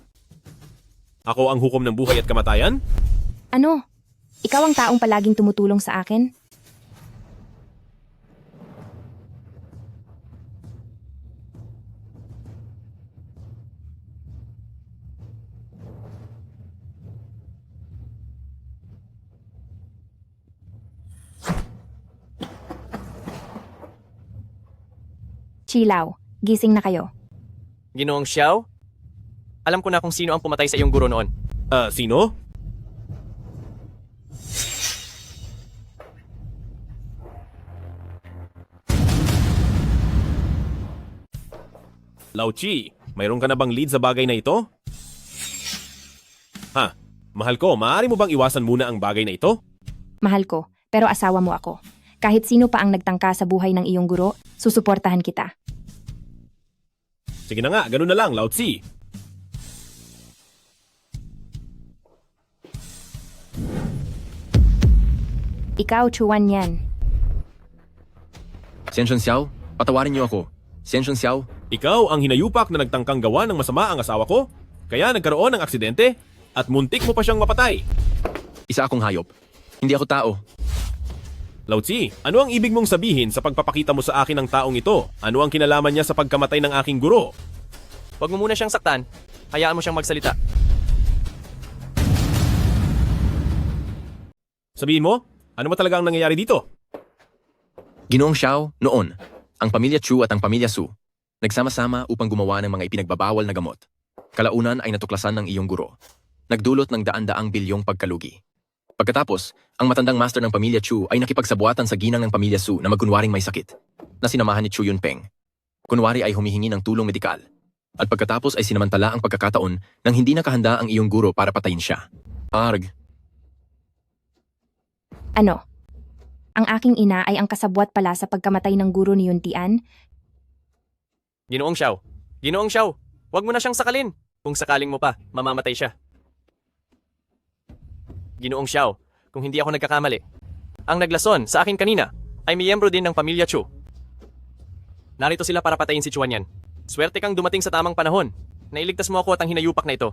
Ako ang hukom ng buhay at kamatayan? Ano? Ikaw ang taong palaging tumutulong sa akin? Chilaw, gising na kayo. Ginoong Xiao? Alam ko na kung sino ang pumatay sa iyong guro noon. Sino? Lao Chi, mayroon ka na bang lead sa bagay na ito? Mahal ko, maaari mo bang iwasan muna ang bagay na ito? Mahal ko, pero asawa mo ako. Kahit sino pa ang nagtangka sa buhay ng iyong guro, susuportahan kita. Sige na nga, ganun na lang, Lao Tzi. Ikaw, Chuan yan. Xianshun Xiao, patawarin niyo ako. Xianshun Xiao. Ikaw ang hinayupak na nagtangkang gawa ng masama ang asawa ko? Kaya nagkaroon ng aksidente? At muntik mo pa siyang mapatay? Isa akong hayop. Hindi ako tao. Lao Tzi, ano ang ibig mong sabihin sa pagpapakita mo sa akin ng taong ito? Ano ang kinalaman niya sa pagkamatay ng aking guro? Huwag mo muna siyang saktan. Hayaan mo siyang magsalita. Sabihin mo, ano ba talaga ang nangyayari dito? Ginoong Xiao, noon, ang pamilya Chu at ang pamilya Su, nagsama-sama upang gumawa ng mga ipinagbabawal na gamot. Kalaunan ay natuklasan ng iyong guro. Nagdulot ng daan-daang bilyong pagkalugi. Pagkatapos, ang matandang master ng pamilya Chu ay nakipagsabuatan sa ginang ng pamilya Su na magkunwaring may sakit, na sinamahan ni Chu Yunpeng. Kunwari ay humihingi ng tulong medikal. At pagkatapos ay sinamantala ang pagkakataon nang hindi nakahanda ang iyong guro para patayin siya. Arg. Ano? Ang aking ina ay ang kasabwat pala sa pagkamatay ng guro ni Yuntian? Ginoong Xiao, huwag mo na siyang sakalin. Kung sakaling mo pa, mamamatay siya. Ginoong Xiao, kung hindi ako nagkakamali, ang naglason sa akin kanina ay miyembro din ng pamilya Chu. Narito sila para patayin si Chuan yan. Swerte kang dumating sa tamang panahon. Nailigtas mo ako at ang hinayupak na ito.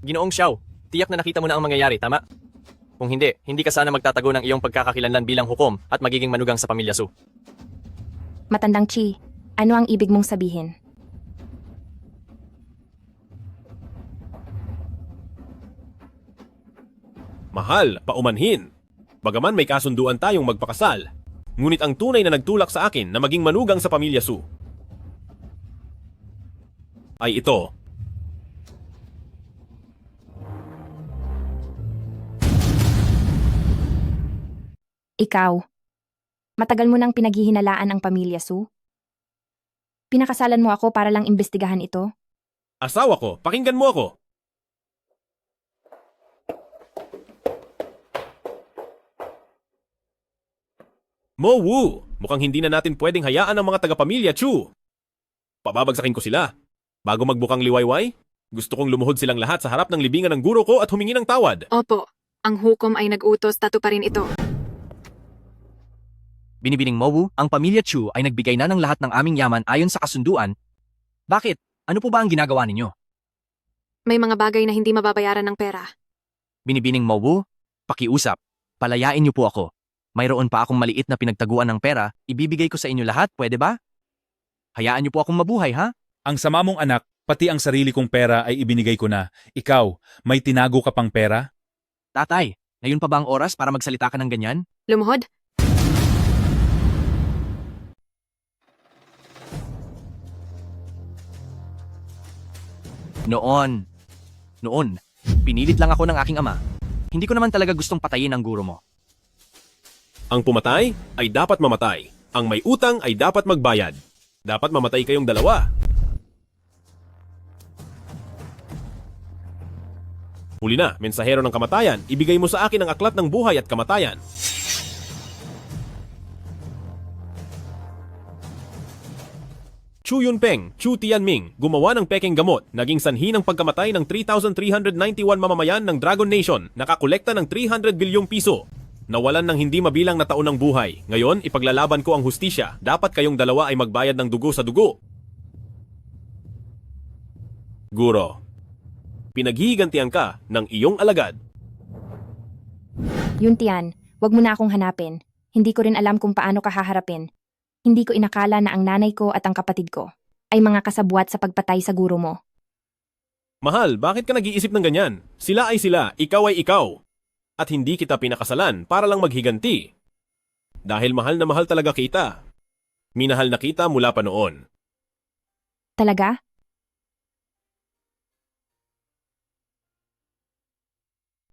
Ginoong Xiao, tiyak na nakita mo na ang mangyayari, tama? Kung hindi, hindi ka sana magtatago ng iyong pagkakakilanlan bilang hukom at magiging manugang sa pamilya Su. Matandang Chi, ano ang ibig mong sabihin? Mahal, paumanhin. Bagaman may kasunduan tayong magpakasal, ngunit ang tunay na nagtulak sa akin na maging manugang sa pamilya Su ay ito. Ikaw. Matagal mo nang pinaghihinalaan ang pamilya, Sue. Pinakasalan mo ako para lang imbestigahan ito. Asawa ko, pakinggan mo ako. Mo Wu, mukhang hindi na natin pwedeng hayaan ang mga taga-pamilya Chu. Pababagsakin ko sila. Bago magbukang liwayway, gusto kong lumuhod silang lahat sa harap ng libingan ng guro ko at humingi ng tawad. Opo, ang hukom ay nag-utos, tatu pa rin ito. Binibining Mowu, ang pamilya Chu ay nagbigay na ng lahat ng aming yaman ayon sa kasunduan. Bakit? Ano po ba ang ginagawa ninyo? May mga bagay na hindi mababayaran ng pera. Binibining Mowu, pakiusap. Palayain niyo po ako. Mayroon pa akong maliit na pinagtaguan ng pera, ibibigay ko sa inyo lahat, pwede ba? Hayaan niyo po akong mabuhay, ha? Ang sama mong anak, pati ang sarili kong pera ay ibinigay ko na. Ikaw, may tinago ka pang pera? Tatay, ngayon pa ba ang oras para magsalita ka ng ganyan? Lumuhod? Noon, pinilit lang ako ng aking ama. Hindi ko naman talaga gustong patayin ang guro mo. Ang pumatay ay dapat mamatay. Ang may utang ay dapat magbayad. Dapat mamatay kayong dalawa. Huli na, mensahero ng kamatayan, ibigay mo sa akin ang aklat ng buhay at kamatayan. Chu Yunpeng, Chu Tianming, gumawa ng pekeng gamot, naging sanhi ng pagkamatay ng 3,391 mamamayan ng Dragon Nation, nakakolekta ng 300 bilyong piso. Nawalan ng hindi mabilang na taon ng buhay. Ngayon, ipaglalaban ko ang hustisya. Dapat kayong dalawa ay magbayad ng dugo sa dugo. Guro, pinaghihigantihan ka ng iyong alagad. Yun Tian, wag mo na akong hanapin. Hindi ko rin alam kung paano ka haharapin. Hindi ko inakala na ang nanay ko at ang kapatid ko ay mga kasabwat sa pagpatay sa guro mo. Mahal, bakit ka nag-iisip ng ganyan? Sila ay sila, ikaw ay ikaw. At hindi kita pinakasalan para lang maghiganti. Dahil mahal na mahal talaga kita. Minahal na kita mula pa noon. Talaga?